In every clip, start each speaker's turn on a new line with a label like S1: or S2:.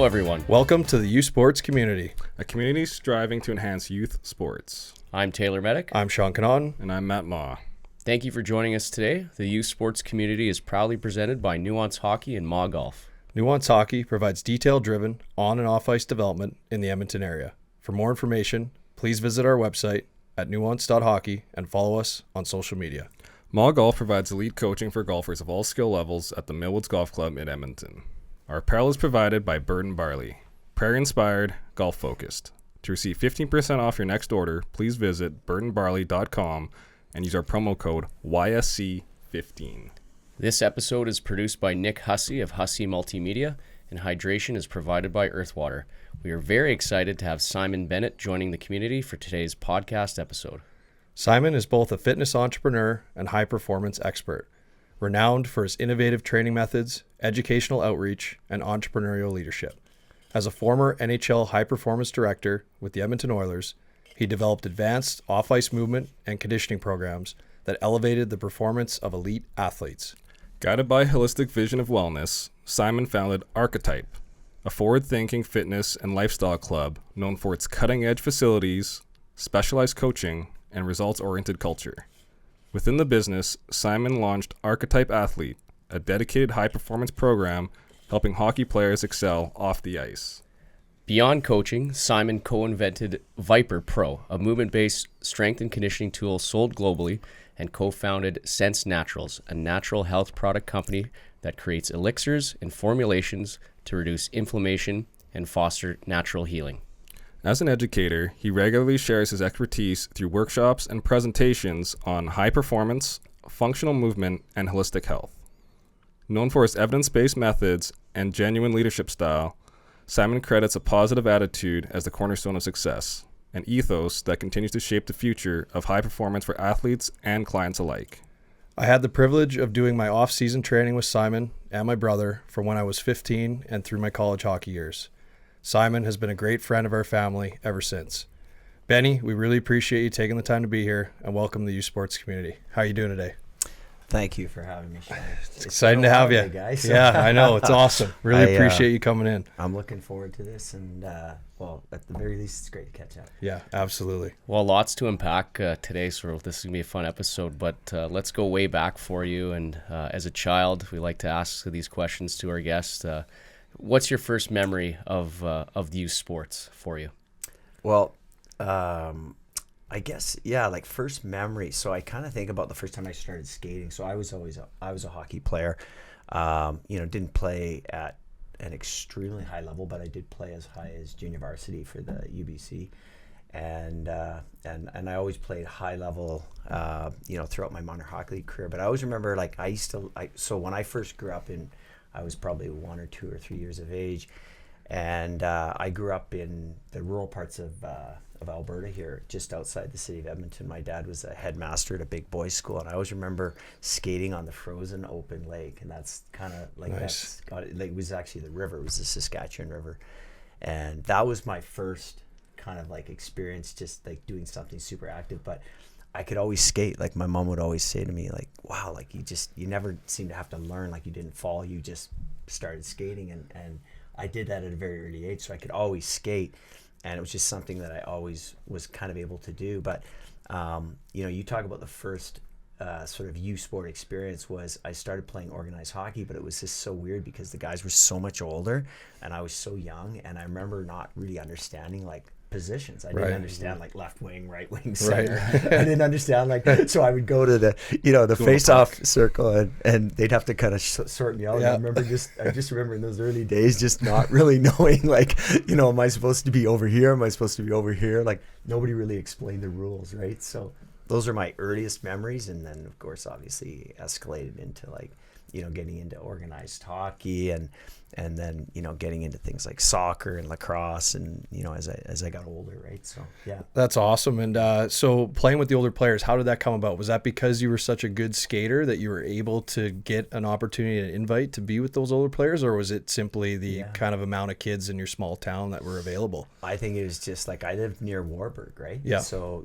S1: everyone.
S2: Welcome to the U Sports community.
S3: A community striving to enhance youth sports.
S1: I'm Taylor Medic.
S2: I'm Sean Canon.
S3: And I'm Matt Ma.
S1: Thank you for joining us today. The youth sports community is proudly presented by Nuance Hockey and Ma Golf.
S2: Nuance Hockey provides detail-driven on- and off-ice development in the Edmonton area. For more information, please visit our website at nuance.hockey and follow us on social media.
S3: Ma Golf provides elite coaching for golfers of all skill levels at the Millwoods Golf Club in Edmonton. Our apparel is provided by Bird & Barley. Prairie-inspired, golf-focused. To receive 15% off your next order, please visit birdandbarley.com and use our promo code YSC15.
S1: This episode is produced by Nick Hussey of Hussey Multimedia, and hydration is provided by Earthwater. We are very excited to have Simon Bennett joining the community for today's podcast episode.
S2: Simon is both a fitness entrepreneur and high-performance expert, renowned for his innovative training methods, educational outreach, and entrepreneurial leadership. As a former NHL high-performance director with the Edmonton Oilers, he developed advanced off-ice movement and conditioning programs that elevated the performance of elite athletes.
S3: Guided by a holistic vision of wellness, Simon founded Archetype, a forward-thinking fitness and lifestyle club known for its cutting-edge facilities, specialized coaching, and results-oriented culture. Within the business, Simon launched Archetype Athlete, a dedicated high-performance program helping hockey players excel off the ice.
S1: Beyond coaching, Simon co-invented Viper Pro, a movement-based strength and conditioning tool sold globally, and co-founded Sense Naturals, a natural health product company that creates elixirs and formulations to reduce inflammation and foster natural healing.
S3: As an educator, he regularly shares his expertise through workshops and presentations on high performance, functional movement, and holistic health. Known for his evidence-based methods and genuine leadership style, Simon credits a positive attitude as the cornerstone of success, an ethos that continues to shape the future of high performance for athletes and clients alike.
S2: I had the privilege of doing my off-season training with Simon and my brother from when I was 15 and through my college hockey years. Simon has been a great friend of our family ever since. Benny, we really appreciate you taking the time to be here and welcome to the U Sports community. How are you doing today?
S4: Thank you for having me, Sean.
S2: It's exciting to have you.
S4: Guys.
S2: Yeah, I know. It's awesome. Really appreciate you coming in.
S4: I'm looking forward to this, and well, at the very least, it's great to catch up.
S2: Yeah, absolutely.
S1: Well, lots to unpack today, so this is going to be a fun episode, but let's go way back for you. And as a child, we like to ask these questions to our guests. What's your first memory of youth sports for you?
S4: Well, I guess, yeah, like first memory. So I kind of think about the first time I started skating. So I was a hockey player. Didn't play at an extremely high level, but I did play as high as junior varsity for the UBC, and I always played high level, throughout my minor hockey league career. But I always remember, like, so when I first grew up I was probably 1 or 2 or 3 years of age, and I grew up in the rural parts of Alberta here, just outside the city of Edmonton. My dad was a headmaster at a big boys' school, and I always remember skating on the frozen open lake, and that's kind of like
S2: nice.
S4: It was actually the river, it was the Saskatchewan River, and that was my first kind of like experience, just like doing something super active. But I could always skate. Like my mom would always say to me, like, wow, like you never seem to have to learn, like you didn't fall, you just started skating, and I did that at a very early age, so I could always skate. And it was just something that I always was kind of able to do. But, you talk about the first sort of youth sport experience was I started playing organized hockey, but it was just so weird because the guys were so much older and I was so young. And I remember not really understanding like positions. I didn't understand like left wing, right wing, center. Right. I didn't understand like, so I would go to the face-off circle and they'd have to kind of sort me out. Yeah. I just remember in those early days just not really knowing like, am I supposed to be over here? Am I supposed to be over here? Like nobody really explained the rules, right? So those are my earliest memories, and then of course obviously escalated into like getting into organized hockey and then getting into things like soccer and lacrosse and as I got older, right? So yeah,
S2: that's awesome. And so playing with the older players, how did that come about? Was that because you were such a good skater that you were able to get an opportunity, an invite to be with those older players, or was it simply the kind of amount of kids in your small town that were available?
S4: I think it was just like I lived near Warburg, right?
S2: Yeah.
S4: So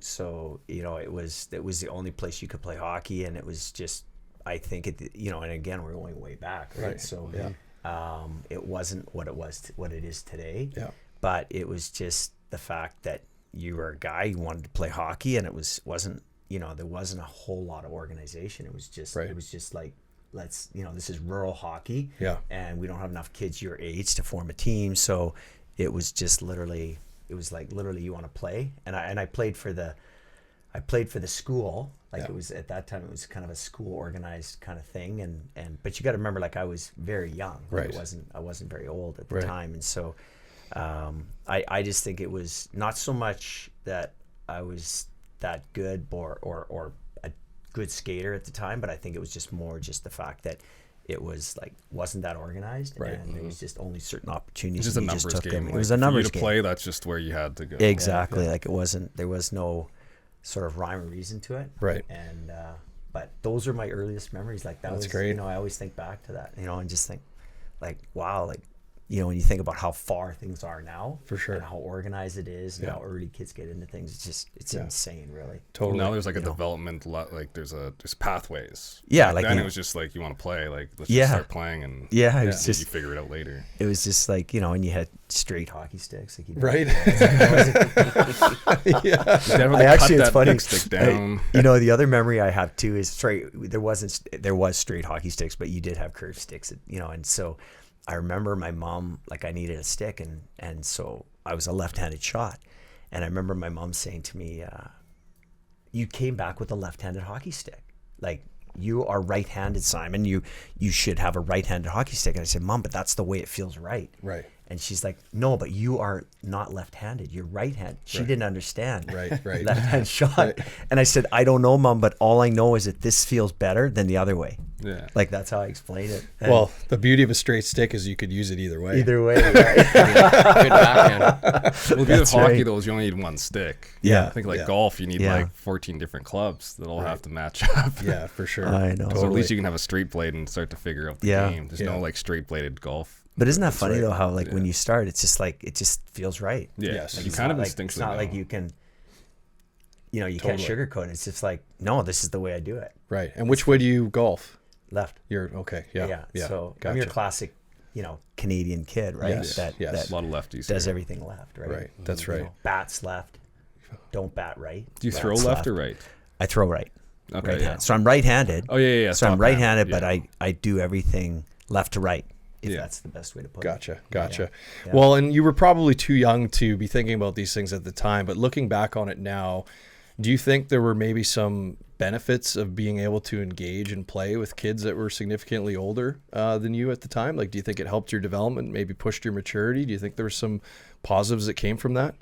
S4: it was the only place you could play hockey, and it was just, I think and again we're going way back, right? So It wasn't what it is today.
S2: Yeah.
S4: But it was just the fact that you were a guy who wanted to play hockey, and it wasn't there wasn't a whole lot of organization. It was just
S2: Right.
S4: it was just like, let's this is rural hockey,
S2: Yeah.
S4: and we don't have enough kids your age to form a team. So it was just literally you want to play, and I played for the school. Like,
S2: Yeah.
S4: it was at that time, it was kind of a school organized kind of thing, but you got to remember, like, I was very young. Like,
S2: Right.
S4: I wasn't very old at the
S2: Right.
S4: time, and so I just think it was not so much that I was that good or a good skater at the time, but I think it was just more just the fact that it was like wasn't that organized,
S2: Right.
S4: and there was just only certain opportunities.
S3: It's just a
S4: and you
S3: numbers
S4: took
S3: game.
S4: them.
S3: Like,
S4: It was a
S3: for you
S4: numbers
S3: to
S4: game.
S3: play, that's just where you had to go.
S4: Exactly.
S2: Yeah.
S4: Like, there was no sort of rhyme or reason to it.
S2: Right.
S4: And but those are my earliest memories. Like, that
S2: That's
S4: was
S2: great.
S4: I always think back to that, and just think, like, wow, like, when you think about how far things are now,
S2: For sure.
S4: and how organized it is, and
S2: Yeah.
S4: how early kids get into things, it's
S2: Yeah.
S4: insane, really.
S2: Totally.
S3: Now there's like a
S4: You know.
S3: development, like there's pathways.
S4: Yeah,
S3: Back
S4: like,
S3: then
S4: you
S3: it was just like, you want to play, like, let's
S4: Yeah.
S3: just start playing, and
S4: Yeah, it
S2: Yeah.
S4: was
S3: you
S4: just
S3: figure it out later.
S4: it was just like, and you had straight hockey sticks, like,
S2: Right. Yeah.
S3: Definitely
S4: actually,
S3: cut
S4: it's
S3: that
S4: funny.
S3: big stick down.
S4: The other memory I have too is there was straight hockey sticks, but you did have curved sticks, and so I remember my mom, like, I needed a stick, and so I was a left-handed shot, and I remember my mom saying to me, you came back with a left-handed hockey stick, like, you are right-handed, Simon, you should have a right-handed hockey stick. And I said, Mom, but that's the way it feels right.
S2: Right.
S4: And she's like, no, but you are not left-handed. You're right-handed. She
S2: Right.
S4: didn't understand.
S2: Right.
S4: Left-hand shot.
S2: Right.
S4: And I said, I don't know, Mom, but all I know is that this feels better than the other way.
S3: Yeah.
S4: Like, that's how I explain it. And
S2: Well, the beauty of a straight stick is you could use it either way.
S4: either way, right?
S1: Good backhand.
S3: Well, with
S4: That's
S3: hockey,
S4: right.
S3: though, is you only need one stick.
S4: Yeah.
S3: I think like
S2: Yeah.
S3: golf, you need
S4: Yeah.
S3: like 14 different clubs that all
S2: Right.
S3: have to match up.
S2: Yeah, for sure.
S4: I know.
S3: So at
S2: Totally.
S3: least you can have a straight blade and start to figure out the
S4: Yeah.
S3: game. There's
S2: Yeah.
S3: no like straight bladed golf.
S4: But isn't that
S2: That's
S4: funny,
S2: right.
S4: though, how, like,
S3: Yeah.
S4: when you start, it's just like, it just feels right.
S3: Yeah.
S2: Yes.
S3: You
S4: It's
S3: kind
S4: not
S3: of
S4: like,
S3: instinctually
S4: it's not like
S3: know.
S4: you can, you can't
S2: Totally.
S4: sugarcoat it. It's just like, no, this is the way I do it.
S2: Right. And which way do you golf?
S4: Left.
S2: You're okay. Yeah.
S4: So
S2: gotcha.
S4: I'm your classic, Canadian kid, right?
S2: Yes,
S4: That
S2: yes.
S3: A lot of lefties.
S4: does
S3: here.
S4: everything left, right?
S2: Right. That's
S4: You
S2: right.
S4: know, bats left. Don't bat right.
S3: Do you throw
S4: Bats
S3: left or right?
S4: I throw right.
S3: Okay.
S4: Right
S3: Yeah.
S4: hand. So I'm right-handed.
S3: Oh yeah.
S4: So I'm
S3: top
S4: right-handed,
S3: hand.
S4: but
S3: Yeah.
S4: I do everything left to right, if
S3: Yeah.
S4: that's the best way to put it.
S2: Gotcha.
S4: Yeah.
S2: Well, and you were probably too young to be thinking about these things at the time, but looking back on it now, do you think there were maybe some benefits of being able to engage and play with kids that were significantly older than you at the time? Like, do you think it helped your development, maybe pushed your maturity? Do you think there were some positives that came from that?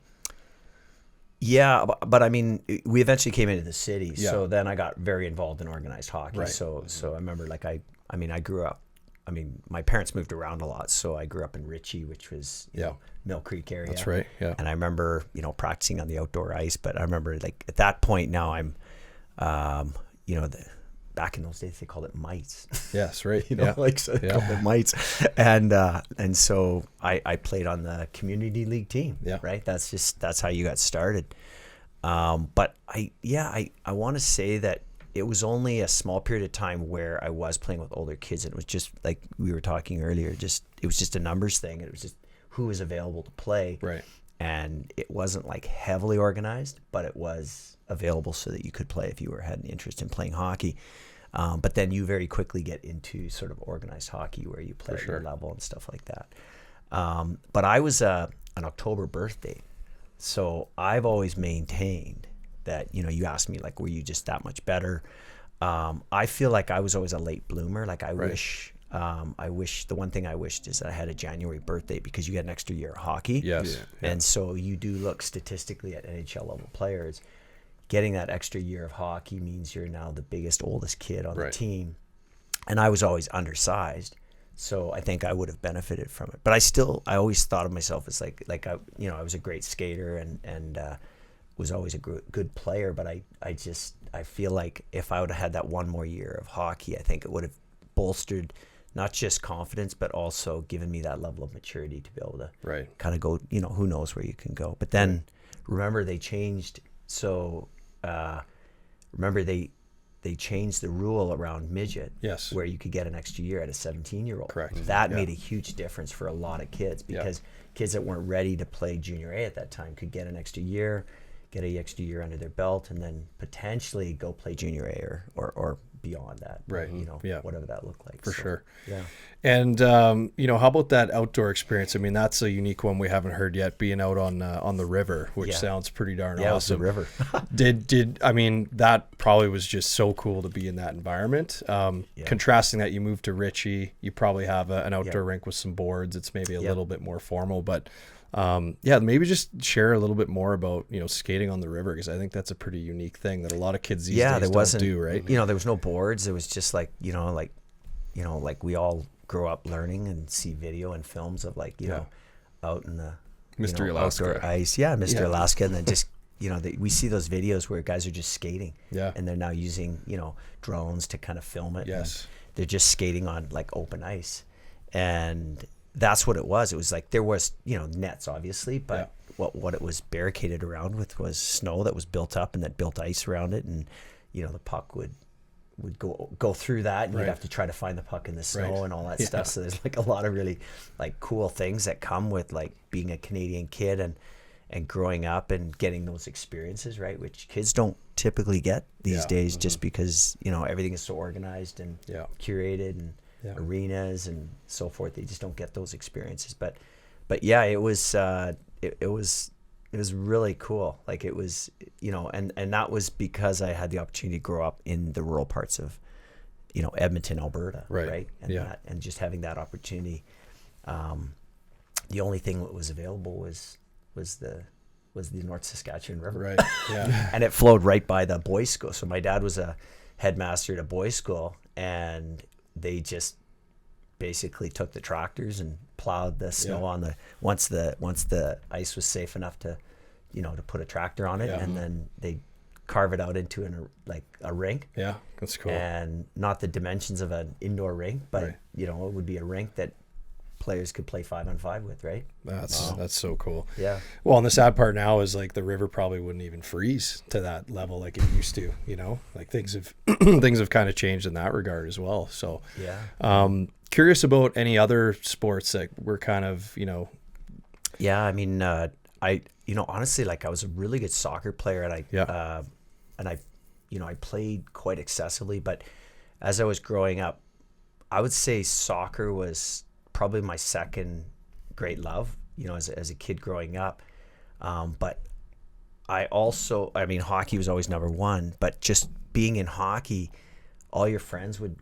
S4: Yeah, but I mean, we eventually came into the city,
S2: Yeah.
S4: so then I got very involved in organized hockey.
S2: Right.
S4: So I remember, like, I grew up. I mean, my parents moved around a lot, so I grew up in Ritchie, which was Mill Creek area.
S2: That's right. Yeah.
S4: And I remember, practicing on the outdoor ice. But I remember, like, at that point now, I'm, back in those days they called it mites.
S2: Yes. Right.
S4: So they called it mites. And so I played on the community league team.
S2: Yeah.
S4: Right. That's how you got started. But I want to say that it was only a small period of time where I was playing with older kids, and it was just like we were talking earlier. It was just a numbers thing. It was just who was available to play.
S2: Right.
S4: And it wasn't like heavily organized, but it was available so that you could play if you had an interest in playing hockey. But then you very quickly get into sort of organized hockey where you play at your level and stuff like that. But I was an October birthday, so I've always maintained that, you asked me, like, were you just that much better? I feel like I was always a late bloomer. Like, I wish the one thing I wished is that I had a January birthday, because you get an extra year of hockey.
S2: Yes.
S3: Yeah.
S4: And so you do look statistically at NHL level players. Getting that extra year of hockey means you're now the biggest, oldest kid on the team. And I was always undersized, so I think I would have benefited from it. But I always thought of myself as like I was a great skater and was always a good player. But I feel like if I would have had that one more year of hockey, I think it would have bolstered not just confidence, but also given me that level of maturity to be able to kind of go, who knows where you can go. But then remember, they changed. So remember, they changed the rule around midget,
S2: Yes.
S4: where you could get an extra year at a 17-year-old.
S2: Correct.
S4: That
S2: Yeah.
S4: made a huge difference for a lot of kids, because kids that weren't ready to play junior A at that time could get an extra year, get an extra year under their belt, and then potentially go play junior A or beyond that.
S2: Right.
S4: You know,
S2: Yeah.
S4: whatever that looked like.
S2: For sure.
S4: Yeah.
S2: And you know, how about that outdoor experience? I mean, that's a unique one we haven't heard yet. Being out on the river, which
S4: Yeah.
S2: sounds pretty darn
S4: Yeah, it was the
S2: awesome.
S4: river.
S2: Did I mean, that probably was just so cool to be in that environment. Contrasting that, you moved to Ritchie, you probably have an outdoor rink with some boards. It's maybe a little bit more formal, but maybe just share a little bit more about, you know, skating on the river, because I think that's a pretty unique thing that a lot of kids these days don't do, right?
S4: You know, there was no boards. It was just like, like we all grow up learning and see video and films of, like, you know, out in the
S3: Mr.
S4: outdoor
S3: Alaska.
S4: ice. Yeah, Mr. Alaska. And then just, we see those videos where guys are just skating.
S2: Yeah.
S4: And they're now using, drones to kind of film it.
S2: Yes.
S4: And they're just skating on, like, open ice. And that's what it was. It was like, there was, nets, obviously, but what it was barricaded around with was snow that was built up and that built ice around it. And, the puck would go through that, and you'd have to try to find the puck in the snow and all that stuff. So there's, like, a lot of really, like, cool things that come with, like, being a Canadian kid and growing up and getting those experiences, right? Which kids don't typically get these days, just because, everything is so organized and curated, and arenas and so forth. They just don't get those experiences. But yeah, it was really cool. Like, it was, and that was because I had the opportunity to grow up in the rural parts of, Edmonton, Alberta, right? And and just having that opportunity. The only thing that was available was the North Saskatchewan River,
S2: Right. Yeah.
S4: and it flowed right by the boys' school. So my dad was a headmaster at a boys' school, and they just basically took the tractors and plowed the snow on once the ice was safe enough to put a tractor on it, and then they carve it out into a rink.
S2: Yeah, that's cool.
S4: And not the dimensions of an indoor rink, but it would be a rink that players could play 5-on-5 with, right?
S2: That's so cool.
S4: Yeah.
S2: Well, and the sad part now is, like, the river probably wouldn't even freeze to that level like it used to. Like, things have kind of changed in that regard as well. So curious about any other sports that were kind of
S4: Yeah, I mean, I honestly, like, I was a really good soccer player, and I played quite excessively. But as I was growing up, I would say soccer was probably my second great love, as a kid growing up. But hockey was always number one. But just being in hockey, all your friends would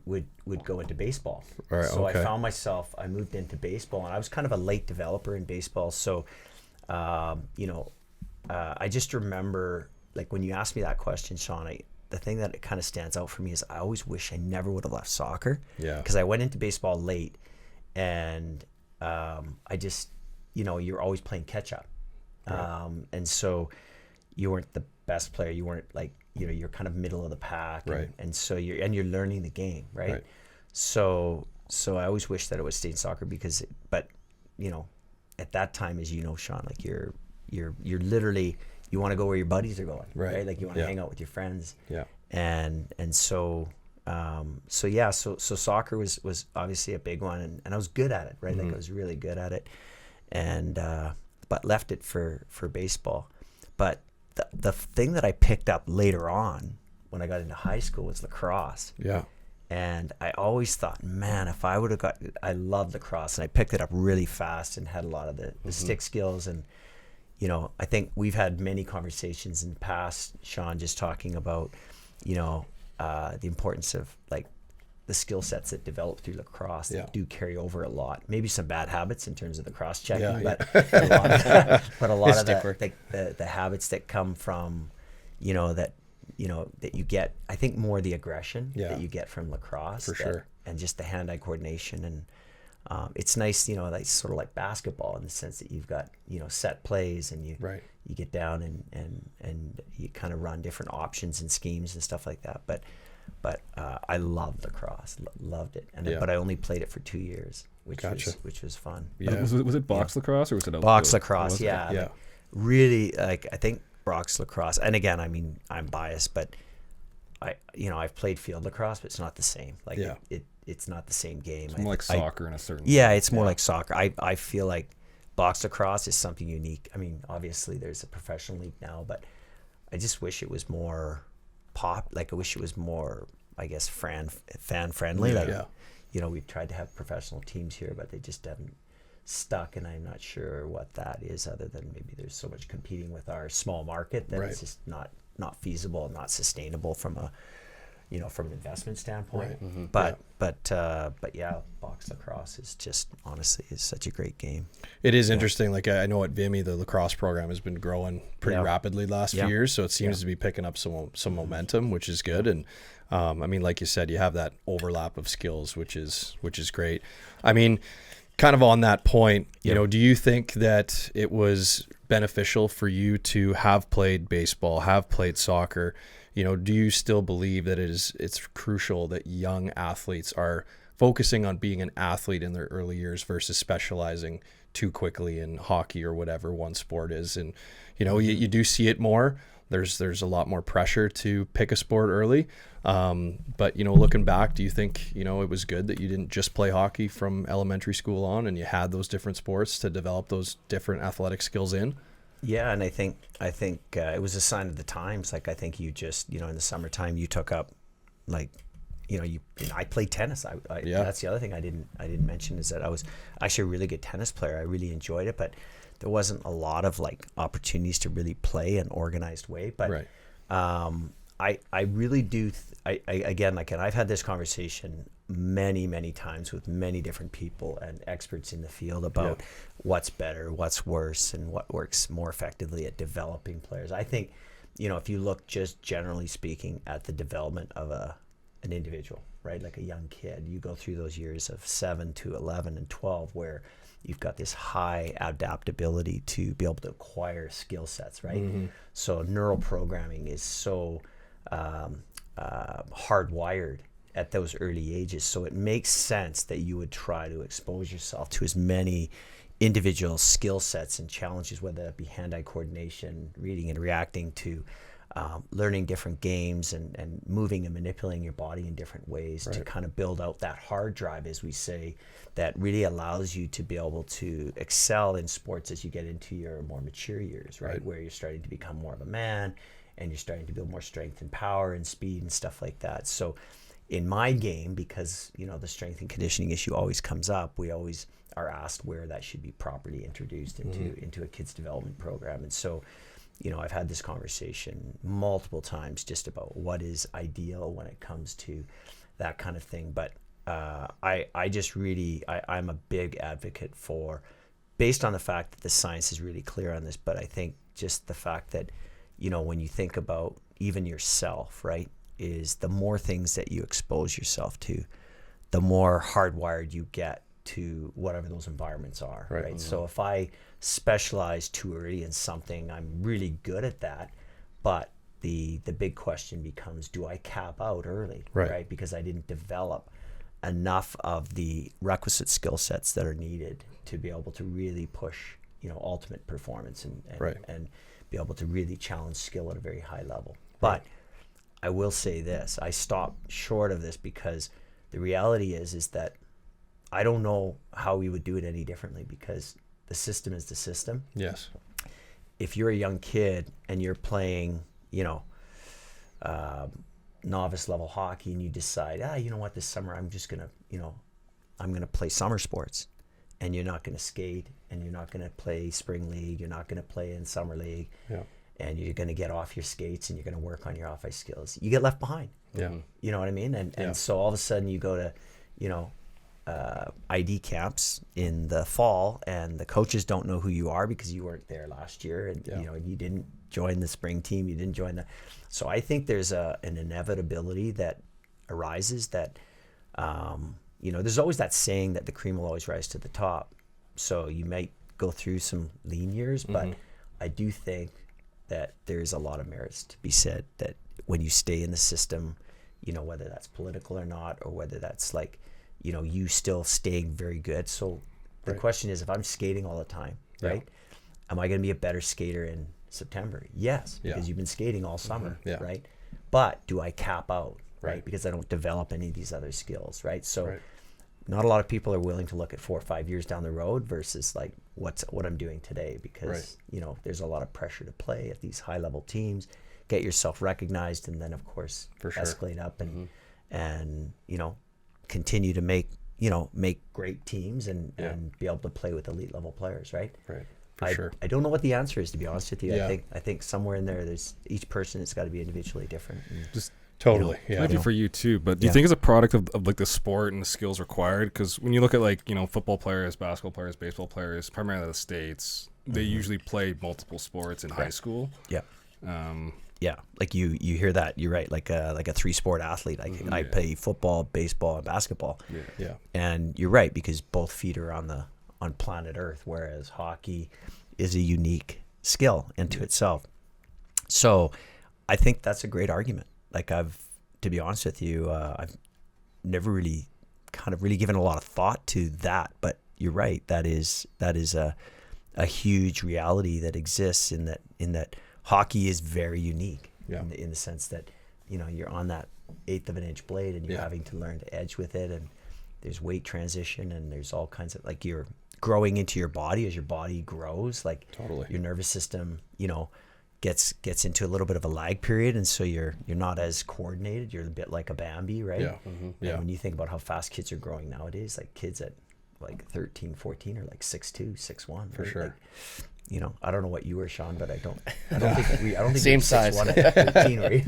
S4: go into baseball.
S2: Right,
S4: so
S2: okay.
S4: I moved into baseball, and I was kind of a late developer in baseball. So, I just remember, like, when you asked me that question, Sean, the thing that kind of stands out for me is I always wish I never would have left soccer.
S2: Yeah.
S4: Because I went into baseball late, and I just, you're always playing catch up.
S2: Right.
S4: And so you weren't the best player. You weren't, like, you're kind of middle of the pack.
S2: Right.
S4: And so you're learning the game, right?
S2: Right.
S4: So I always wish that it was state soccer, but at that time, as you know, Sean, like, you're literally, you want to go where your buddies are going, right? Like, you want to hang out with your friends.
S2: Yeah.
S4: And so soccer was obviously a big one, and I was good at it, right? Like, I was really good at it, and but left it for baseball. But the thing that I picked up later on when I got into high school was lacrosse.
S2: Yeah.
S4: And I always thought, man, if I would have I loved lacrosse, and I picked it up really fast and had a lot of the stick skills. And, I think we've had many conversations in the past, Sean, just talking about, the importance of, like, the skill sets that develop through lacrosse that do carry over a lot. Maybe some bad habits in terms of the cross checking, but a lot of the habits that come from, that you get, I think more the aggression that you get from lacrosse.
S2: For sure.
S4: And just the hand-eye coordination. And it's nice, like, sort of like basketball, in the sense that you've got, set plays, and you get down and you kind of run different options and schemes and stuff like that. But I loved lacrosse, loved it. But I only played it for 2 years, which was fun.
S2: Yeah.
S3: Was it box lacrosse, or was it outdoor?
S4: Box lacrosse? Yeah.
S2: Yeah.
S4: Like, really, like, I think box lacrosse. And again, I mean, I'm biased, but I've played field lacrosse, but it's not the same. Like
S2: Yeah.
S4: it's not the same game.
S3: It's more like soccer in a certain
S4: Yeah, it's more like soccer. I feel like box lacrosse is something unique. I mean, obviously there's a professional league now, but I just wish it was more like I wish it was more, I guess, fan friendly.
S2: Yeah.
S4: Like,
S2: Yeah.
S4: you know, we've tried to have professional teams here, but they just haven't stuck, and I'm not sure what that is, other than maybe there's so much competing with our small market that
S2: Right.
S4: it's just not feasible and not sustainable from an investment standpoint.
S2: Right. Mm-hmm.
S4: But yeah, box lacrosse is just honestly is such a great game.
S2: It is interesting. Like I know at Vimy, the lacrosse program has been growing pretty rapidly the last few years. So it seems to be picking up some momentum, which is good. And I mean, like you said, you have that overlap of skills, which is great. I mean, kind of on that point, you know, do you think that it was beneficial for you to have played baseball, have played soccer? You know, do you still believe that it's crucial that young athletes are focusing on being an athlete in their early years versus specializing too quickly in hockey or whatever one sport is? And, you know, you do see it more. There's a lot more pressure to pick a sport early. But, you know, looking back, do you think, you know, it was good that you didn't just play hockey from elementary school on and you had those different sports to develop those different athletic skills in?
S4: Yeah, and I think it was a sign of the times. Like, I think you just, you know, in the summertime you took up, like, you know, I played tennis. That's the other thing I didn't mention, is that I was actually a really good tennis player. I really enjoyed it, but there wasn't a lot of like opportunities to really play in an organized way. But I really do. Again, like, and I've had this conversation many times with many different people and experts in the field about what's better, what's worse, and what works more effectively at developing players. I think, you know, if you look just generally speaking at the development of an individual, right, like a young kid, you go through those years of 7 to 11 and 12 where you've got this high adaptability to be able to acquire skill sets, right? Mm-hmm. So neural programming is so hardwired at those early ages. So it makes sense that you would try to expose yourself to as many individual skill sets and challenges, whether that be hand-eye coordination, reading and reacting to learning different games and moving and manipulating your body in different ways to kind of build out that hard drive, as we say, that really allows you to be able to excel in sports as you get into your more mature years, right? Where you're starting to become more of a man and you're starting to build more strength and power and speed and stuff like that. So in my game, because, you know, the strength and conditioning issue always comes up, we always are asked where that should be properly introduced into a kid's development program. And so, you know, I've had this conversation multiple times just about what is ideal when it comes to that kind of thing. But I just really, I'm a big advocate for, based on the fact that the science is really clear on this, but I think just the fact that, you know, when you think about even yourself, right, is the more things that you expose yourself to, the more hardwired you get to whatever those environments are, right? Mm-hmm. So if I specialize too early in something, I'm really good at that, but the big question becomes, do I cap out early, right? Because I didn't develop enough of the requisite skill sets that are needed to be able to really push, you know, ultimate performance and be able to really challenge skill at a very high level. But I will say this, I stopped short of this because the reality is that I don't know how we would do it any differently, because the system is the system. Yes. If you're a young kid and you're playing, you know, novice level hockey, and you decide, you know what, this summer I'm just going to, you know, I'm going to play summer sports, and you're not going to skate, and you're not going to play spring league, you're not going to play in summer league. Yeah. And you're going to get off your skates and you're going to work on your off-ice skills, you get left behind. Yeah. You know what I mean? And so all of a sudden you go to, you know, ID camps in the fall, and the coaches don't know who you are because you weren't there last year, and you know, you didn't join the spring team, you didn't join the. So I think there's an inevitability that arises that, you know, there's always that saying that the cream will always rise to the top. So you might go through some lean years, but I do think that there's a lot of merits to be said that when you stay in the system, you know, whether that's political or not, or whether that's like, you know, you still staying very good. So the question is, if I'm skating all the time, right, am I going to be a better skater in September? Yes, because you've been skating all summer, right? but do I cap out, right?
S2: Right.
S4: Because I don't develop any of these other skills, right? So
S2: Right.
S4: not a lot of people are willing to look at 4 or 5 years down the road versus like what I'm doing today, because
S2: Right.
S4: you know, there's a lot of pressure to play at these high level teams, get yourself recognized, and then of course
S2: For sure.
S4: escalate up and you know, continue to make great teams and be able to play with elite level players, right?
S2: Right. For sure.
S4: I don't know what the answer is, to be honest with you.
S2: Yeah.
S4: I think somewhere in there, there's each person, it's got to be individually different. And,
S3: Just
S2: Totally.
S4: you know,
S2: Yeah.
S3: maybe for you too, but do you think it's a product of like the sport and the skills required? Because when you look at like, you know, football players, basketball players, baseball players, primarily the States, they usually play multiple sports in high school.
S4: yeah.
S3: Um,
S4: Yeah, like you hear that. You're right. Like a 3-sport athlete. I play football, baseball, and basketball.
S2: Yeah.
S4: And you're right, because both feet are on planet Earth, whereas hockey is a unique skill into itself. So I think that's a great argument. Like to be honest with you, I've never really given a lot of thought to that, but you're right. That is a huge reality that exists in that hockey is very unique in the sense that, you know, you're on that 1/8 of an inch blade and you're having to learn to edge with it, and there's weight transition, and there's all kinds of, like, you're growing into your body as your body grows, like
S2: Totally.
S4: your nervous system, you know, gets into a little bit of a lag period, and so you're not as coordinated. You're a bit like a Bambi, right?
S2: Yeah.
S4: And when you think about how fast kids are growing nowadays, like kids at like 13, 14 are like 6'2", 6'1",
S2: For
S4: right?
S2: sure.
S4: Like, you know, I don't know what you were, Sean, but I don't think we
S1: Same
S4: were
S1: size.
S4: 6'1" at 13, were you?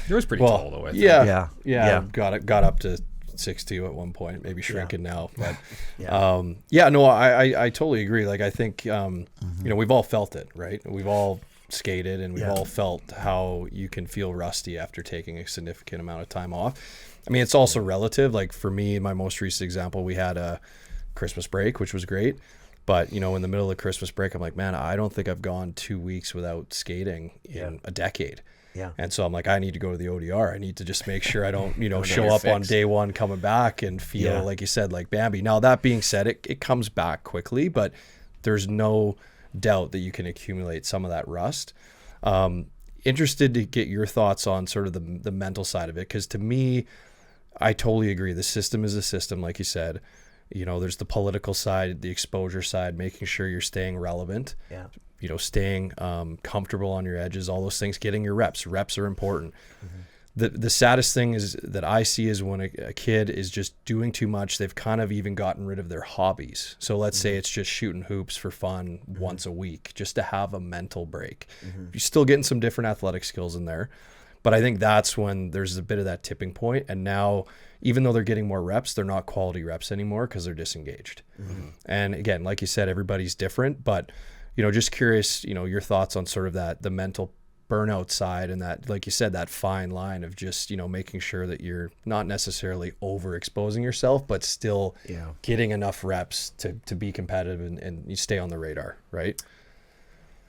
S3: yours pretty
S2: Well,
S3: tall though. I think.
S2: yeah.
S4: Yeah.
S2: Got up to 6'2" at one point, maybe shrinking now, but
S4: Yeah.
S2: no, I totally agree. Like, I think you know, we've all felt it, right? We've all skated, and we've all felt how you can feel rusty after taking a significant amount of time off. I mean, it's also relative. Like for me, in my most recent example, we had a Christmas break, which was great. But, you know, in the middle of Christmas break, I'm like, man, I don't think I've gone 2 weeks without skating in a decade.
S4: Yeah.
S2: And so I'm like, I need to go to the ODR. I need to just make sure I don't, you know, show up on day one coming back and feel, like you said, like Bambi. Now, that being said, it comes back quickly, but there's no doubt that you can accumulate some of that rust. Interested to get your thoughts on sort of the mental side of it, because to me, I totally agree. The system is a system, like you said. You know, there's the political side, the exposure side, making sure you're staying relevant.
S4: Yeah.
S2: You know, staying comfortable on your edges, all those things, getting your reps. Reps are important. The saddest thing is that I see is when a kid is just doing too much. They've kind of even gotten rid of their hobbies. So let's say it's just shooting hoops for fun once a week, just to have a mental break. You're still getting some different athletic skills in there. But I think that's when there's a bit of that tipping point. And now, even though they're getting more reps, they're not quality reps anymore because they're disengaged. And again, like you said, everybody's different. But, you know, just curious, you know, your thoughts on sort of the mental burnout side, and that, like you said, that fine line of just, you know, making sure that you're not necessarily overexposing yourself, but still getting enough reps to be competitive and you stay on the radar, right?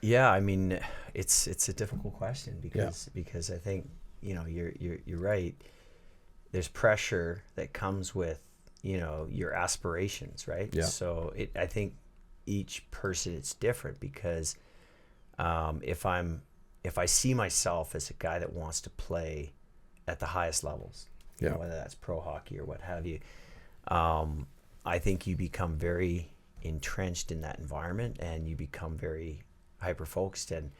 S4: Yeah, I mean, it's a difficult question because I think, you know, you're right. There's pressure that comes with, you know, your aspirations, right?
S2: Yeah.
S4: So I think each person, it's different, because if I see myself as a guy that wants to play at the highest levels, you know, whether that's pro hockey or what have you, I think you become very entrenched in that environment, and you become very hyper focused. And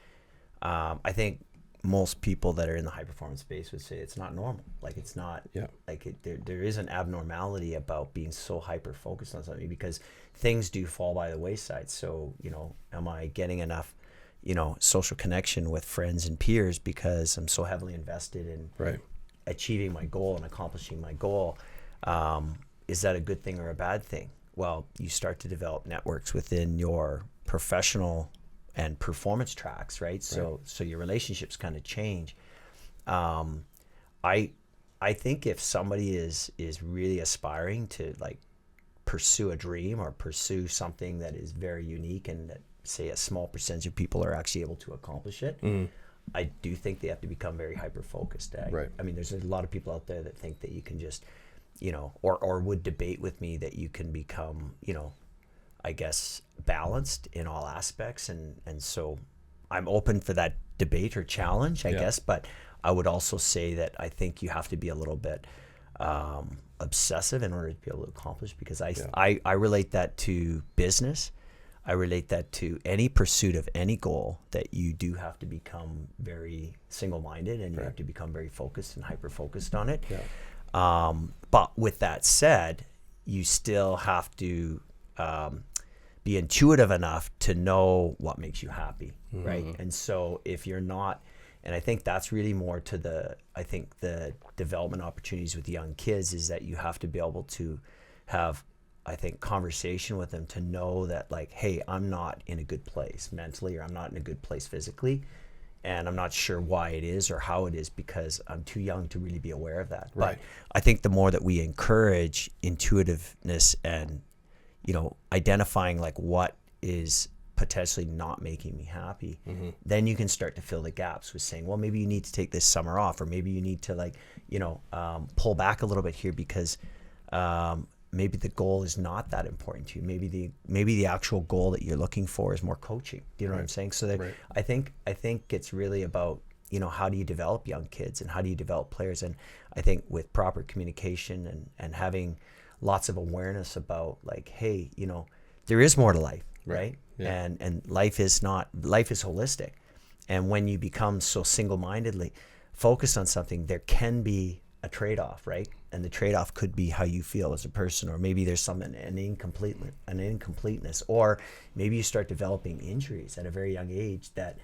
S4: I think most people that are in the high performance space would say it's not normal. Like, it's not like there is an abnormality about being so hyper focused on something, because things do fall by the wayside. So, you know, am I getting enough, you know, social connection with friends and peers because I'm so heavily invested in achieving my goal and accomplishing my goal? Is that a good thing or a bad thing? Well, you start to develop networks within your professional and performance tracks, right? So your relationships kind of change. I think if somebody is really aspiring to, like, pursue a dream or pursue something that is very unique, and that, say, a small percentage of people are actually able to accomplish it, I do think they have to become very hyper focused. I mean, there's a lot of people out there that think that you can just, you know, or would debate with me that you can become, you know, I guess, balanced in all aspects. And so I'm open for that debate or challenge, I guess, but I would also say that I think you have to be a little bit obsessive in order to be able to accomplish, because I relate that to business. I relate that to any pursuit of any goal, that you do have to become very single-minded, and you have to become very focused and hyper-focused on it. Yeah. But with that said, you still have to be intuitive enough to know what makes you happy, right? And so if you're not, and I think that's really more to the development opportunities with young kids, is that you have to be able to have, I think, conversation with them to know that, like, hey, I'm not in a good place mentally, or I'm not in a good place physically, and I'm not sure why it is or how it is, because I'm too young to really be aware of that.
S2: Right.
S4: But I think the more that we encourage intuitiveness and, you know, identifying like what is potentially not making me happy, then you can start to fill the gaps with saying, well, maybe you need to take this summer off, or maybe you need to, like, you know, pull back a little bit here, because maybe the goal is not that important to you. Maybe the actual goal that you're looking for is more coaching. Do you know what I'm saying? So that I think it's really about, you know, how do you develop young kids and how do you develop players? And I think with proper communication and having lots of awareness about, like, hey, you know, there is more to life, right? Yeah. And life is holistic. And when you become so single-mindedly focused on something, there can be a trade-off, right? And the trade-off could be how you feel as a person, or maybe there's an incompleteness, or maybe you start developing injuries at a very young age that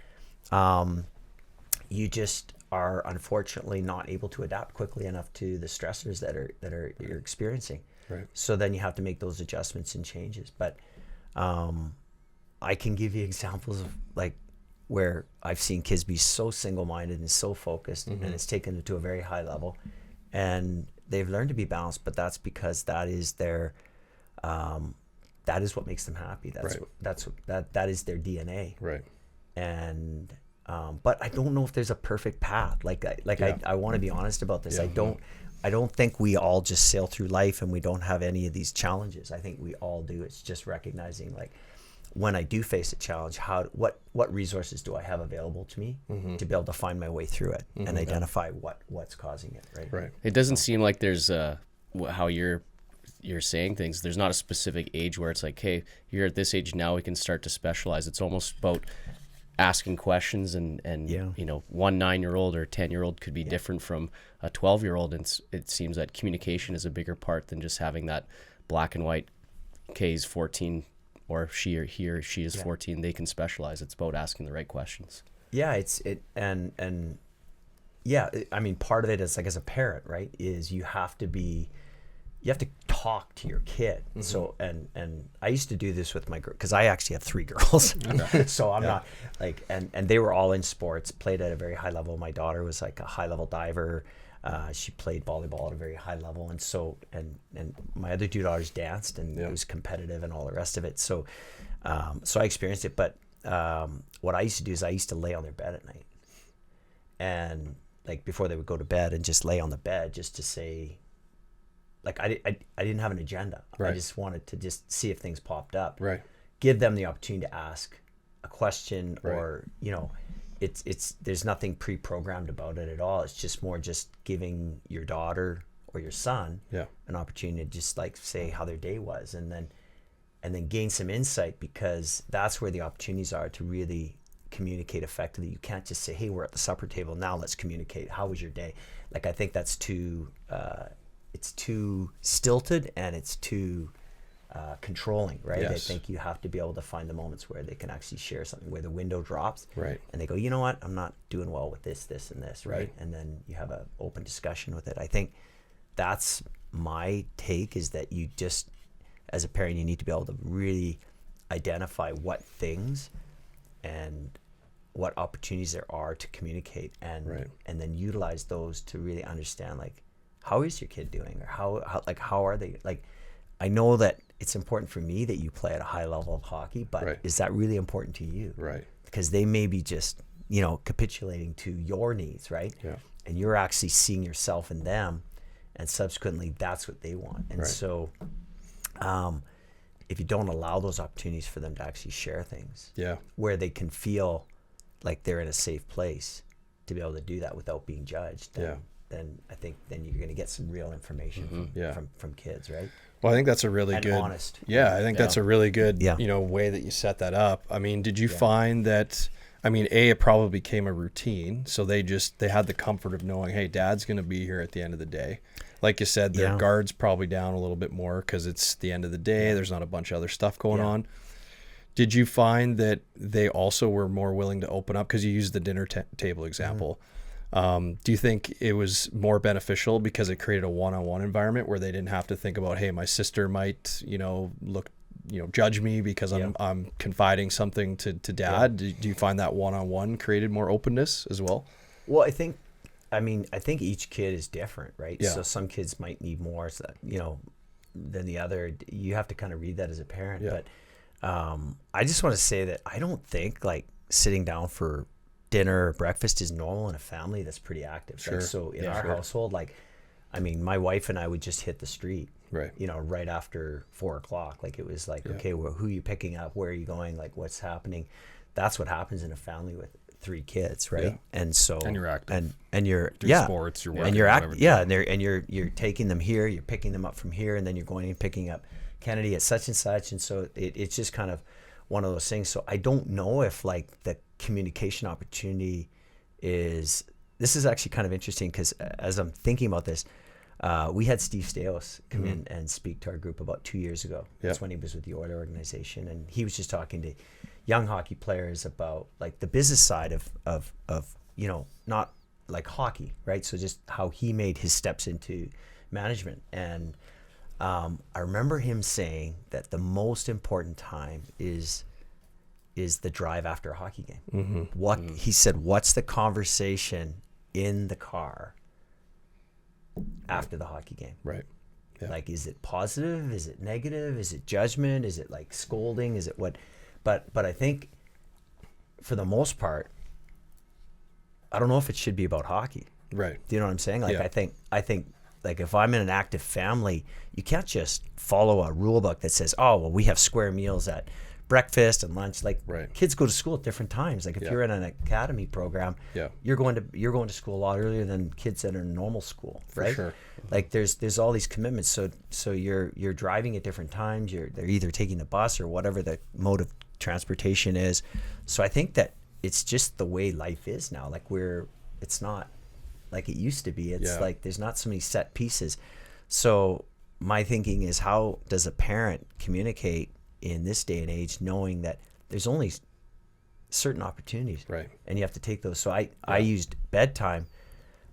S4: you just are unfortunately not able to adapt quickly enough to the stressors that you're experiencing.
S2: Right.
S4: So then you have to make those adjustments and changes. But I can give you examples of, like, where I've seen kids be so single-minded and so focused, and it's taken them to a very high level, and they've learned to be balanced. But that's because that is their that is what makes them happy. That is their DNA.
S2: Right.
S4: And but I don't know if there's a perfect path. I want to be honest about this.
S2: Yeah.
S4: I don't think we all just sail through life and we don't have any of these challenges. I think we all do. It's just recognizing, like, when I do face a challenge, what resources do I have available to me to be able to find my way through it and identify what's causing it, right?
S2: Right.
S1: It doesn't seem like there's how you're saying things. There's not a specific age where it's like, hey, you're at this age now, we can start to specialize. It's almost about asking questions, and you know, one 9-year-old or 10-year-old could be different from a 12-year-old, and it seems that communication is a bigger part than just having that black and white. K's 14, or he or she is 14. They can specialize. It's about asking the right questions.
S4: Yeah, I mean, part of it is, like, as a parent, right, is you have to talk to your kid. So, and I used to do this with my girl, because I actually have 3 girls. So I'm not like, and they were all in sports, played at a very high level. My daughter was like a high level diver. She played volleyball at a very high level. And so, and my other 2 daughters danced, and it was competitive and all the rest of it. So, so I experienced it. But what I used to do is I used to lay on their bed at night, and, like, before they would go to bed, and just lay on the bed just to say, like, I didn't have an agenda.
S2: Right.
S4: I just wanted to just see if things popped up.
S2: Right.
S4: Give them the opportunity to ask a question, or, you know, it's there's nothing pre-programmed about it at all. It's just more just giving your daughter or your son an opportunity to just, like, say how their day was, and then gain some insight, because that's where the opportunities are to really communicate effectively. You can't just say, hey, we're at the supper table now, let's communicate. How was your day? Like, I think that's too it's too stilted, and it's too controlling, right?
S2: Yes.
S4: I think you have to be able to find the moments where they can actually share something, where the window drops,
S2: Right.
S4: and they go, you know what, I'm not doing well with this, and this, right? And then you have an open discussion with it. I think that's my take, is that you just, as a parent, you need to be able to really identify what things and what opportunities there are to communicate, and then utilize those to really understand, like, how is your kid doing, or how are they? Like, I know that it's important for me that you play at a high level of hockey, but is that really important to you?
S2: Right.
S4: Because they may be just, you know, capitulating to your needs, right?
S2: Yeah.
S4: And you're actually seeing yourself in them, and subsequently that's what they want. And so if you don't allow those opportunities for them to actually share things, where they can feel like they're in a safe place, to be able to do that without being judged, then I think then you're going to get some real information from kids, right?
S2: Well, I think that's a really
S4: and
S2: good,
S4: honest.
S2: I think that's a really good,
S4: Yeah.
S2: way that you set that up. I mean, did you find that, it probably became a routine. So they had the comfort of knowing, hey, dad's going to be here at the end of the day. Like you said, their guard's probably down a little bit more because it's the end of the day. There's not a bunch of other stuff going on. Did you find that they also were more willing to open up? Because you used the dinner table example. Do you think it was more beneficial because it created a one-on-one environment where they didn't have to think about, hey, my sister might, judge me because I'm confiding something to dad? Do you find that one-on-one created more openness as well?
S4: Well, I think each kid is different, right?
S2: Yeah.
S4: So some kids might need more, than the other. You have to kind of read that as a parent.
S2: Yeah.
S4: But I just want to say that I don't think like sitting down for dinner or breakfast is normal in a family that's pretty active.
S2: Sure.
S4: Like, so in our household, my wife and I would just hit the street,
S2: right?
S4: Right after 4:00. Like it was like, okay, well, who are you picking up? Where are you going? Like what's happening? That's what happens in a family with 3 kids, right?
S2: Yeah.
S4: And so
S3: And you're active.
S4: and you're
S3: doing sports, you're working,
S4: and you're
S3: whatever.
S4: and you're taking them here, you're picking them up from here, and then you're going and picking up Kennedy at such and such, and so it's just kind of one of those things. So I don't know if like the communication opportunity this is actually kind of interesting because as I'm thinking about this, we had Steve Staios come in and speak to our group about 2 years ago. That's when he was with the Oiler organization, and he was just talking to young hockey players about like the business side of not like hockey, right? So just how he made his steps into management. And I remember him saying that the most important time is the drive after a hockey game. He said, what's the conversation in the car after the hockey game?
S2: Right. Yeah.
S4: Like, is it positive? Is it negative? Is it judgment? Is it like scolding? Is it what? But I think for the most part, I don't know if it should be about hockey.
S2: Right.
S4: Do you know what I'm saying? Like, I think like if I'm in an active family, you can't just follow a rule book that says, oh, well, we have square meals at breakfast and lunch. Like kids go to school at different times. Like if you're in an academy program, you're going to school a lot earlier than kids that are in normal school, right?
S2: For sure.
S4: Like there's all these commitments. So you're driving at different times. They're either taking the bus or whatever the mode of transportation is. So I think that it's just the way life is now. Like it's not like it used to be. It's like there's not so many set pieces. So my thinking is, how does a parent communicate in this day and age, knowing that there's only certain opportunities,
S2: right?
S4: And you have to take those. So I used bedtime,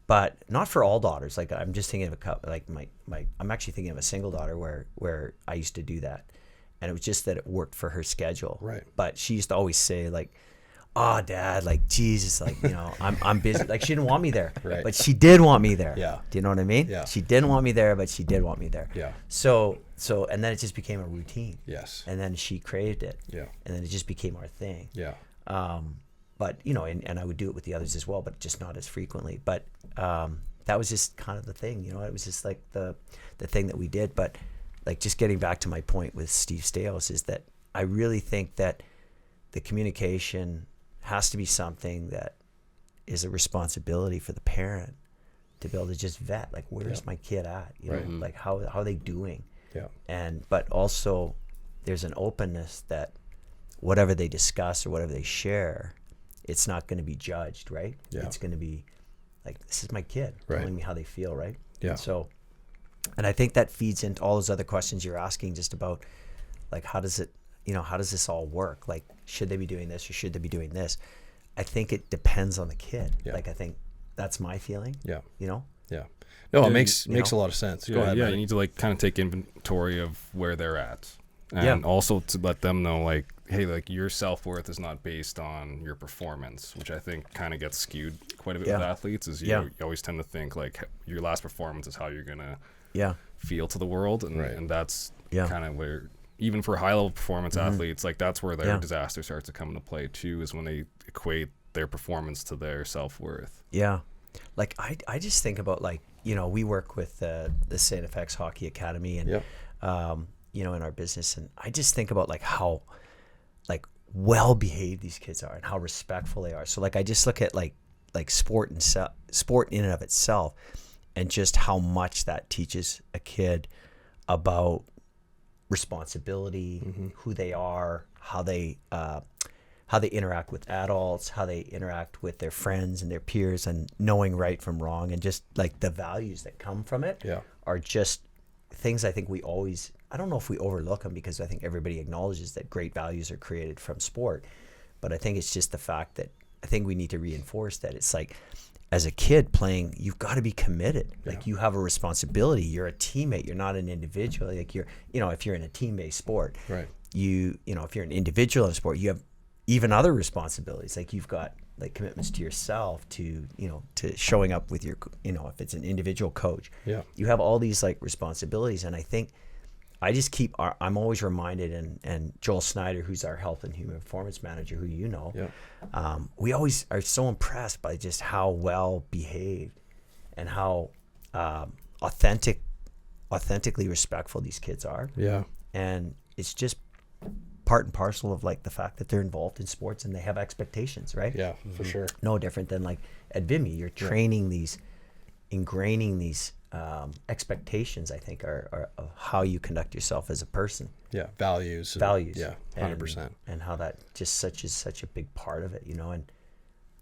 S4: but not for all daughters. Like I'm just thinking of a couple. Like I'm actually thinking of a single daughter where I used to do that, and it was just that it worked for her schedule.
S2: Right.
S4: But she used to always say like, "Oh, Dad, like Jesus, like I'm busy." Like she didn't want me there,
S2: right?
S4: But she did want me there.
S2: Yeah.
S4: Do you know what I mean?
S2: Yeah.
S4: She didn't want me there, but she did want me there.
S2: Yeah.
S4: So and then it just became a routine.
S2: Yes.
S4: And then she craved it.
S2: Yeah.
S4: And then it just became our thing.
S2: Yeah.
S4: But and I would do it with the others as well, but just not as frequently. But that was just kind of the thing, it was just like the thing that we did. But like just getting back to my point with Steve Staios is that I really think that the communication has to be something that is a responsibility for the parent to be able to just vet, like, where's my kid at? Like how are they doing?
S2: Yeah.
S4: But also there's an openness that whatever they discuss or whatever they share, it's not going to be judged, right?
S2: Yeah.
S4: It's going to be like, this is my kid telling me how they feel, right?
S2: Yeah.
S4: And I think that feeds into all those other questions you're asking, just about like, how does this all work? Like, should they be doing this or should they be doing this? I think it depends on the kid.
S2: Yeah.
S4: Like, I think that's my feeling.
S2: Yeah.
S4: Yeah.
S2: No, it makes a lot of sense. Go ahead.
S3: Yeah,
S2: Benny.
S3: you need to like kind of take inventory of where they're at, and also to let them know, like, hey, like, your self-worth is not based on your performance, which I think kind of gets skewed quite a bit with athletes. Is you always tend to think like your last performance is how you're gonna feel to the world, and that's kind of where, even for high-level performance athletes, like, that's where their disaster starts to come into play too, is when they equate their performance to their self-worth.
S4: Yeah. Like, I just think about, like, we work with the St. FX Hockey Academy and, in our business. And I just think about, like, how, like, well-behaved these kids are and how respectful they are. So, like, I just look at, like, like sport in and of itself, and just how much that teaches a kid about responsibility, who they are, how they interact with adults, how they interact with their friends and their peers, and knowing right from wrong, and just like the values that come from it are just things I think I don't know if we overlook them, because I think everybody acknowledges that great values are created from sport. But I think it's just the fact that I think we need to reinforce that it's like, as a kid playing, you've got to be committed. Like you have a responsibility. You're a teammate. You're not an individual. Like if you're in a team-based sport,
S2: right.
S4: If you're an individual in a sport, you have even other responsibilities. Like you've got like commitments to yourself, to showing up with your, if it's an individual coach, you have all these like responsibilities. And I think I'm always reminded, and Joel Snyder, who's our health and human performance manager, who we always are so impressed by just how well behaved and how authentically respectful these kids are. Yeah. And it's just part and parcel of like the fact that they're involved in sports and they have expectations, right?
S2: Yeah, for sure.
S4: No different than like at Vimy, you're training ingraining these expectations, I think, are of how you conduct yourself as a person.
S2: Yeah, values. Yeah, 100%.
S4: And how that just is such a big part of it, and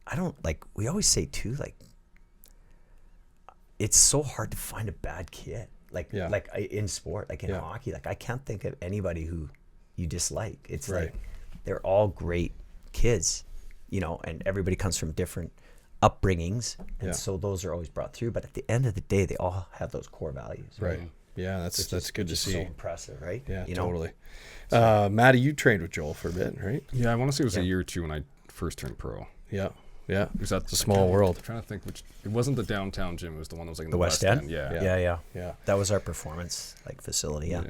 S4: I don't, like, we always say too, like, it's so hard to find a bad kid, like in sport, like in hockey. Like I can't think of anybody who you dislike. It's like they're all great kids, and everybody comes from different upbringings, and so those are always brought through. But at the end of the day, they all have those core values.
S2: Right. Yeah, that's good to see.
S4: So impressive, right?
S2: Yeah, totally. Maddie, you trained with Joel for a bit, right?
S3: Yeah, I want to say it was a year or two when I first turned pro.
S2: Yeah. Yeah.
S3: It was at
S2: the small world.
S3: I'm trying to think which. It wasn't the downtown gym. It was the one that was like in
S4: the West End.
S3: Yeah.
S4: That was our performance facility. Yeah.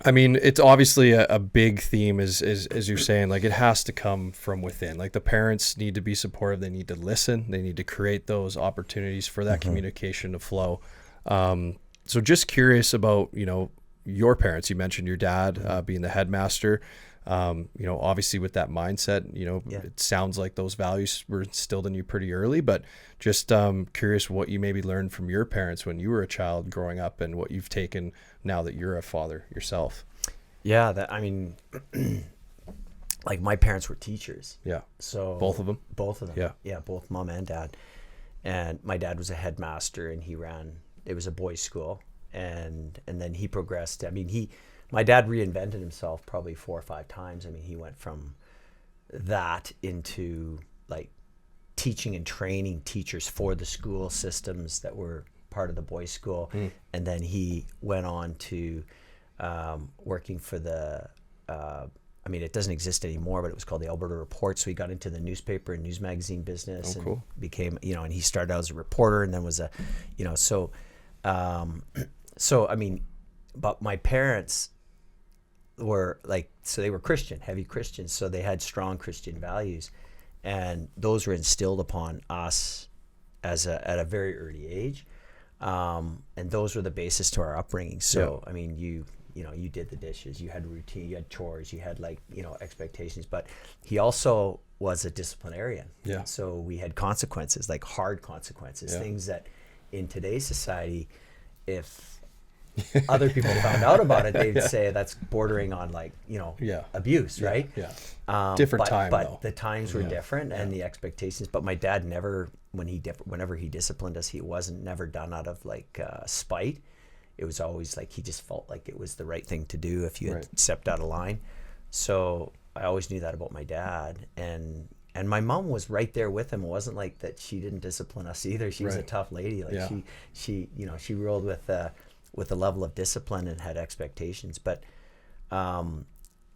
S2: I mean, it's obviously a big theme, as you're saying. Like, it has to come from within. Like, the parents need to be supportive. They need to listen. They need to create those opportunities for that communication to flow. So just curious about, your parents. You mentioned your dad being the headmaster. Obviously with that mindset, it sounds like those values were instilled in you pretty early, but just curious what you maybe learned from your parents when you were a child growing up, and what you've taken now that you're a father yourself.
S4: Yeah, like my parents were teachers.
S2: Yeah.
S4: So
S2: both of them.
S4: Yeah, both mom and dad. And my dad was a headmaster, and it was a boys' school, and then he progressed. My dad reinvented himself probably 4 or 5 times. He went from that into like teaching and training teachers for the school systems that were part of the boys' school. And then he went on to working for the, it doesn't exist anymore, but it was called the Alberta Report. So he got into the newspaper and news magazine business became, and he started out as a reporter, and then was but my parents were they were Christian, heavy Christians, so they had strong Christian values, and those were instilled upon us at a very early age, and those were the basis to our upbringing. So you did the dishes, you had routine, you had chores, you had expectations, but he also was a disciplinarian. So we had consequences, like hard consequences, things that in today's society, if other people found out about it, they'd say that's bordering on abuse, right?
S2: Different time,
S4: but
S2: though.
S4: The times were different, and the expectations. But my dad never, whenever he disciplined us, he wasn't never done out of spite. It was always like he just felt like it was the right thing to do if you had stepped out of line. So I always knew that about my dad, and my mom was right there with him. It wasn't like that she didn't discipline us either. She was a tough lady. She ruled with a level of discipline and had expectations, but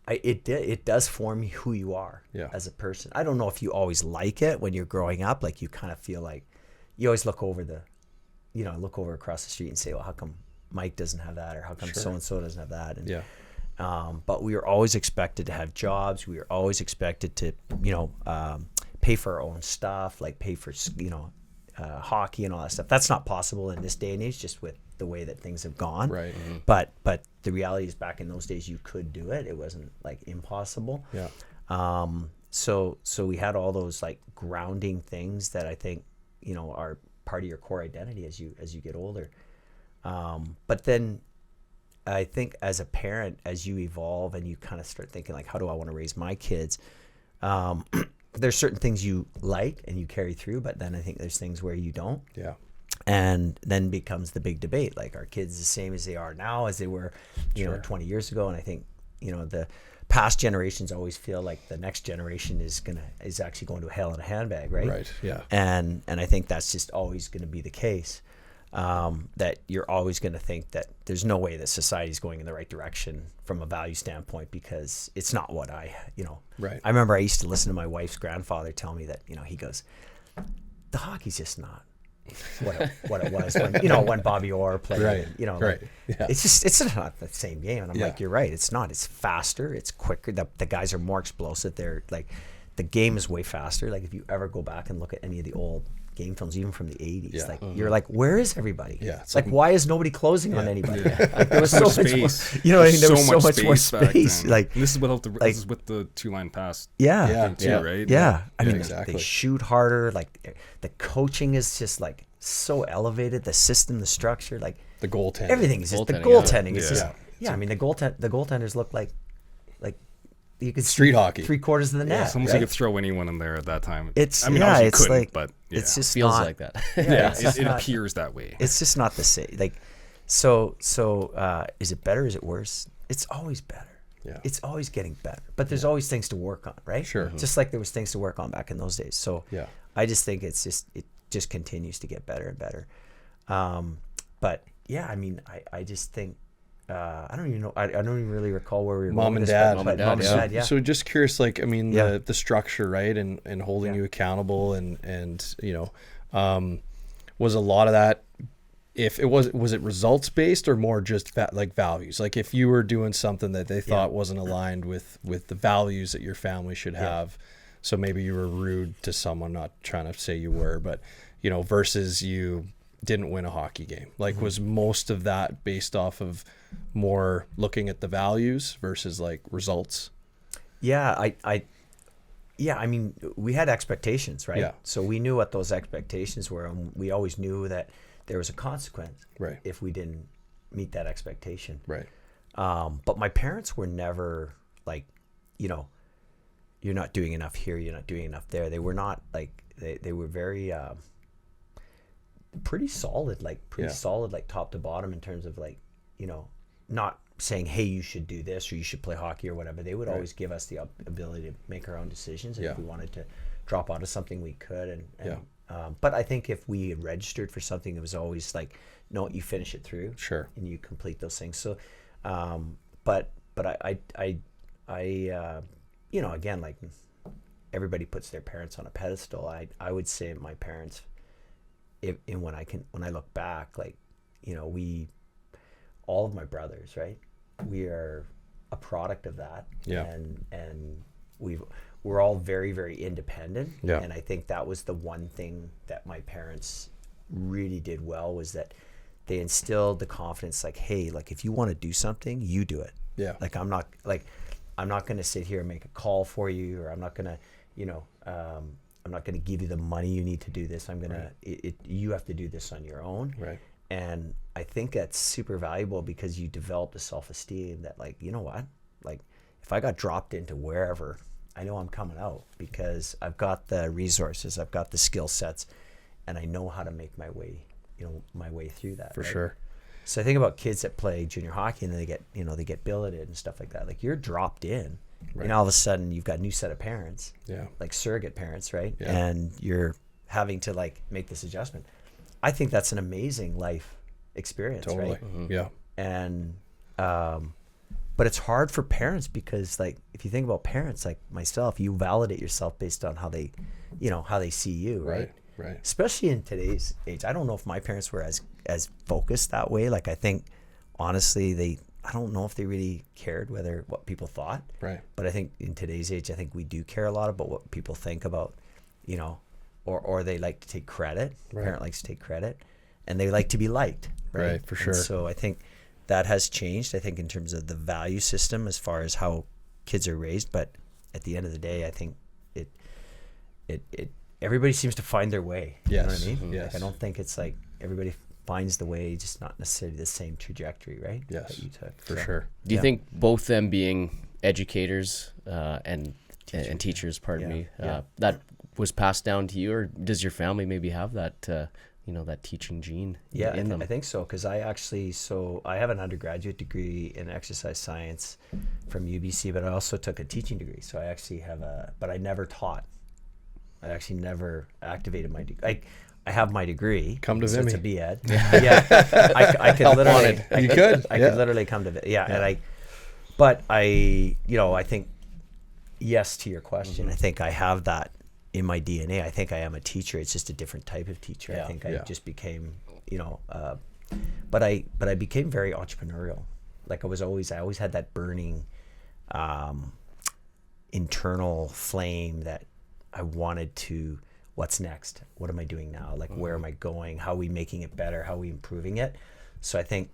S4: it does form who you are as a person. I don't know if you always like it when you're growing up. Like, you kind of feel like you always look over across the street and say, well, how come Mike doesn't have that, or how come so-and-so doesn't have that? And but we were always expected to have jobs. We were always expected to pay for our own stuff, like pay for hockey and all that stuff. That's not possible in this day and age, just with the way that things have gone.
S2: Right.
S4: But the reality is, back in those days, you could do it. It wasn't impossible.
S2: Yeah.
S4: So we had all those grounding things that I think are part of your core identity as you get older. But then I think as a parent, as you evolve and you kind of start thinking like, how do I want to raise my kids? There's certain things you like and you carry through, but then I think there's things where you don't.
S2: Yeah.
S4: And then becomes the big debate, like, are kids the same as they are now as they were, you know, 20 years ago? And I think, the past generations always feel like the next generation is actually going to hell in a handbag, right?
S2: Right. Yeah.
S4: And I think that's just always going to be the case. That you're always going to think that there's no way that society is going in the right direction from a value standpoint, because it's not what
S2: Right.
S4: I remember I used to listen to my wife's grandfather tell me that, he goes, the hockey's just not what it was when Bobby Orr played.
S2: Right.
S4: Like,
S2: Yeah.
S4: it's not the same game. And I'm like, you're right. It's not. It's faster. It's quicker. The guys are more explosive. They're like, the game is way faster. Like if you ever go back and look at any of the old game films, even from the 80s, you're like, where is everybody?
S2: Yeah, it's
S4: like why is nobody closing on anybody? Like there was so much
S3: space.
S4: More, there was so much more
S3: back
S4: space.
S3: then.
S4: Like
S3: and this is with the 2-line pass.
S2: Yeah.
S3: Too, right?
S4: Yeah. I mean,
S2: exactly.
S4: they shoot harder. Like the coaching is just like so elevated. The system, the structure, like
S2: The goaltending.
S4: everything is just the
S1: Goaltending,
S4: goaltending is just I mean the goaltenders look like you could
S2: Street hockey.
S4: 3/4 of the net.
S3: It's almost
S4: right?
S3: like you could throw anyone in there at that time.
S4: It's
S3: obviously you
S4: it's
S3: couldn't,
S4: like
S3: but
S4: it's just
S1: Feels
S4: not,
S1: like that.
S4: it's just
S3: it
S4: not-
S3: appears that way.
S4: It's just not the same. Like so is it better? Is it worse? It's always better.
S2: Yeah.
S4: It's always getting better. But there's always things to work on, right?
S2: Sure.
S4: Just like there was things to work on back in those days. So
S2: Yeah.
S4: I just think it just continues to get better and better. But yeah, I mean, I just think I don't even know. I don't even really recall where we were.
S2: Mom
S4: going
S2: and
S4: with this,
S2: dad.
S4: but
S1: Mom and dad,
S4: mom and
S1: yeah.
S4: dad, yeah.
S2: So just curious, like, I mean,
S4: Yeah.
S2: the structure, right? And holding you accountable and was a lot of that, if it was it results based or more just like values? Like if you were doing something that they thought wasn't aligned with the values that your family should have, so maybe you were rude to someone, not trying to say you were, but, versus you didn't win a hockey game. Like was most of that based off of more looking at the values versus like results?
S4: Yeah, I mean, we had expectations, right?
S2: Yeah.
S4: So we knew what those expectations were, and we always knew that there was a consequence
S2: Right.
S4: if we didn't meet that expectation.
S2: Right.
S4: But my parents were never like, you're not doing enough here, you're not doing enough there. They were not like, they were very pretty solid, like top to bottom in terms of like, not saying, hey, you should do this or you should play hockey or whatever. They would always give us the ability to make our own decisions. And if we wanted to drop out of something, we could. But I think if we had registered for something, it was always like, no, you finish it through.
S2: Sure.
S4: And you complete those things. So, but I again, like everybody puts their parents on a pedestal. I would say my parents, when I look back, like, all of my brothers, right? We are a product of that.
S2: Yeah.
S4: And we're all very, very independent.
S2: Yeah.
S4: And I think that was the one thing that my parents really did well, was that they instilled the confidence, like, hey, like if you want to do something, you do it.
S2: Yeah.
S4: Like I'm not going to sit here and make a call for you, or I'm not going to, I'm not going to give you the money you need to do this. I'm going to, you have to do this on your own.
S2: Right.
S4: And I think that's super valuable, because you develop the self-esteem that, like, you know what, like if I got dropped into wherever, I know I'm coming out because I've got the resources, I've got the skill sets, and I know how to make my way, my way through that.
S2: For
S4: right?
S2: sure.
S4: So I think about kids that play junior hockey and then they get billeted and stuff like that. Like you're dropped in, and all of a sudden you've got a new set of parents, like surrogate parents, right?
S2: Yeah.
S4: And you're having to like make this adjustment. I think that's an amazing life experience,
S2: Totally.
S4: right?
S2: Mm-hmm. Yeah.
S4: And but it's hard for parents, because like if you think about parents like myself, you validate yourself based on how they see you, right?
S2: Right.
S4: Especially in today's age. I don't know if my parents were as focused that way. Like I think honestly I don't know if they really cared what people thought.
S2: Right.
S4: But I think in today's age, I think we do care a lot about what people think about, or they like to take credit.
S2: Right.
S4: Parent likes to take credit, and they like to be liked.
S2: Right, for sure.
S4: And so I think that has changed. I think in terms of the value system as far as how kids are raised, but at the end of the day, I think everybody seems to find their way. You know what I
S2: Yes.
S4: mean?
S2: Yes.
S4: Like, I don't think it's like everybody finds the way, just not necessarily the same trajectory, right?
S2: Yes,
S4: that you took.
S2: for
S4: So,
S2: sure.
S1: Do you
S4: Yeah.
S1: think both them being educators and teachers, pardon me, that was passed down to you, or does your family maybe have that, that teaching gene
S4: Yeah,
S1: in them?
S4: I think so, because I have an undergraduate degree in exercise science from UBC, but I also took a teaching degree. So I actually but I never taught. I actually never activated my degree. I have my degree.
S2: Come to
S4: so
S2: Vimy.
S4: it's a B.Ed. Yeah, I could literally.
S2: You could.
S4: I could literally come to and I think yes to your question. I think I have that in my DNA. I think I am a teacher. It's just a different type of teacher. I think I just became, but I became very entrepreneurial. Like I always had that burning internal flame that I wanted to, what's next? What am I doing now? Like, where am I going? How are we making it better? How are we improving it? So I think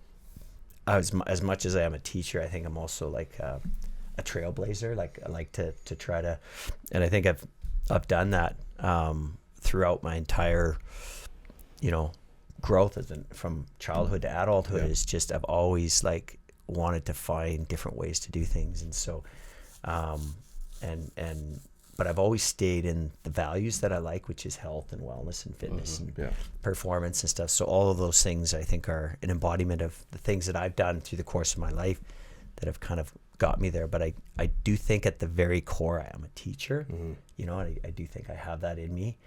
S4: as much as I am a teacher, I think I'm also like a trailblazer. Like I like to try to, and I think I've done that throughout my entire, growth from childhood to adulthood. Is just I've always like wanted to find different ways to do things, and so, but I've always stayed in the values that I like, which is health and wellness and fitness and performance and stuff. So all of those things I think are an embodiment of the things that I've done through the course of my life that have kind of got me there. But I do think at the very core I am a teacher, and I do think I have that in me,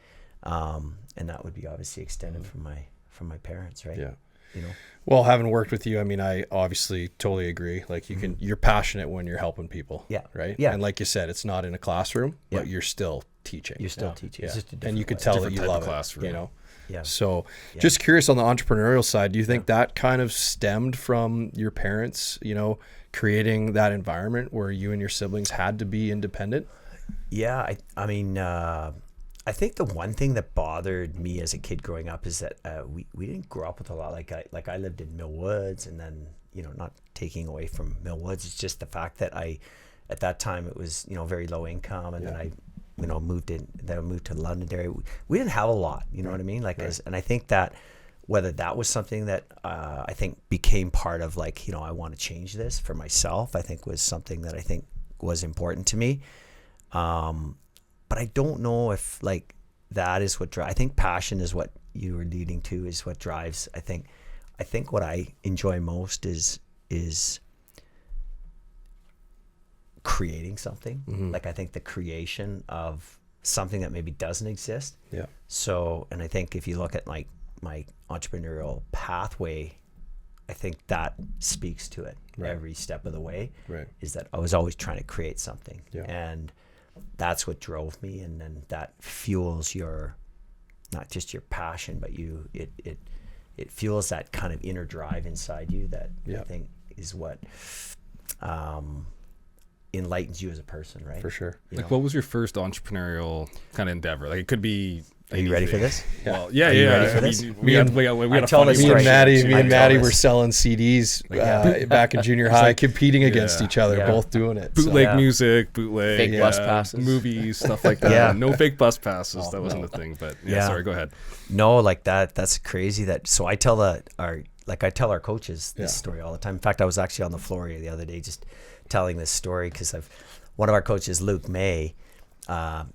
S4: and that would be obviously extended from my parents, right?
S2: Yeah.
S4: you know?
S2: Well, having worked with you, I mean, I obviously totally agree. Like you're passionate when you're helping people.
S4: Yeah.
S2: Right.
S4: Yeah.
S2: And like you said, it's not in a classroom,
S4: Yeah.
S2: but you're still teaching.
S4: You're still teaching.
S2: Yeah.
S4: It's just a
S2: And
S4: different
S2: you could
S4: way.
S2: tell that
S3: Different
S2: you
S3: type of
S2: love it,
S3: classroom.
S2: you know?
S4: Yeah.
S2: So
S4: Yeah.
S2: just curious on the entrepreneurial side, do you think that kind of stemmed from your parents, you know, creating that environment where you and your siblings had to be independent?
S4: Yeah, I mean, I think the one thing that bothered me as a kid growing up is that we didn't grow up with a lot. Like I lived in Mill Woods, and then, you know, not taking away from Mill Woods, it's just the fact that at that time it was, you know, very low income, and then I, you know, moved to Londonderry. We didn't have a lot, you know what I mean? Like, and I think that whether that was something that I think became part of, like, you know, I want to change this for myself, I think was something that I think was important to me. But I don't know if, like, that is what drives. I think passion is what you were leading to, is what drives. I think what I enjoy most is creating something.
S2: Mm-hmm.
S4: Like, I think the creation of something that maybe doesn't exist.
S2: Yeah.
S4: So, and I think if you look at like my entrepreneurial pathway, I think that speaks to it every step of the way. Right. Is that I was always trying to create something.
S2: Yeah.
S4: And that's what drove me, and then that fuels your, not just your passion, but it fuels that kind of inner drive inside you that I think is what enlightens you as a person, right?
S2: For sure.
S4: You
S3: Like,
S4: know?
S3: what was your first entrepreneurial kind of endeavor? Like, it could be.
S4: Are you ready for this?
S3: Well, yeah,
S4: Are you
S3: yeah.
S4: ready for
S3: I
S4: this?
S3: mean, we had a
S4: tell
S3: funny
S4: this
S2: Me
S4: story.
S2: and
S3: story.
S2: Maddie
S4: this.
S2: were selling CDs back in junior high, competing against each other,
S4: Yeah.
S2: both doing it.
S3: Bootleg music, bootleg
S1: Fake bus passes.
S3: movies, stuff like that.
S4: Yeah.
S3: No fake bus passes. That wasn't a thing. But
S4: Yeah.
S3: sorry, go ahead.
S4: No, like that's crazy. So I tell our coaches this story all the time. In fact, I was actually on the floor here the other day just telling this story because one of our coaches, Luke May,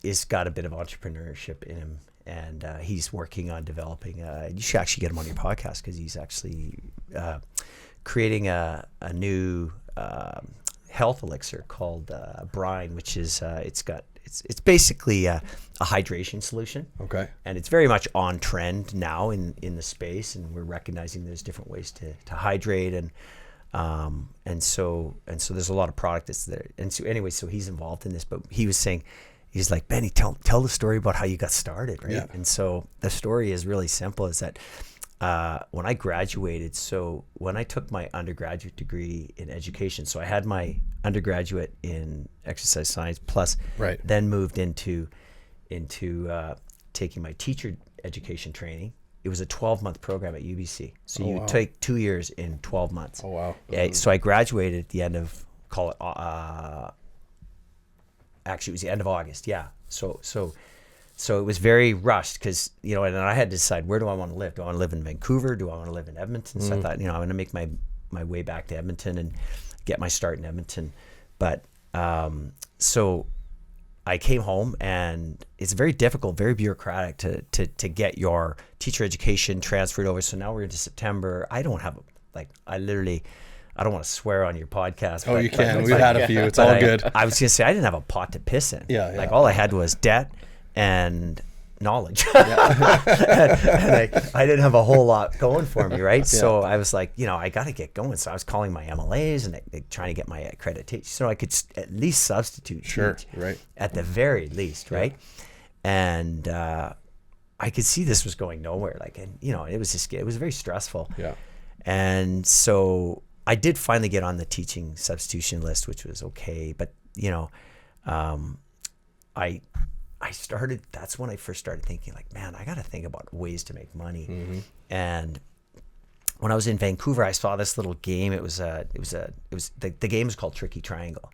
S4: is got a bit of entrepreneurship in him, and he's working on developing. You should actually get him on your podcast because he's actually creating a new health elixir called Brine, which is it's basically a hydration solution.
S2: Okay.
S4: And it's very much on trend now in the space, and we're recognizing there's different ways to hydrate, and so there's a lot of product that's there. And so anyway, so he's involved in this, but he was saying, he's like, Benny, tell the story about how you got started, right?
S2: Yeah.
S4: And so the story is really simple, is that when I graduated, so when I took my undergraduate degree in education, so I had my undergraduate in exercise science plus then moved into taking my teacher education training. It was a 12-month program at UBC. So you take 2 years in 12 months.
S2: Oh, wow.
S4: Yeah, so I graduated at the end of, call it, actually it was the end of August. Yeah. So So it was very rushed because, you know, and I had to decide, where do I want to live? Do I want to live in Vancouver? Do I want to live in Edmonton? So I thought, you know, I'm going to make my way back to Edmonton and get my start in Edmonton. But so I came home, and it's very difficult, very bureaucratic to get your teacher education transferred over. So now we're into September. I don't have, like, I don't want to swear on your podcast.
S2: Oh, you can. We've had a few. It's all good.
S4: I was going to say, I didn't have a pot to piss in.
S2: Yeah.
S4: Like, all I had was debt and knowledge. and I didn't have a whole lot going for me, right?
S2: Yeah.
S4: So I was like, you know, I got to get going. So I was calling my MLAs and trying to get my accreditation so I could at least substitute.
S2: Sure,
S4: teach,
S2: right.
S4: at the very least, right? And I could see this was going nowhere. Like, and you know, it was very stressful.
S2: Yeah.
S4: And so I did finally get on the teaching substitution list, which was okay. But, you know, that's when I first started thinking, like, man, I got to think about ways to make money.
S2: Mm-hmm.
S4: And when I was in Vancouver, I saw this little game. The game is called Tricky Triangle.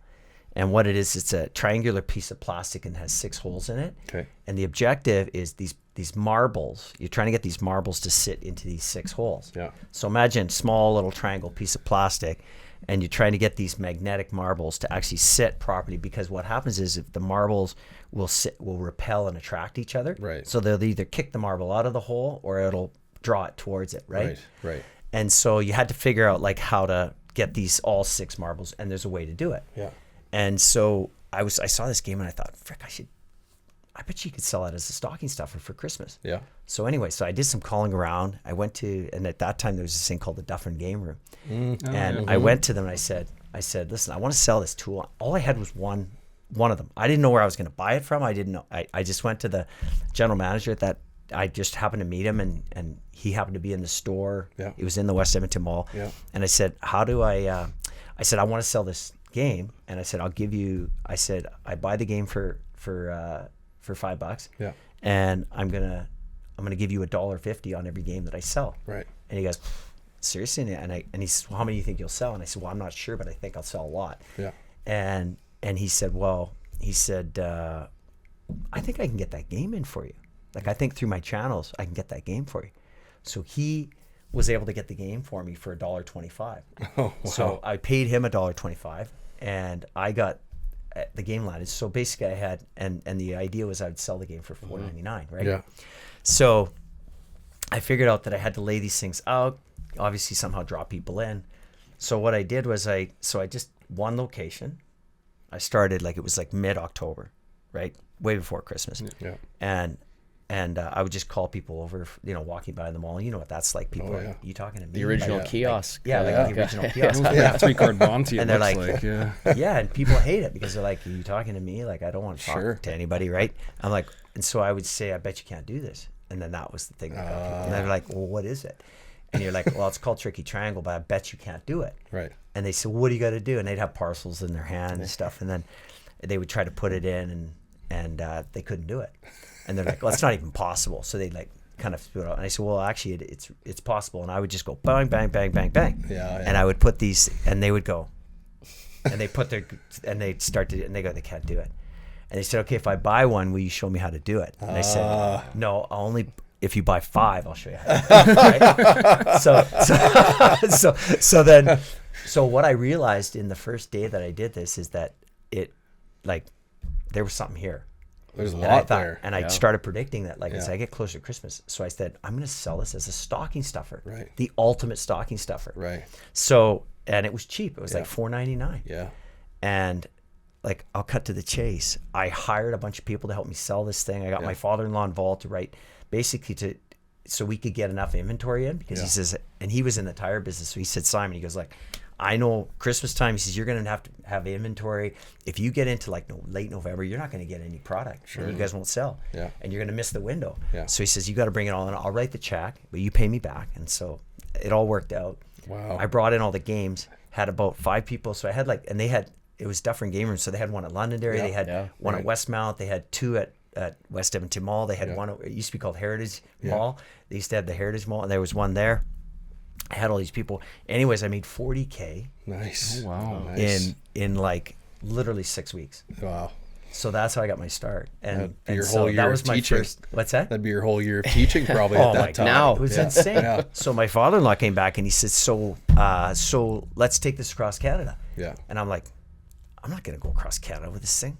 S4: And what it is, it's a triangular piece of plastic and has 6 holes in it.
S2: Okay.
S4: And the objective is these marbles. You're trying to get these marbles to sit into these 6 holes.
S2: Yeah.
S4: So imagine small little triangle piece of plastic, and you're trying to get these magnetic marbles to actually sit properly, because what happens is if the marbles will repel and attract each other.
S2: Right.
S4: So they'll either kick the marble out of the hole or it'll draw it towards it, right?
S2: Right.
S4: And so you had to figure out, like, how to get these all 6 marbles, and there's a way to do it.
S2: Yeah.
S4: And so I saw this game and I thought, frick, I bet you could sell it as a stocking stuffer for Christmas.
S2: Yeah.
S4: So anyway, I did some calling around. I went to, and at that time there was this thing called the Dufferin Game Room. And I went to them and I said, listen, I want to sell this tool. All I had was one of them. I didn't know where I was going to buy it from. I didn't know. I just went to the general manager at that. I just happened to meet him, and he happened to be in the store.
S2: Yeah.
S4: It was in the West Edmonton Mall.
S2: Yeah.
S4: And I said, how do I said, I want to sell this game. And I said, I buy the game for $5.
S2: Yeah.
S4: And I'm gonna give you $1.50 on every game that I sell.
S2: Right.
S4: And he goes, seriously? And he says, well, how many do you think you'll sell? And I said, well, I'm not sure, but I think I'll sell a lot.
S2: Yeah.
S4: And he said, I think I can get that game in for you. Like, I think through my channels, I can get that game for you. So he was able to get the game for me for $1.25.
S2: Oh, wow.
S4: So I paid him $1.25, and I got the game landed. So basically I had, and the idea was I would sell the game for $4.99, right?
S2: Yeah.
S4: So I figured out that I had to lay these things out, obviously somehow draw people in. So what I did was I just one location. I started, like, it was like mid-October, right? Way before Christmas.
S2: Yeah.
S4: And I would just call people over, you know, walking by in the mall. You know what that's like. People are, you talking to me?
S1: The original
S4: like,
S1: kiosk.
S4: Like the original kiosk.
S3: Yeah, 3-card Monty.
S4: And
S3: It
S4: they're
S3: looks
S4: like,
S3: yeah.
S4: yeah, and people hate it because they're like, are you talking to me? Like, I don't want to talk
S2: Sure.
S4: to anybody, right? I'm like, and so I would say, I bet you can't do this. And then that was the thing. That got people. And they're like, well, what is it? And you're like, well, it's called Tricky Triangle, but I bet you can't do it.
S2: Right.
S4: And they said, well, what do you got to do? And they'd have parcels in their hand and stuff. And then they would try to put it in, and they couldn't do it. And they're like, well, it's not even possible. So they'd, like, kind of spit it out. And I said, well, actually, it's possible. And I would just go bang, bang, bang, bang, bang.
S2: Yeah.
S4: And I would put these, and they would go, and they put and they'd start to, and they go, they can't do it. And they said, okay, if I buy one, will you show me how to do it? And I said, no, if you buy 5, I'll show you how to do it. Right? So what I realized in the first day that I did this is that there was something here.
S2: There's a lot there.
S4: And I started predicting that, like, as I get closer to Christmas. So I said, I'm going to sell this as a stocking stuffer.
S2: Right.
S4: The ultimate stocking stuffer.
S2: Right.
S4: So, and it was cheap. It was like $4.99.
S2: Yeah.
S4: And, like, I'll cut to the chase. I hired a bunch of people to help me sell this thing. I got my father-in-law involved to write, basically so we could get enough inventory in, because he says, and he was in the tire business. So he said, Simon, he goes, like, I know Christmas time, he says, you're going to have inventory. If you get into, like, late November, you're not going to get any product. Sure. And you guys won't sell. Yeah. And you're going to miss the window. Yeah. So he says, you got to bring it all in. I'll write the check, but you pay me back. And so it all worked out.
S2: Wow.
S4: I brought in all the games, had about 5 people. So I had, like, and it was Dufferin Game Room. So they had one at Londonderry. They had one at Westmount. They had 2 at West Edmonton Mall. They had one, it used to be called Heritage Mall. They used to have the Heritage Mall, and there was one there. I had all these people. Anyways, I made $40K.
S2: Nice.
S3: Oh, wow.
S2: Nice.
S4: In like literally 6 weeks.
S2: Wow.
S4: So that's how I got my start. And
S2: your
S4: so
S2: whole year
S4: that was
S2: of
S4: my
S2: teaching.
S4: first. What's that?
S2: That'd be your whole year of teaching probably at that time.
S1: now.
S4: It was
S2: Yeah.
S4: insane.
S2: Yeah.
S4: So my father-in-law came back and he said, so let's take this across Canada.
S2: Yeah.
S4: And I'm like, I'm not going to go across Canada with this thing.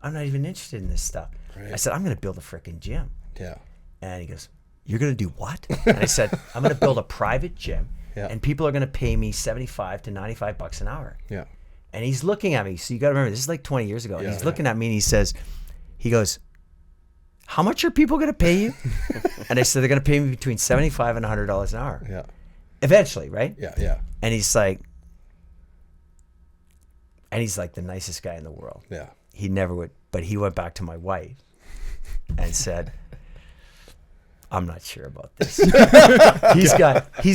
S4: I'm not even interested in this stuff.
S2: Right.
S4: I said, I'm going to build a freaking gym.
S2: Yeah.
S4: And he goes, you're going to do what? And I said, I'm going to build a private gym
S2: Yeah.
S4: and people are going to pay me $75 to $95 an hour.
S2: Yeah.
S4: And he's looking at me. So you got to remember, this is like 20 years ago. And
S2: Yeah,
S4: he's looking at me and he goes, how much are people going to pay you? And I said, they're going to pay me between $75 and $100 an hour.
S2: Yeah.
S4: Eventually, right?
S2: Yeah. Yeah.
S4: And he's like the nicest guy in the world.
S2: Yeah.
S4: He never would, but he went back to my wife and said, I'm not sure about this. he's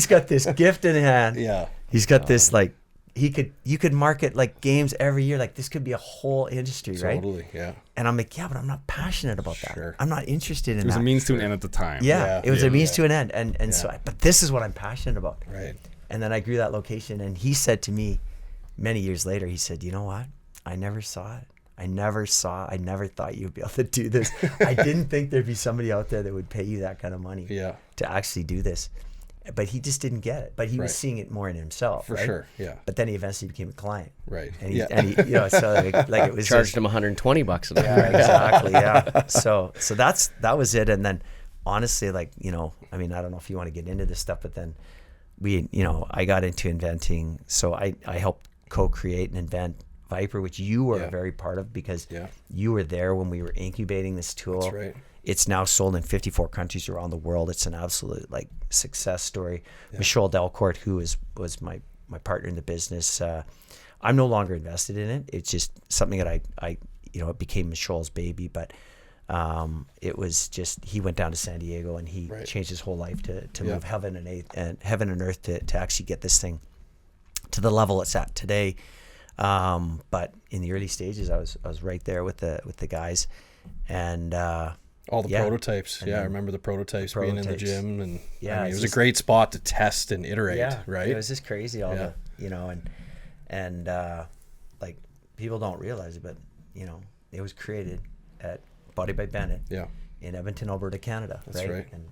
S4: got this gift in hand.
S2: Yeah.
S4: He's got this like you could market like games every year. Like this could be a whole industry, right?
S2: Totally. Yeah.
S4: And I'm like, yeah, but I'm not passionate about that.
S2: Sure.
S4: I'm not interested in
S3: It was
S4: that.
S3: a means to an end at the time.
S4: Yeah,
S2: Yeah.
S4: it was a
S2: Yeah.
S4: means to an end. And so, but this is what I'm passionate about.
S2: Right.
S4: And then I grew that location. And he said to me many years later, he said, you know what? I never saw it. I never thought you'd be able to do this. I didn't think there'd be somebody out there that would pay you that kind of money
S2: Yeah.
S4: to actually do this. But he just didn't get it. But he was
S2: Right.
S4: seeing it more in himself.
S2: For
S4: right?
S2: sure. Yeah.
S4: But then he eventually became a client.
S2: Right.
S4: And he,
S2: Yeah.
S4: and he so like it was
S1: Charged
S4: just,
S1: him $120 an hour.
S4: yeah, exactly. Yeah. So that was it. And then honestly, like, I don't know if you want to get into this stuff, but then I got into inventing. So I helped co-create and invent Viper, which you were a very part of because you were there when we were incubating this tool.
S2: That's right.
S4: It's now sold in 54 countries around the world. It's an absolute like success story. Michelle Delcourt, who was my partner in the business, I'm no longer invested in it. It's just something that I it became Michelle's baby, but it was just, he went down to San Diego and he changed his whole life to move heaven and earth to actually get this thing to the level it's at today. But in the early stages, I was right there with the guys, and
S2: all the prototypes. I remember the prototypes being in the gym, and it was a great spot to test and iterate. Right.
S4: It was just crazy. All the and like people don't realize it, but it was created at Body by Bennett. In Edmonton, Alberta, Canada.
S2: That's right.
S4: And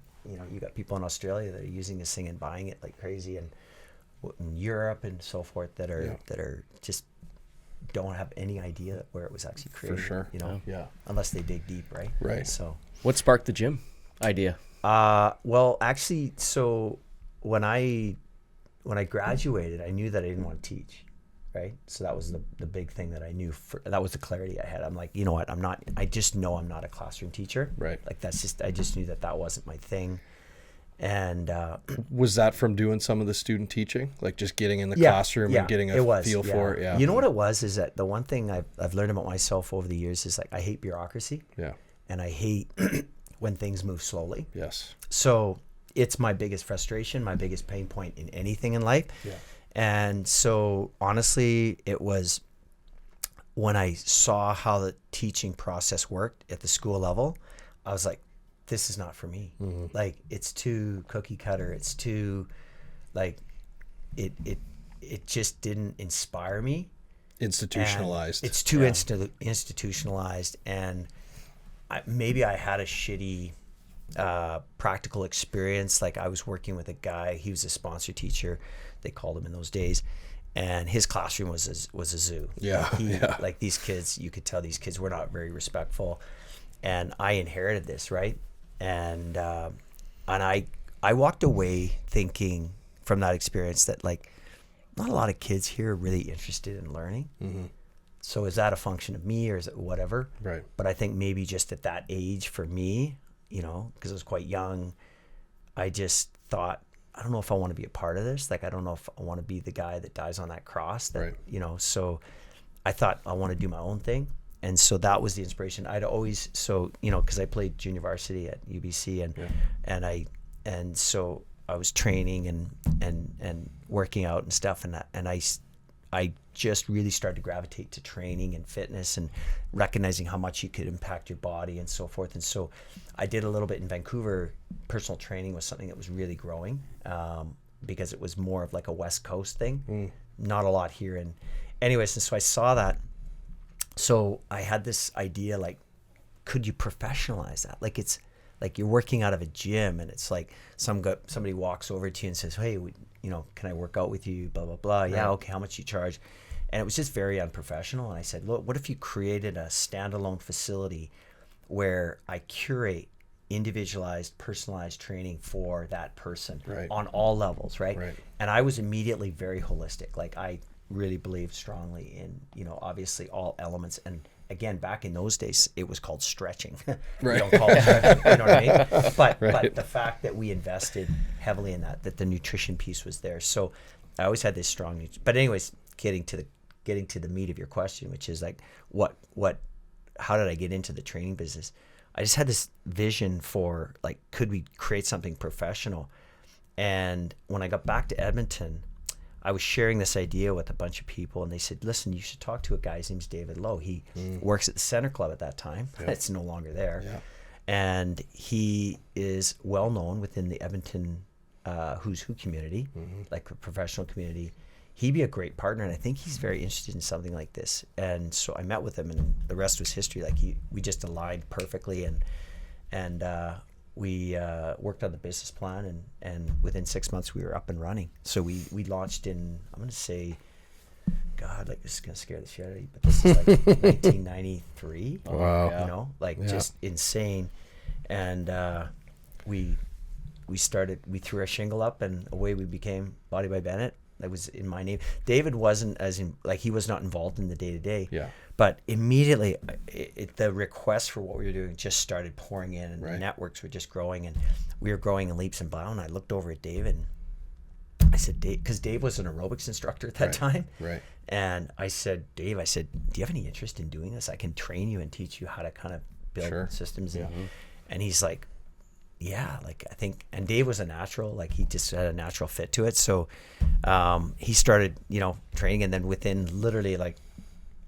S4: you got people in Australia that are using this thing and buying it like crazy, and in Europe and so forth that are just don't have any idea where it was actually created.
S2: For sure.
S4: Unless they dig deep, right?
S2: Right.
S4: So
S1: What sparked the gym idea?
S4: well, actually, so when I graduated, I knew that I didn't want to teach, right? So that was the big thing that I knew. That was the clarity I had. I'm like, you know what? I just know I'm not a classroom teacher.
S2: Right.
S4: Like I just knew that wasn't my thing. And
S2: was that from doing some of the student teaching, like just getting in the classroom and getting a feel for it? Yeah.
S4: You know what it was is that the one thing I've learned about myself over the years is like I hate bureaucracy.
S2: Yeah.
S4: And I hate when things move slowly.
S2: Yes.
S4: So it's my biggest frustration, my biggest pain point in anything in life.
S2: Yeah.
S4: And so honestly, it was when I saw how the teaching process worked at the school level, I was like, this is not for me. Mm-hmm. Like it's too cookie cutter. It's too like it just didn't inspire me.
S2: Institutionalized.
S4: And it's too institutionalized, and maybe I had a shitty practical experience. Like I was working with a guy. He was a sponsor teacher. They called him in those days, and his classroom was a zoo.
S2: Yeah.
S4: Like these kids, you could tell these kids were not very respectful, and I inherited this, right? And I walked away thinking from that experience that like not a lot of kids here are really interested in learning. Mm-hmm. So is that a function of me or is it whatever?
S2: Right.
S4: But I think maybe just at that age for me, because I was quite young, I just thought, I don't know if I want to be a part of this. Like, I don't know if I want to be the guy that dies on that cross. That, so I thought I want to do my own thing. And so that was the inspiration. I'd always, because I played junior varsity at UBC and so I was training and working out and stuff. And I just really started to gravitate to training and fitness and recognizing how much you could impact your body and so forth. And so I did a little bit in Vancouver. Personal training was something that was really growing because it was more of like a West Coast thing, not a lot here. And anyways, and so I saw that. So I had this idea, like, could you professionalize that? Like, it's like you're working out of a gym, and it's like somebody walks over to you and says, hey, can I work out with you? Blah, blah, blah. Yeah, okay, how much you charge? And it was just very unprofessional. And I said, look, what if you created a standalone facility where I curate individualized, personalized training for that person on all levels, right? And I was immediately very holistic. Like, I really believed strongly in, obviously all elements. And again, back in those days, it was called stretching. We don't call it stretching, you know what I mean? But the fact that we invested heavily in that the nutrition piece was there. So I always had this strong, but anyways, getting to the meat of your question, which is like, how did I get into the training business? I just had this vision for, like, could we create something professional? And when I got back to Edmonton, I was sharing this idea with a bunch of people, and they said, listen, you should talk to a guy. His name's David Lowe. He works at the Center Club at that time. It's no longer there. And he is well known within the Edmonton Who's Who community, like the professional community. He'd be a great partner, and I think he's very interested in something like this. And so I met with him, and the rest was history. Like, we just aligned perfectly, and we worked on the business plan, and within 6 months we were up and running. So we launched in, I'm going to say, God, like, this is going to scare the shit out of you, but this is like 1993.
S2: Wow.
S4: Just insane. And we threw our shingle up, and away we became Body by Bennett. That was in my name. David wasn't he was not involved in the day-to-day. But immediately, the requests for what we were doing just started pouring in, and the networks were just growing, and we were growing in leaps and bounds. I looked over at David, and I said, because Dave was an aerobics instructor at that time. And I said, Dave, do you have any interest in doing this? I can train you and teach you how to kind of build systems. And he's like, yeah, like, I think, and Dave was a natural, like, he just had a natural fit to it. So he started, training, and then within literally like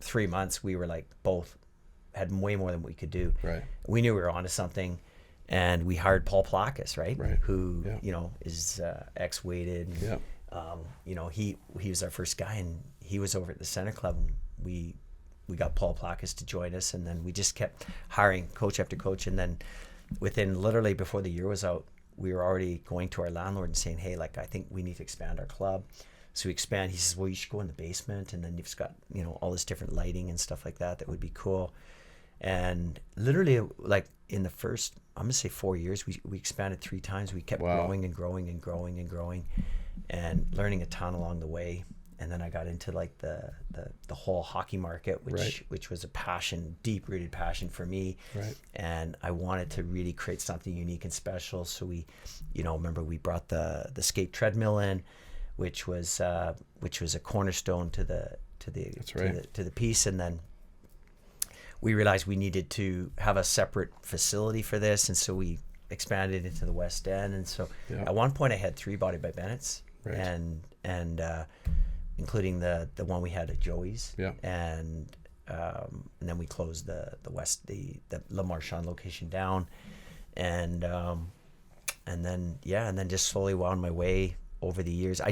S4: 3 months, we were like, both had way more than we could do. We knew we were onto something, and we hired Paul Plakis, who, is ex-weighted. He was our first guy, and he was over at the Center Club, and we got Paul Plakis to join us, and then we just kept hiring coach after coach. And then within literally before the year was out, we were already going to our landlord and saying, hey, like, I think we need to expand our club. So we expand. He says, well, you should go in the basement, and then you've got, all this different lighting and stuff like that would be cool. And literally, like, in the first, I'm going to say 4 years, we expanded 3 times. We kept growing and growing and growing and growing, and learning a ton along the way. And then I got into like the whole hockey market, which was a passion, deep-rooted passion for me. And I wanted to really create something unique and special. So we, remember we brought the skate treadmill in, which was a cornerstone to the piece. And then we realized we needed to have a separate facility for this, and so we expanded into the West End. And so at one point I had 3 Body by Bennett's, and including the one we had at Joey's, and then we closed the Le Marchand location down, and then just slowly wound my way over the years. I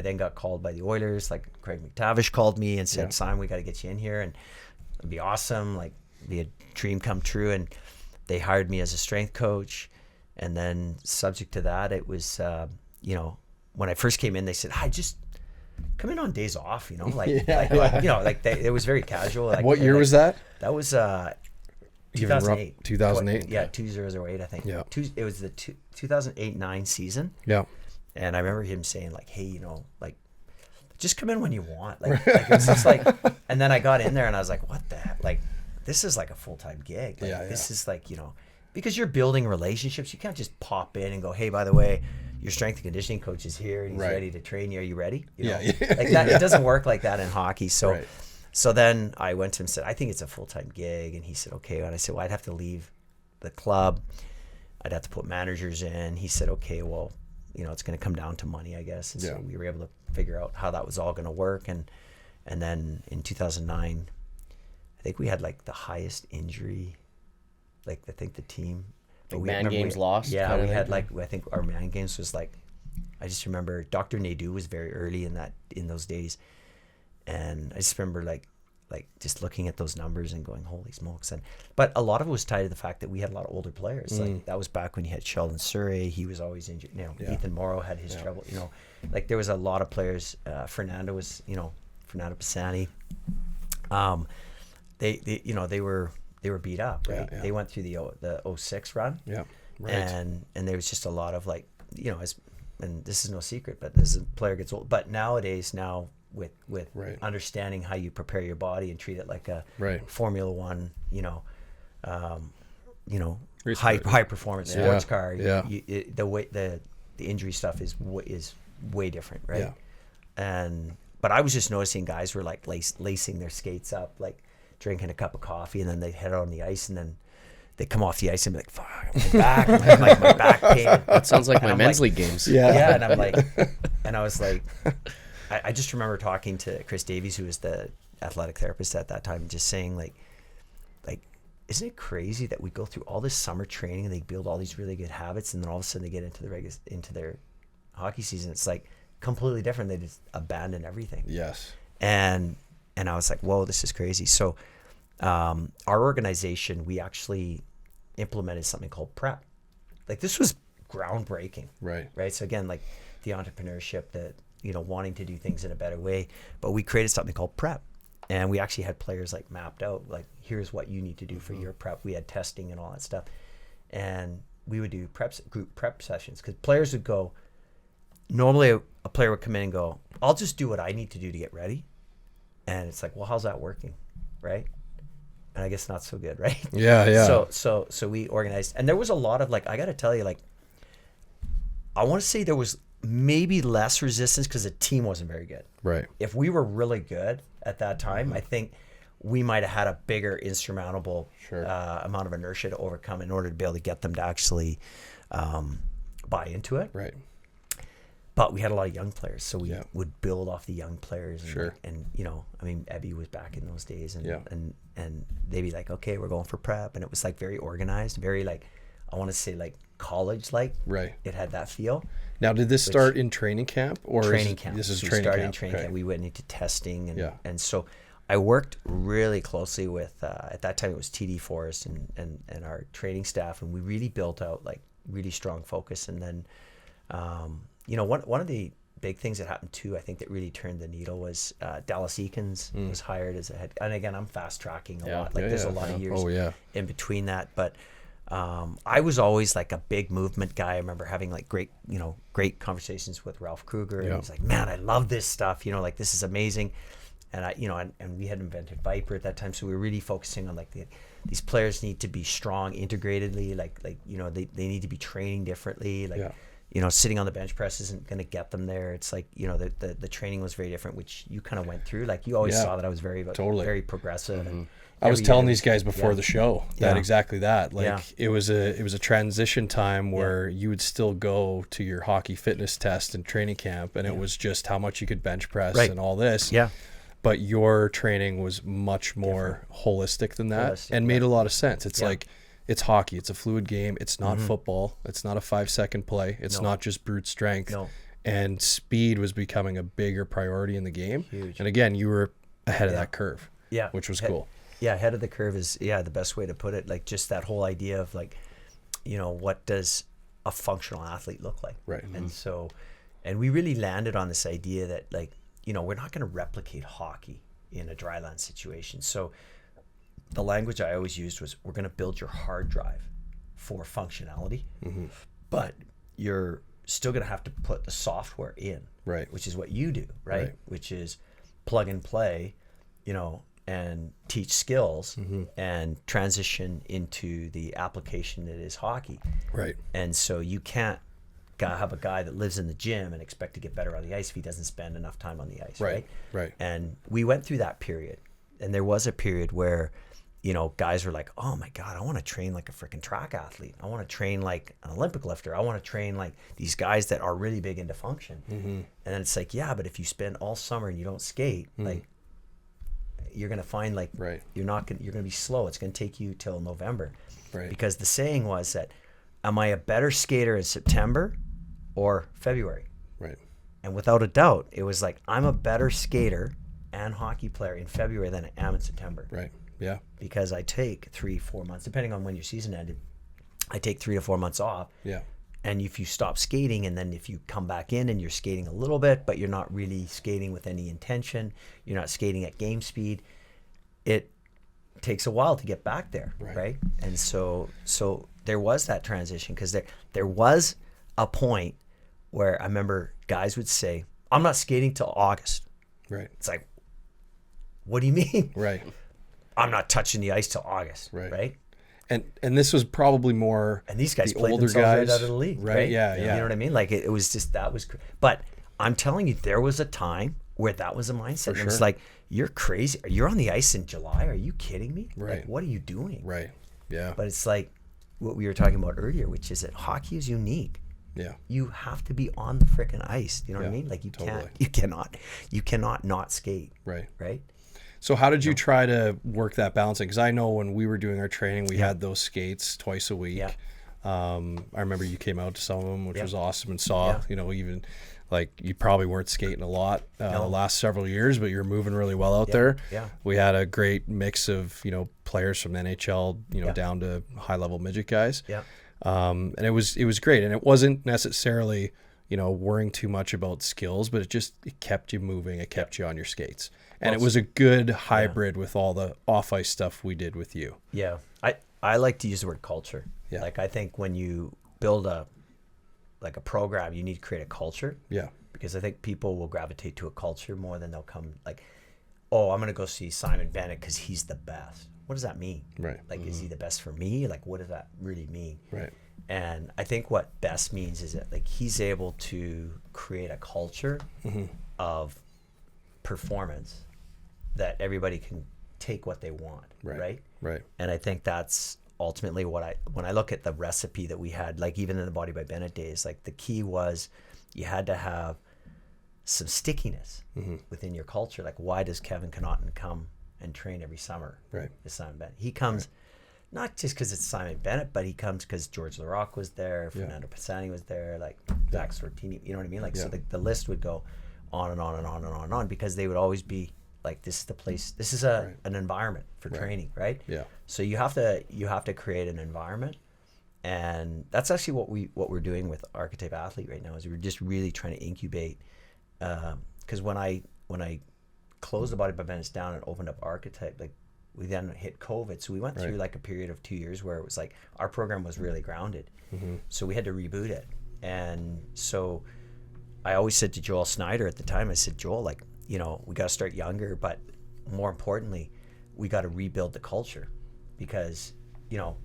S4: then got called by the Oilers. Like, Craig McTavish called me and said, Simon, we got to get you in here, and it'd be awesome, like, be a dream come true. And they hired me as a strength coach, and then subject to that, it was when I first came in, they said, "Hi, just come in on days off," it was very casual. Like,
S2: what year was that?
S4: That was 2008.
S2: 2008.
S4: Yeah, 2008, I think.
S2: Yeah.
S4: It was the 2008-9 season.
S2: Yeah.
S4: And I remember him saying, like, hey, like, just come in when you want. Like it's just like, and then I got in there and I was like, what the heck? Like, this is like a full-time gig. Like, this is like, because you're building relationships. You can't just pop in and go, hey, by the way, your strength and conditioning coach is here and he's ready to train you. Are you ready? Like that. It doesn't work like that in hockey. So, so then I went to him and said, I think it's a full-time gig. And he said, okay. And I said, well, I'd have to leave the club. I'd have to put managers in. He said, okay, well, it's going to come down to money, I guess. And so we were able to figure out how that was all going to work. And then in 2009, I think we had like the highest injury, like I think the team.
S1: Like man games lost?
S4: Yeah, we had like, I think our man games was like, I just remember Dr. Nadeau was very early in those days. And I just remember like just looking at those numbers and going, holy smokes. But a lot of it was tied to the fact that we had a lot of older players. Like that was back when you had Sheldon Surrey. He was always injured. Ethan Morrow had his trouble. Like there was a lot of players. Fernando Pisani. They were beat up, right? They went through the 06 run.
S2: Yeah. Right.
S4: And there was just a lot of like, and this is no secret, but as a player gets old, but nowadays with understanding how you prepare your body and treat it like a Formula One, high performance sports car. The injury stuff is way different, right? Yeah. But I was just noticing guys were like lacing their skates up, like drinking a cup of coffee, and then they head out on the ice, and then they come off the ice and be like, "Fuck, my back, my back pain."
S1: That sounds like my men's league games.
S4: Yeah, and I'm like, and I was like, I just remember talking to Chris Davies, who was the athletic therapist at that time, just saying like, isn't it crazy that we go through all this summer training and they build all these really good habits, and then all of a sudden they get into their hockey season, it's like completely different. They just abandon everything.
S2: Yes.
S4: And I was like, whoa, this is crazy. So our organization, we actually implemented something called PrEP. Like this was groundbreaking. Right. So again, like the entrepreneurship, that wanting to do things in a better way, but we created something called PrEP, and we actually had players like mapped out, like here's what you need to do for your prep. We had testing and all that stuff, and we would do group prep sessions, because players would go, normally a player would come in and go, I'll just do what I need to do to get ready. And it's like, well, how's that working? Right. And I guess not so good. Right.
S2: Yeah.
S4: So we organized, and there was a lot of like, I got to tell you, like, I want to say there was maybe less resistance because the team wasn't very good.
S2: Right.
S4: If we were really good at that time, I think we might have had a bigger insurmountable amount of inertia to overcome in order to be able to get them to actually buy into it.
S2: Right.
S4: But we had a lot of young players, so we would build off the young players. And, and Ebby was back in those days, and they'd be like, okay, we're going for prep. And it was like very organized, very like, I want to say like college-like.
S2: Right.
S4: It had that feel.
S2: Now, did this start in training camp or
S4: training camp?
S2: This is
S4: so
S2: training
S4: we started
S2: camp.
S4: In training camp. We went into testing, and so I worked really closely with at that time it was TD Forrest and our training staff, and we really built out like really strong focus. And then one of the big things that happened too, I think that really turned the needle, was Dallas Eakins was hired as a head. And again, I'm fast tracking a lot. Like there's a lot of years in between that, but I was always like a big movement guy. I remember having like great conversations with Ralph Kruger, and he's like, man, I love this stuff. Like this is amazing. And and we had invented Viper at that time, so we were really focusing on like these players need to be strong integratedly, like they need to be training differently, like sitting on the bench press isn't going to get them there. It's like the training was very different, which you kind of went through. Like you always saw that I was very progressive. And
S2: I was telling these guys before the show that exactly that. Like it was a transition time where you would still go to your hockey fitness test and training camp, and it was just how much you could bench press and all this. Yeah. But your training was much more holistic than that, and made a lot of sense. It's like, it's hockey. It's a fluid game. It's not football. It's not a 5-second play. It's not just brute strength. No. And speed was becoming a bigger priority in the game. Huge. And again, you were ahead of that curve. Yeah. Which was cool.
S4: Yeah, ahead of the curve is the best way to put it. Like just that whole idea of like, what does a functional athlete look like?
S2: Right.
S4: And we really landed on this idea that like, we're not going to replicate hockey in a dry land situation. So the language I always used was, we're going to build your hard drive for functionality, but you're still going to have to put the software in,
S2: right?
S4: Which is what you do, right? Which is plug and play, and teach skills and transition into the application that is hockey.
S2: Right.
S4: And so you can't have a guy that lives in the gym and expect to get better on the ice if he doesn't spend enough time on the ice, right?
S2: Right.
S4: And we went through that period, and there was a period where guys were like, oh my God, I want to train like a freaking track athlete. I want to train like an Olympic lifter. I want to train like these guys that are really big into function. And then it's like, yeah, but if you spend all summer and you don't skate, like you're going to find like, you're going to be slow. It's going to take you till November.
S2: Right.
S4: Because the saying was that, am I a better skater in September or February?
S2: Right.
S4: And without a doubt, it was like, I'm a better skater and hockey player in February than I am in September.
S2: Right. Yeah.
S4: Because I take 3-4 months, depending on when your season ended, I take 3 to 4 months off.
S2: Yeah.
S4: And if you stop skating and then if you come back in and you're skating a little bit, but you're not really skating with any intention, you're not skating at game speed, it takes a while to get back there, right? And so there was that transition, because there was a point where I remember guys would say, I'm not skating till August.
S2: Right.
S4: It's like, what do you mean?
S2: Right.
S4: I'm not touching the ice till August, right?
S2: And this was probably more,
S4: and these guys
S2: the
S4: played
S2: older
S4: themselves
S2: guys,
S4: right out of the league,
S2: right? Yeah.
S4: You know what I mean? Like it was just, that was, but I'm telling you, there was a time where that was a mindset. And it was like, you're crazy. You're on the ice in July. Are you kidding me?
S2: Right.
S4: Like, what are you doing?
S2: Right. Yeah.
S4: But it's like what we were talking about earlier, which is that hockey is unique.
S2: Yeah.
S4: You have to be on the frickin' ice. You know what I mean? Like you cannot not skate.
S2: Right.
S4: Right.
S2: So how did you try to work that balancing? Because I know when we were doing our training, we had those skates twice a week.
S4: Yeah.
S2: I remember you came out to some of them, which was awesome, and saw, you know, even like you probably weren't skating a lot the last several years, but you're moving really well out there.
S4: Yeah.
S2: We had a great mix of, you know, players from the NHL, you know, down to high level midget guys.
S4: Yeah.
S2: And it was great. And it wasn't necessarily, you know, worrying too much about skills, but it kept you moving. It kept you on your skates. And it was a good hybrid with all the off ice stuff we did with you.
S4: Yeah. I like to use the word culture.
S2: Yeah.
S4: Like I think when you build a program, you need to create a culture.
S2: Yeah.
S4: Because I think people will gravitate to a culture more than they'll come like, oh, I'm going to go see Simon Bennett because he's the best. What does that mean?
S2: Right.
S4: Like, is he the best for me? Like, what does that really mean?
S2: Right.
S4: And I think what best means is that like he's able to create a culture of performance that everybody can take what they want. Right.
S2: Right.
S4: And I think that's ultimately when I look at the recipe that we had, like even in the Body by Bennett days, like the key was you had to have some stickiness within your culture. Like, why does Kevin Connaughton come and train every summer?
S2: Right.
S4: With Simon Bennett. He comes not just because it's Simon Bennett, but he comes because George Larocque was there, Fernando Pisani was there, like Zach Sortini, you know what I mean? Like, so the list would go on and on and on and on and on, because they would always be like, this is the place, this is an environment for training, right?
S2: Yeah.
S4: So you have to create an environment. And that's actually what we're doing with Archetype Athlete right now, is we're just really trying to incubate, because when I closed the Body by Bennett down and opened up Archetype, like we then hit COVID, so we went through like a period of 2 years where it was like our program was really grounded, so we had to reboot it. And so I always said to Joel Snyder at the time, I said, Joel, like, you know, we got to start younger, but more importantly, we got to rebuild the culture, because, you know,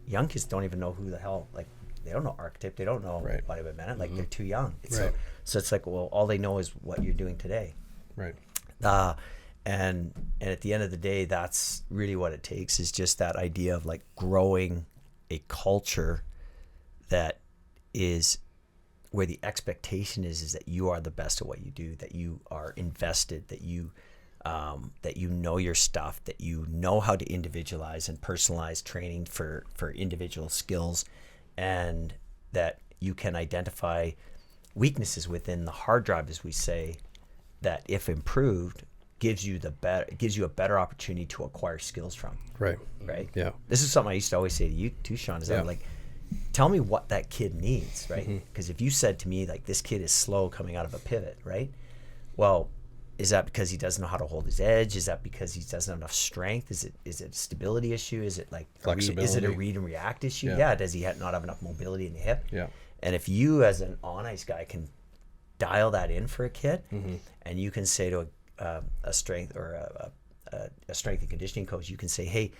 S4: young kids don't even know who the hell, like, they don't know Archetype, they don't know Body by Bennett, like they're too young. So it's like, well, all they know is what you're doing today.
S2: Right.
S4: And at the end of the day, that's really what it takes, is just that idea of like growing a culture that is where the expectation is that you are the best at what you do, that you are invested, that you know your stuff, that you know how to individualize and personalize training for individual skills, and that you can identify weaknesses within the hard drive, as we say, that if improved gives you a better opportunity to acquire skills from.
S2: Right. Yeah.
S4: This is something I used to always say to you too, Sean, is that like, tell me what that kid needs, right? Because if you said to me, like, this kid is slow coming out of a pivot, right? Well, is that because he doesn't know how to hold his edge? Is that because he doesn't have enough strength? Is it a stability issue? Is it like
S2: flexibility?
S4: Is it a read and react issue?
S2: Yeah.
S4: Does he not have enough mobility in the hip?
S2: Yeah.
S4: And if you, as an on-ice guy, can dial that in for a kid, and you can say to a strength or a strength and conditioning coach, you can say, hey,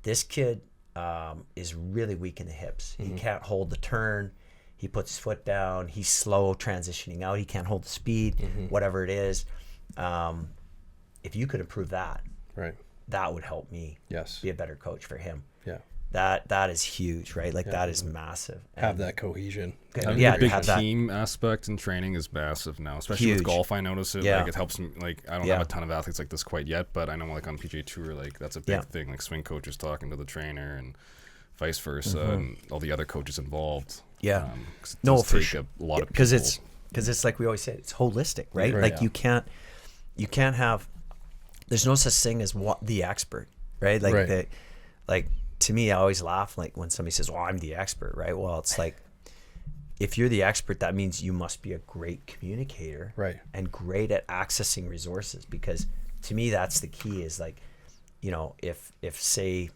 S4: this kid is really weak in the hips. He can't hold the turn. He puts his foot down. He's slow transitioning out. He can't hold the speed, whatever it is. If you could improve that,
S2: right,
S4: that would help me be a better coach for him.
S2: Yeah.
S4: That is huge, right? Like that is massive.
S2: Have that cohesion.
S3: Having a big team aspect in training is massive now, especially with golf. I notice it. Like it helps me. Like I don't have a ton of athletes like this quite yet, but I know like on PGA Tour, like that's a big thing. Like swing coaches talking to the trainer and vice versa, and all the other coaches involved.
S4: Yeah.
S3: No, for sure. A lot of
S4: because it's like we always say, it's holistic, right? Like you can't have there's no such thing as the expert, right? Like
S2: Right.
S4: like to me, I always laugh like when somebody says, well, I'm the expert, right? Well, it's like, if you're the expert, that means you must be a great communicator,
S2: Right.
S4: and great at accessing resources, because to me, that's the key. Is like, you know, if say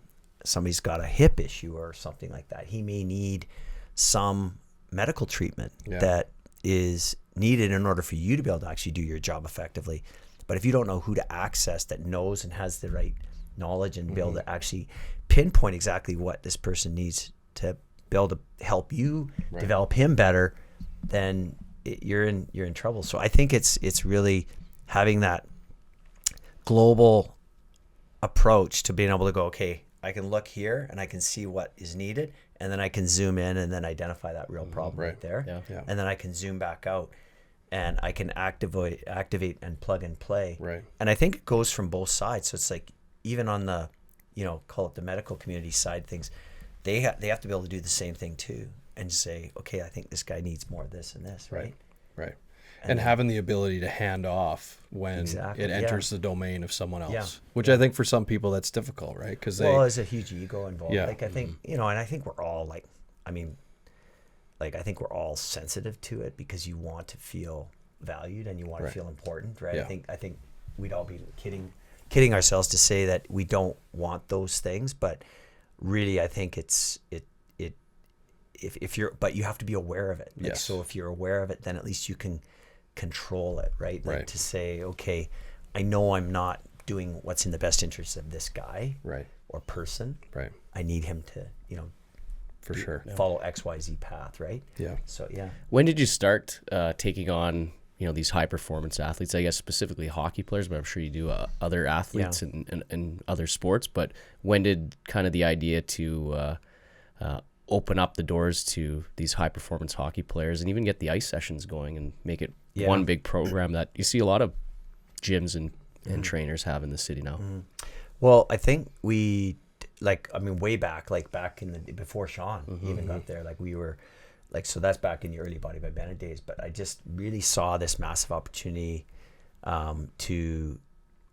S4: somebody's got a hip issue or something like that, he may need some medical treatment that is needed in order for you to be able to actually do your job effectively. But if you don't know who to access that knows and has the right knowledge and be able to actually pinpoint exactly what this person needs to be able to help you develop him better, then you're in trouble. So I think it's really having that global approach to being able to go, okay, I can look here and I can see what is needed, and then I can zoom in and then identify that real problem right there.
S1: Yeah.
S4: And then I can zoom back out and I can activate and plug and play.
S2: Right.
S4: And I think it goes from both sides. So it's like, even on the, you know, call it the medical community side things, they have to be able to do the same thing too, and say, okay, I think this guy needs more of this and this, right?
S2: Right. And having the ability to hand off when
S4: Exactly,
S2: it enters the domain of someone else,
S4: Yeah.
S2: which I think for some people that's difficult, right? Because
S4: Well, there's a huge ego involved.
S2: Yeah.
S4: Like I think, you know, and I think we're all like, I mean, like I think we're all sensitive to it because you want to feel valued and you want to feel important, right?
S2: Yeah.
S4: I think we'd all be kidding ourselves to say that we don't want those things, but really I think if you're, but you have to be aware of it. Like,
S2: Yes.
S4: So if you're aware of it, then at least you can control it, right? Like to say, okay, I know I'm not doing what's in the best interest of this guy or person.
S2: Right.
S4: I need him to, you know,
S2: For sure.
S4: follow XYZ path, right?
S2: Yeah.
S4: So yeah.
S1: When did you start taking on, you know, these high performance athletes? I guess specifically hockey players, but I'm sure you do other athletes and other sports. But when did kind of the idea to open up the doors to these high performance hockey players and even get the ice sessions going and make it one big program that you see a lot of gyms and trainers have in the city now?
S4: Well, I think we, like, I mean, way back, like back in the, before Sean even got there, like we were, like, so that's back in the early Body by Bennett days, but I just really saw this massive opportunity to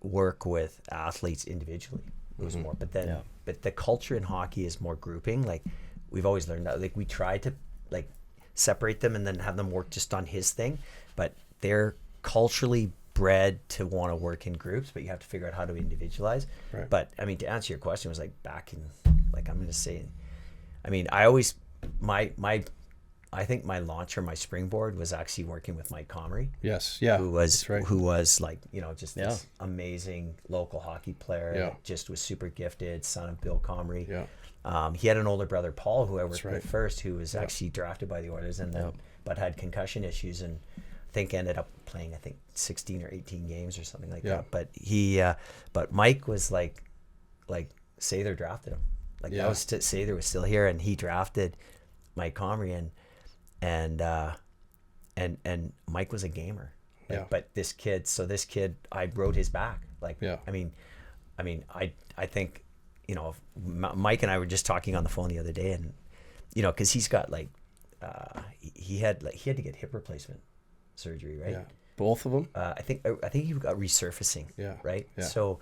S4: work with athletes individually. It was more, but then, but the culture in hockey is more grouping. Like we've always learned that, like we try to like separate them and then have them work just on his thing, but they're culturally bred to want to work in groups, but you have to figure out how to individualize.
S2: Right.
S4: But I mean, to answer your question, it was like back in, like, I'm going to say, I mean, I always, I think my launch or my springboard was actually working with Mike Comrie.
S2: Yes. Yeah.
S4: Who was
S2: right.
S4: who was like, you know, just this amazing local hockey player that just was super gifted, son of Bill Comrie.
S2: Yeah.
S4: He had an older brother, Paul, who I worked
S2: right.
S4: with first, who was actually drafted by the Oilers and then but had concussion issues and I think ended up playing 16 or 18 games or something like that. But but Mike was like Sather drafted him. Like that was Sather was still here and he drafted Mike Comrie and Mike was a gamer. Like, but this kid, I rode his back. Like, I mean, I think, you know, Mike and I were just talking on the phone the other day, and you know, because he's got like, he had to get hip replacement surgery, right?
S2: Yeah. Both of them.
S4: I think he got resurfacing.
S2: Yeah.
S4: Right.
S2: Yeah.
S4: So,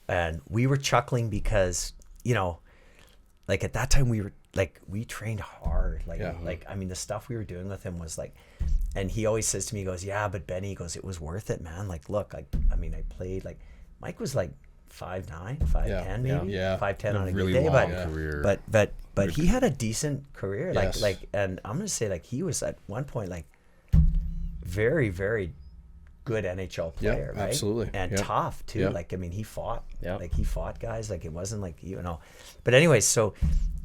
S4: and we were chuckling because, you know, like at that time we trained hard. Like I mean, the stuff we were doing with him was like, and he always says to me, he goes, yeah, but Benny, he goes, it was worth it, man. Like, look, I mean, I played, like, Mike was like 5'9", 5'10", maybe, 5'10" on a
S3: really
S4: good day,
S3: long career.
S4: but he had a decent career,
S2: Yes.
S4: like, and I'm gonna say, like, he was at one point like very, very good NHL player, right?
S2: Absolutely,
S4: and tough too.
S2: Yeah.
S4: Like, I mean, he fought guys. Like, it wasn't like, you know. But anyway, so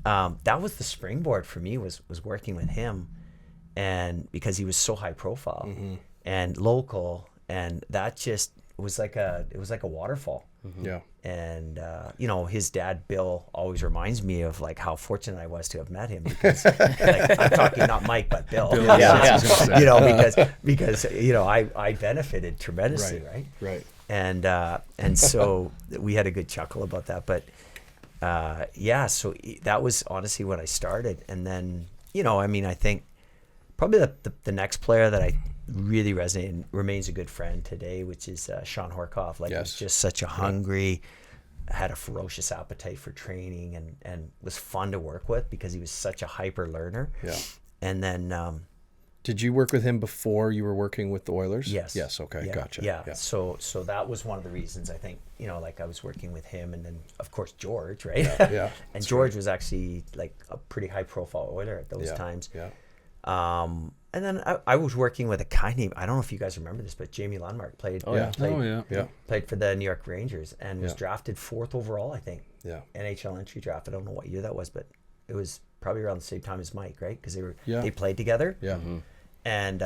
S4: that was the springboard for me, was working with him, and because he was so high profile and local, and that just was like a waterfall.
S2: Yeah.
S4: And you know, his dad Bill always reminds me of like how fortunate I was to have met him, because like, I'm talking not Mike but Bill. You know, because you know, I benefited tremendously, right? And so we had a good chuckle about that. But so that was honestly when I started. And then, you know, I mean, I think probably the next player that really resonated and remains a good friend today, which is Sean Horkoff. Like,
S2: Yes.
S4: he's just such a hungry, had a ferocious appetite for training, and was fun to work with because he was such a hyper learner.
S2: Yeah.
S4: And then
S2: Did you work with him before you were working with the Oilers?
S4: yes.
S2: Yes. Okay.
S4: Yeah,
S2: Gotcha.
S4: Yeah. So that was one of the reasons, I think, like, I was working with him, and then of course George, right?
S2: Yeah.
S4: And George was actually like a pretty high profile Oiler at those times.
S2: Yeah.
S4: And then I was working with a guy named, I don't know if you guys remember this, but Jamie Lundmark played played for the New York Rangers and was drafted 4th overall, I think.
S2: Yeah.
S4: NHL entry draft. I don't know what year that was, but it was probably around the same time as Mike, right? Because they played together.
S2: Yeah.
S4: And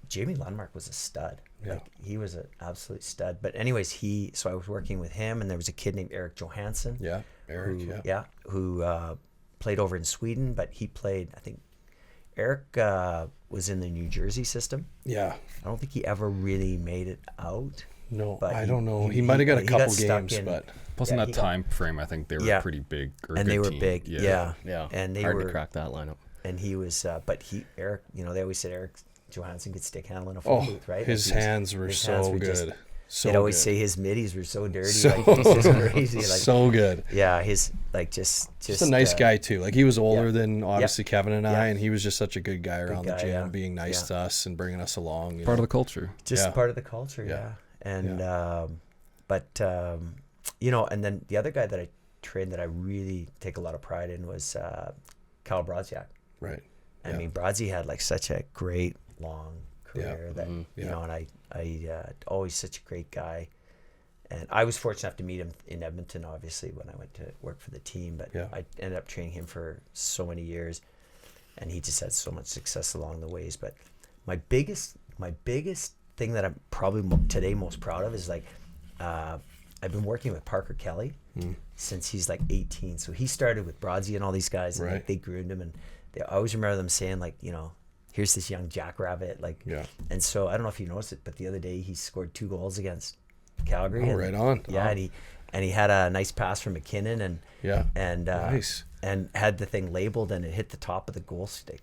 S4: Jamie Lundmark was a stud.
S2: Yeah.
S4: Like, he was an absolute stud. But anyways, so I was working with him, and there was a kid named Eric Johansson.
S2: Yeah. Eric.
S4: Who played over in Sweden, but he played, I think, Eric was in the New Jersey system.
S2: Yeah.
S4: I don't think he ever really made it out.
S2: No,
S4: but
S2: I don't know. He might have got a couple games, but
S3: plus in that time frame, I think they were pretty big.
S4: And they were big. Yeah.
S1: And they hard to crack that lineup.
S4: And he was, but Eric, they always said Eric Johansson could stick handle in a phone booth, right?
S2: His hands were so good.
S4: They'd always say his middies were so dirty, like, it's just crazy, like,
S2: so good.
S4: Yeah, his like just
S2: a nice guy too. Like, he was older than obviously Kevin and I, and he was just such a good guy around the gym, being nice to us and bringing us along.
S3: Part of the culture.
S4: Just part of the culture, And and then the other guy that I trained that I really take a lot of pride in was Kyle Brodziak.
S2: Right.
S4: I mean, Brodzy had like such a great long career that and I always such a great guy, and I was fortunate enough to meet him in Edmonton, obviously, when I went to work for the team. But I ended up training him for so many years, and he just had so much success along the ways. But my biggest thing that I'm probably today most proud of is like I've been working with Parker Kelly since he's like 18. So he started with Brodsy and all these guys, and like, they groomed him, and I always remember them saying, like, here's this young jackrabbit, like, and so I don't know if you noticed it, but the other day he scored 2 goals against Calgary.
S2: Oh, right on.
S4: Yeah, and he had a nice pass from McKinnon, and
S2: nice,
S4: and had the thing labeled, and it hit the top of the goal stick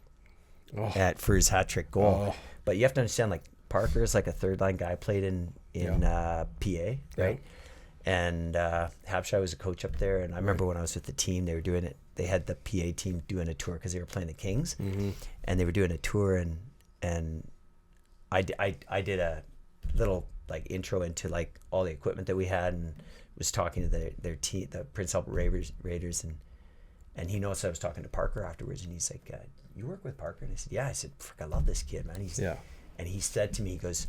S4: for his hat trick goal. But you have to understand, like, Parker is like a third line guy, played in PA, right? And Habshai was a coach up there, and I remember when I was with the team, they were doing it. They had the PA team doing a tour because they were playing the Kings, and they were doing a tour, and I did a little like intro into like all the equipment that we had, and was talking to their team, the Prince Albert Raiders, and he noticed I was talking to Parker afterwards, and he's like, "You work with Parker?" And I said, "Yeah." I said, "Frick, I love this kid, man." And he said to me, he goes,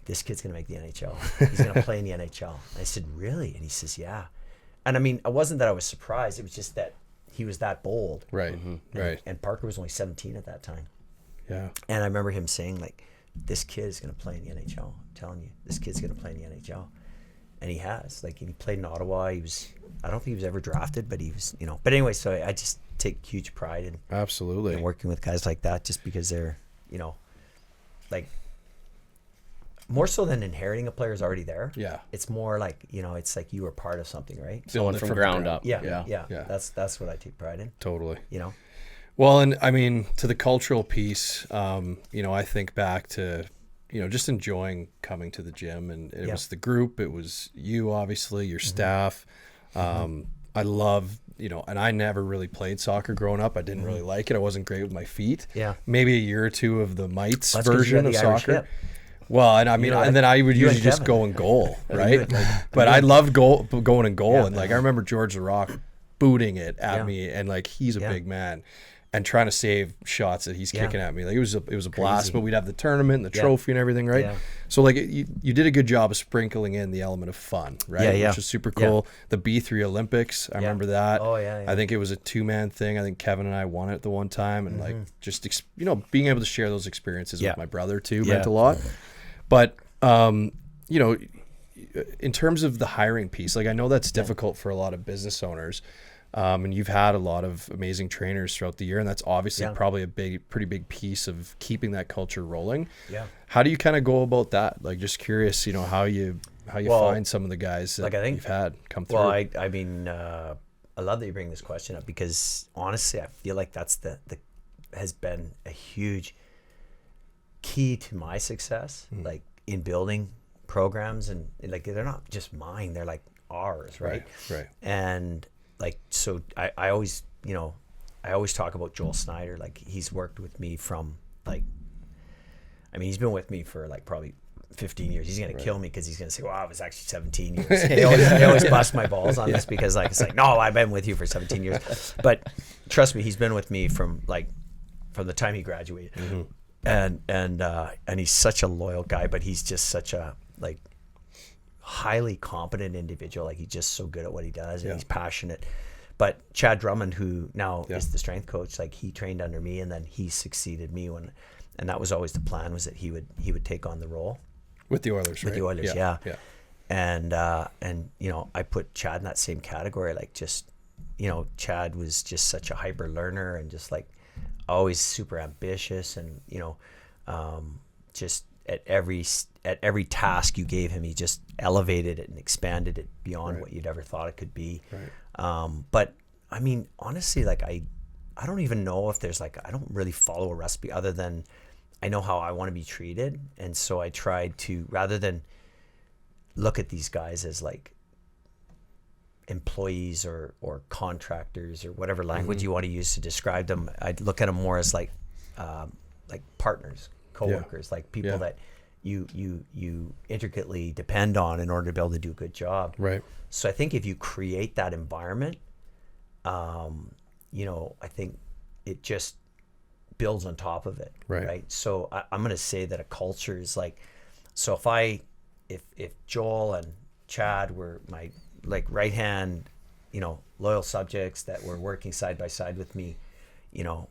S4: "This kid's gonna make the NHL. He's gonna play in the NHL." I said, "Really?" And he says, "Yeah." And I mean, it wasn't that I was surprised. It was just that he was that bold.
S2: Right. Right.
S4: And Parker was only 17 at that time.
S2: Yeah.
S4: And I remember him saying, like, "This kid is gonna play in the NHL. I'm telling you, this kid's gonna play in the NHL." And he has. Like, he played in Ottawa. I don't think he was ever drafted, but he was, But anyway, so I just take huge pride in
S2: absolutely
S4: working with guys like that, just because they're, like, more so than inheriting a player is already there.
S2: Yeah.
S4: It's more like, it's like you were part of something, right?
S1: Building from ground up.
S4: Yeah. That's what I take pride in.
S2: Totally.
S4: Well,
S2: and I mean, to the cultural piece, I think back to, just enjoying coming to the gym, and it was the group, it was you, obviously, your staff. I love, and I never really played soccer growing up. I didn't really like it. I wasn't great with my feet.
S4: Yeah.
S2: Maybe a year or two of the mites
S4: That's
S2: version of soccer.
S4: Hip.
S2: Well, and I mean, and then I would usually just go in goal, right? But I loved going in goal, and like I remember George the Rock booting it at me, and like he's a big man, and trying to save shots that he's kicking at me. Like it was a blast. But we'd have the tournament, and the trophy, and everything, right? Yeah. So like you did a good job of sprinkling in the element of fun, right? Which was super cool. The B3 Olympics, I remember that.
S4: Oh yeah.
S2: I think it was a 2-man thing. I think Kevin and I won it the one time, and like just being able to share those experiences with my brother too meant a lot. But, in terms of the hiring piece, like I know that's difficult for a lot of business owners, and you've had a lot of amazing trainers throughout the year, and that's obviously probably pretty big piece of keeping that culture rolling. Yeah. How do you kind of go about that? Like, just curious, how you find some of the guys that you've had come through.
S4: Well, I mean, I love that you bring this question up, because honestly, I feel like that's has been a huge key to my success, like in building programs, and like they're not just mine, they're like ours, right?
S2: Right.
S4: And like, so I always, you know, I always talk about Joel Snyder. Like, he's worked with me from like, I mean, he's been with me for like probably 15 years. He's going to kill me because he's going to say, wow, it was actually 17 years. They always bust my balls on this because like, it's like, no, I've been with you for 17 years. But trust me, he's been with me from the time he graduated. And he's such a loyal guy, but he's just such a like highly competent individual. Like, he's just so good at what he does, and he's passionate. But Chad Drummond, who now is the strength coach, like, he trained under me, and then he succeeded me and that was always the plan, was that he would take on the role
S2: with the Oilers,
S4: with the Oilers. Yeah. And you know, I put Chad in that same category. Like, just, you know, Chad was just such a hyper learner, and just like always super ambitious, and you know, just at every task you gave him, he just elevated it and expanded it beyond what you'd ever thought it could be. But I mean, honestly, like, I don't even know if there's like, I don't really follow a recipe other than I know how I want to be treated. And so I tried to, rather than look at these guys as like employees or contractors or whatever language you want to use to describe them, I'd look at them more as like partners, coworkers, like people that you intricately depend on in order to be able to do a good job.
S2: Right.
S4: So I think if you create that environment, you know, I think it just builds on top of it. Right. So I'm going to say that a culture is like, so if Joel and Chad were my like right hand, you know, loyal subjects that were working side by side with me, you know,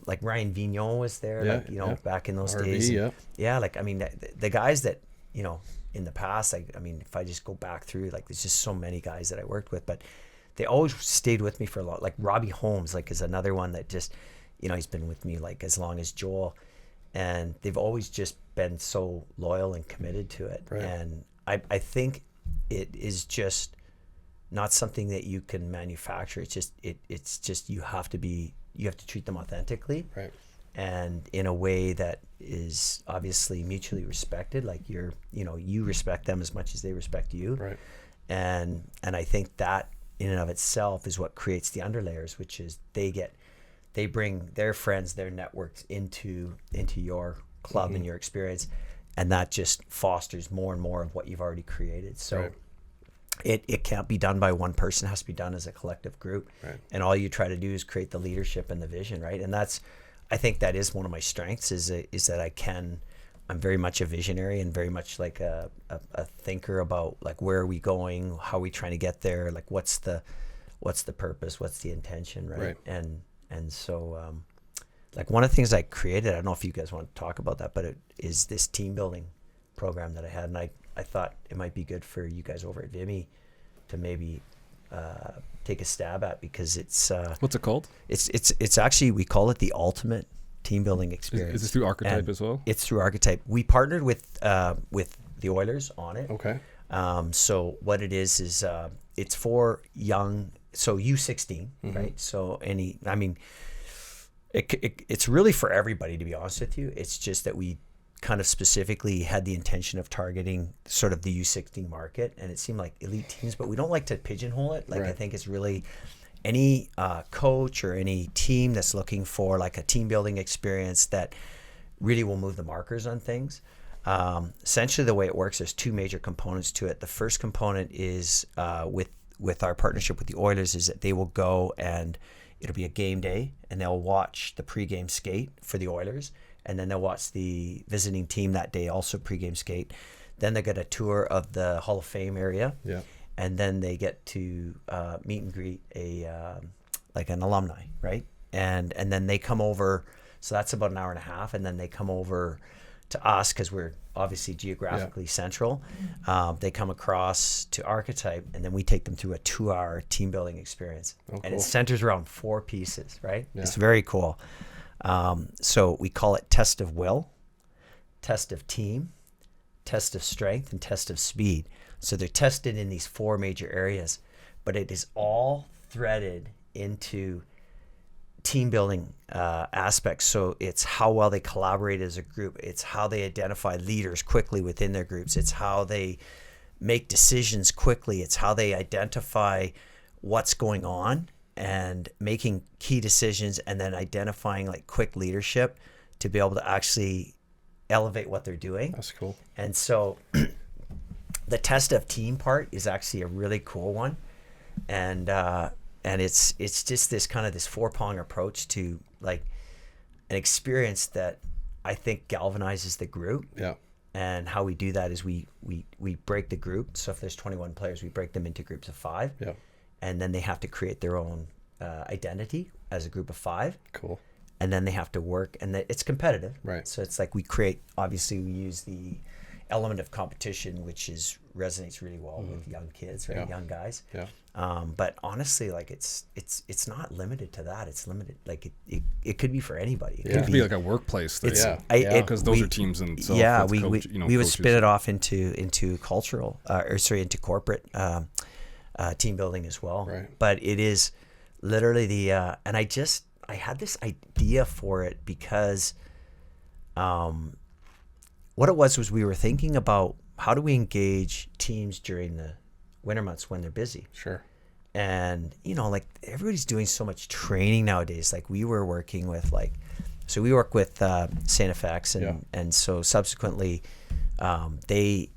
S4: like Ryan Vigneault was there, like, you know, back in those days. And, like, I mean, the guys that, you know, in the past, I mean, if I just go back through, like, there's just so many guys that I worked with, but they always stayed with me for a lot. Like Robbie Holmes, like, is another one that just, you know, he's been with me like as long as Joel, and they've always just been so loyal and committed to it. And I think it is just not something that you can manufacture. It's just you have to treat them authentically, and in a way that is obviously mutually respected. Like, you respect them as much as they respect you, and I think that in and of itself is what creates the underlayers, which is they bring their friends, their networks into your club and your experience, and that just fosters more and more of what you've already created. So it can't be done by one person. It has to be done as a collective group. And all you try to do is create the leadership and the vision, right? And I think that is one of my strengths, is that I'm very much a visionary and very much like a thinker about, like, where are we going? How are we trying to get there? Like, what's the purpose? What's the intention, right? And so, like, one of the things I created, I don't know if you guys want to talk about that, but it is this team building program that I had. And I thought it might be good for you guys over at Vimy to maybe take a stab at, because it's
S3: what's it called?
S4: It's actually, we call it the ultimate team building experience.
S3: Is this through Archetype as well?
S4: It's through Archetype. We partnered with the Oilers on it.
S2: Okay.
S4: So what it is it's for young, so U16, right? So it's really for everybody, to be honest with you. It's just that we kind of specifically had the intention of targeting sort of the U16 market, and it seemed like elite teams, but we don't like to pigeonhole it. Like, I think it's really any coach or any team that's looking for like a team building experience that really will move the markers on things. Essentially, the way it works, there's two major components to it. The first component is with our partnership with the Oilers, is that they will go and it'll be a game day, and they'll watch the pregame skate for the Oilers, and then they'll watch the visiting team that day also pregame skate. Then they get a tour of the Hall of Fame area, and then they get to meet and greet like an alumni, right? And then they come over. So that's about an hour and a half, and then they come over to us because we're obviously geographically central. They come across to Archetype, and then we take them through a 2-hour team building experience. And it centers around 4 pieces, right? It's very cool. So we call it test of will, test of team, test of strength, and test of speed. So they're tested in these 4 major areas, but it is all threaded into team building aspects. So it's how well they collaborate as a group. It's how they identify leaders quickly within their groups. It's how they make decisions quickly. It's how they identify what's going on and making key decisions, and then identifying like quick leadership to be able to actually elevate what they're doing.
S2: That's cool.
S4: And so the test of team part is actually a really cool one. And it's just this kind of this 4-prong approach to like an experience that I think galvanizes the group.
S2: Yeah.
S4: And how we do that is we break the group. So if there's 21 players, we break them into groups of 5.
S2: Yeah.
S4: And then they have to create their own identity as a group of 5.
S2: Cool.
S4: And then they have to work, and it's competitive.
S2: Right.
S4: So it's like we use the element of competition, which resonates really well with young kids, right?
S2: Yeah.
S4: Young guys.
S2: Yeah.
S4: But honestly, like it's not limited to that. It's limited, like it could be for anybody.
S3: It could be like a workplace thing. Because those are teams in itself.
S4: Yeah,
S3: with
S4: we would
S3: coaches.
S4: spin it off into cultural, into corporate team building as well.
S2: Right.
S4: But it is literally and I had this idea for it because what it was we were thinking about how do we engage teams during the winter months when they're busy.
S2: Sure.
S4: And, like everybody's doing so much training nowadays. Like we were working with so we work with St. FX and so subsequently they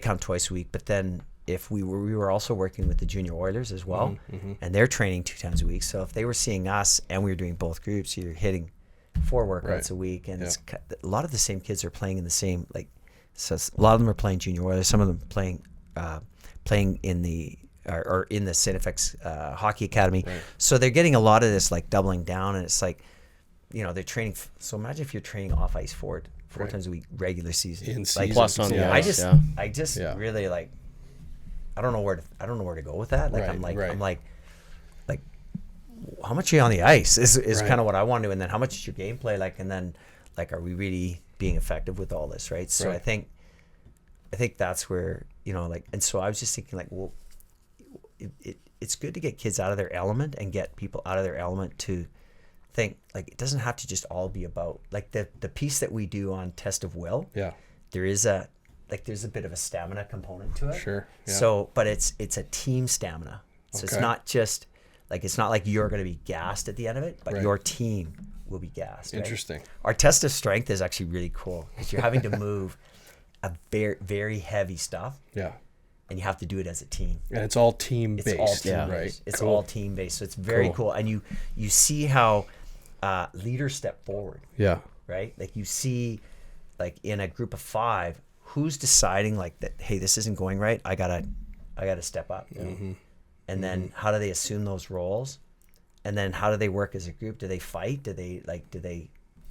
S4: come twice a week. But then if we were also working with the junior Oilers as well, and they're training 2 times a week. So if they were seeing us and we were doing both groups, you're hitting 4 workouts a week. And it's a lot of the same kids are playing in the same, so a lot of them are playing junior Oilers. Some of them playing in the or in the St. FX hockey academy. Right. So they're getting a lot of this like doubling down, and it's like, they're training. So imagine if you're training off ice four times a week, regular season.
S2: In season.
S1: Plus on the
S4: ice. I just really like, I don't know where to go with that. Like I'm like how much are you on the ice is kind of what I want to, and then how much is your gameplay like, and then like are we really being effective with all this, right? So I think that's where and so I was just thinking like, well, it's good to get kids out of their element and get people out of their element to think like it doesn't have to just all be about like the piece that we do on test of will.
S2: Yeah.
S4: There's a bit of a stamina component to it.
S2: Sure. Yeah.
S4: So, but it's a team stamina. So it's not just like, it's not like you're going to be gassed at the end of it, but your team will be gassed.
S2: Interesting.
S4: Right? Our test of strength is actually really cool because you're having to move a very, very heavy stuff.
S2: Yeah.
S4: And you have to do it as a team.
S2: And it's all team based.
S4: It's all team based. It's all team based. So it's very cool. And you see how leaders step forward.
S2: Yeah.
S4: Right? Like you see like in a group of 5, who's deciding like that, hey, this isn't going right. I gotta step up. And then how do they assume those roles? And then how do they work as a group? Do they fight? Do they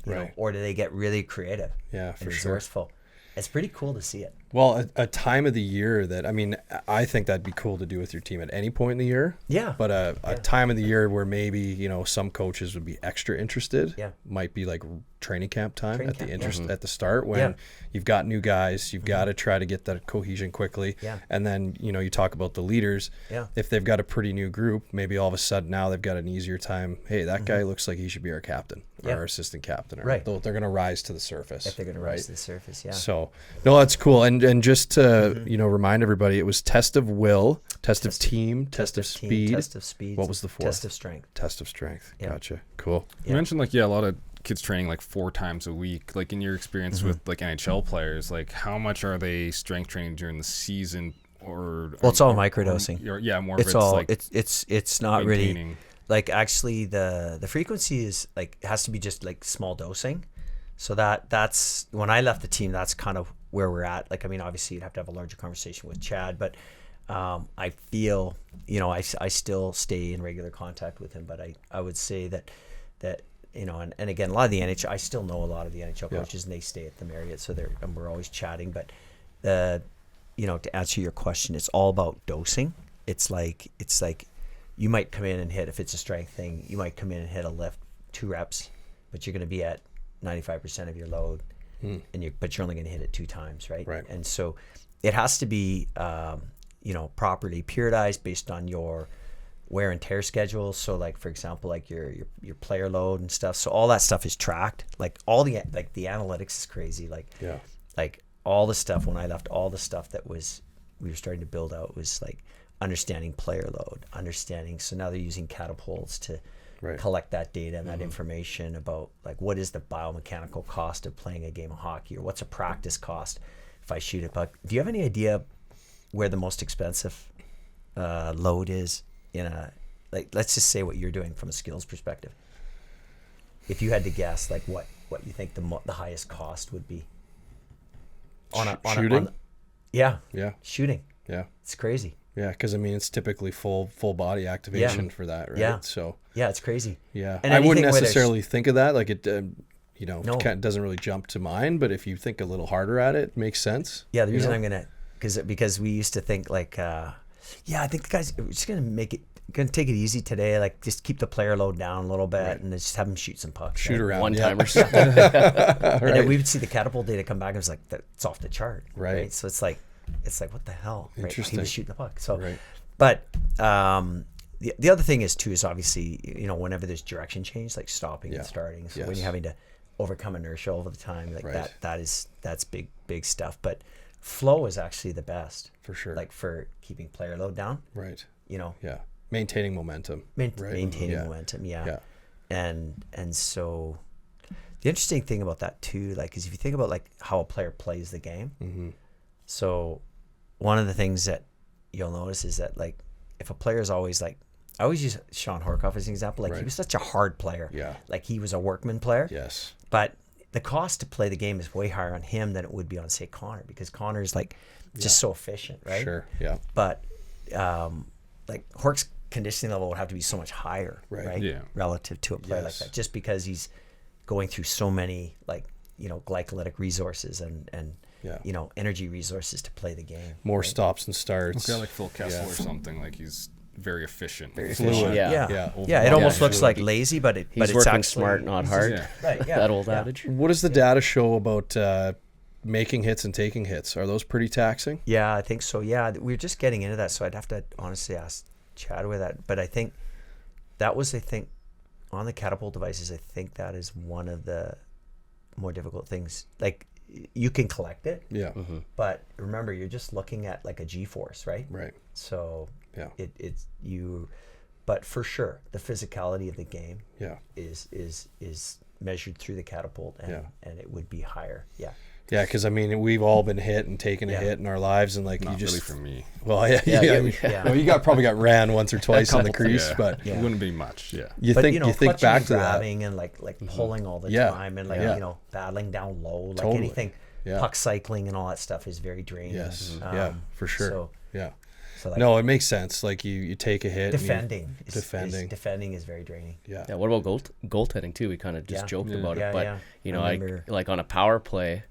S4: you know, or do they get really creative?
S2: Yeah, for
S4: and
S2: sure.
S4: resourceful? It's pretty cool to see it.
S2: Well, a time of the year that, I mean, I think that'd be cool to do with your team at any point in the year.
S4: Yeah.
S2: But a time of the year where maybe, some coaches would be extra interested.
S4: Yeah.
S2: Might be like training camp time at the start when
S4: Yeah.
S2: you've got new guys, you've got to try to get that cohesion quickly.
S4: Yeah.
S2: And then, you talk about the leaders.
S4: Yeah.
S2: If they've got a pretty new group, maybe all of a sudden now they've got an easier time. Hey, that guy looks like he should be our captain or our assistant captain. Or
S4: Right.
S2: They're going to rise to the surface.
S4: If they're going to rise to the surface, yeah.
S2: So, no, that's cool. And just to, remind everybody, it was test of will, test of team, test of speed.
S4: Test of speed.
S2: What was the 4th?
S4: Test of strength.
S2: Test of strength.
S4: Yeah.
S2: Gotcha. Cool.
S3: You mentioned a lot of kids training 4 times a week. Like in your experience with NHL players, how much are they strength training during the season? Or
S4: Well, it's all microdosing.
S3: More
S4: It's
S3: of
S4: all
S3: it's
S4: not
S3: maintaining.
S4: really actually the frequency is has to be just small dosing. So that's when I left the team, that's kind of where we're at. Obviously you'd have to have a larger conversation with Chad, but I feel, I still stay in regular contact with him, but I would say that and again, a lot of the NHL, I still know a lot of the NHL coaches, and they stay at the Marriott, so we're always chatting. But to answer your question, it's all about dosing. It's like you might come in and hit, if it's a strength thing, you might come in and hit a lift 2 reps, but you're going to be at 95% of your load, but you're only going to hit it 2 times, right?
S2: Right.
S4: And so it has to be properly periodized based on your wear and tear schedules. So like, for example, like your player load and stuff. So all that stuff is tracked. Like all the analytics is crazy. Like, like all the stuff when I left, all the stuff that we were starting to build out was like understanding player load, so now they're using catapults to collect that data and that information about like what is the biomechanical cost of playing a game of hockey, or what's a practice cost if I shoot a puck. Do you have any idea where the most expensive load is in a, like, let's just say what you're doing from a skills perspective? If you had to guess, like what you think the highest cost would be on
S2: shooting?
S4: Shooting.
S2: Yeah.
S4: It's crazy.
S2: Yeah, because I mean it's typically full body activation for that, right?
S4: Yeah.
S2: So
S4: it's crazy.
S2: Yeah,
S4: and
S2: I wouldn't necessarily think of that. Like it, doesn't really jump to mind. But if you think a little harder at it, it makes sense.
S4: Yeah, the reason I'm gonna, because we used to think like, I think the guys we're just gonna take it easy today. Like just keep the player load down a little bit and just have them shoot some pucks.
S2: Shoot around.
S1: One-timers.
S4: And then we would see the catapult data come back and it's like, it's off the chart.
S2: Right.
S4: So it's like what the hell? Right?
S2: Interesting.
S4: He was shooting the puck. So,
S2: Right.
S4: But the other thing is too is obviously whenever there's direction change, like stopping and starting. So when you're having to overcome inertia over the time, like that's big stuff. But flow is actually the best
S2: For sure.
S4: like for keeping player load down.
S2: Right.
S4: Yeah.
S2: Maintaining momentum.
S4: Maintaining momentum. Yeah. And so the interesting thing about that too, like, is if you think about like how a player plays the game. So one of the things that you'll notice is that like if a player is always like, I always use Sean Horkoff as an example. Like he was such a hard player.
S2: Yeah.
S4: Like he was a workman player.
S2: Yes.
S4: But the cost to play the game is way higher on him than it would be on, say, Connor, because Connor's like just so efficient, right?
S2: Sure. Yeah.
S4: But like Hork's conditioning level would have to be so much higher, right?
S3: Yeah.
S4: Relative to a player like that, just because he's going through so many like glycolytic resources and energy resources to play the game.
S2: More stops and starts.
S3: Like Phil Kessel or something. Like he's very efficient.
S2: Fluid.
S4: Yeah. It almost looks like lazy, but it's
S1: working
S4: actually
S1: smart, not hard.
S4: Right. Yeah.
S1: That old adage.
S2: What does the data show about making hits and taking hits? Are those pretty taxing?
S4: Yeah, I think so. Yeah, we're just getting into that, so I'd have to honestly ask Chad with that. But I think that was, on the catapult devices, I think that is one of the more difficult things. Like, you can collect it, but remember, you're just looking at like a G-force, right?
S2: Right.
S4: So but for sure, the physicality of the game is measured through the catapult, and it would be higher.
S2: Yeah, because I mean, we've all been hit and taken a hit in our lives, and like
S3: Not
S2: you just
S3: really for me.
S2: Well, Well, you probably got ran once or twice in the crease, but
S3: it wouldn't be much. Yeah,
S2: you think back to that,
S4: grabbing and like pulling all the time, and like battling down low, like anything, puck cycling and all that stuff is very draining.
S2: Yes, for sure. So like,
S4: no,
S2: it makes sense. Like you take a hit.
S4: Defending is very draining.
S2: Yeah.
S1: What about goaltending too? We kind of just joked about it, but
S4: I
S1: like on a power play,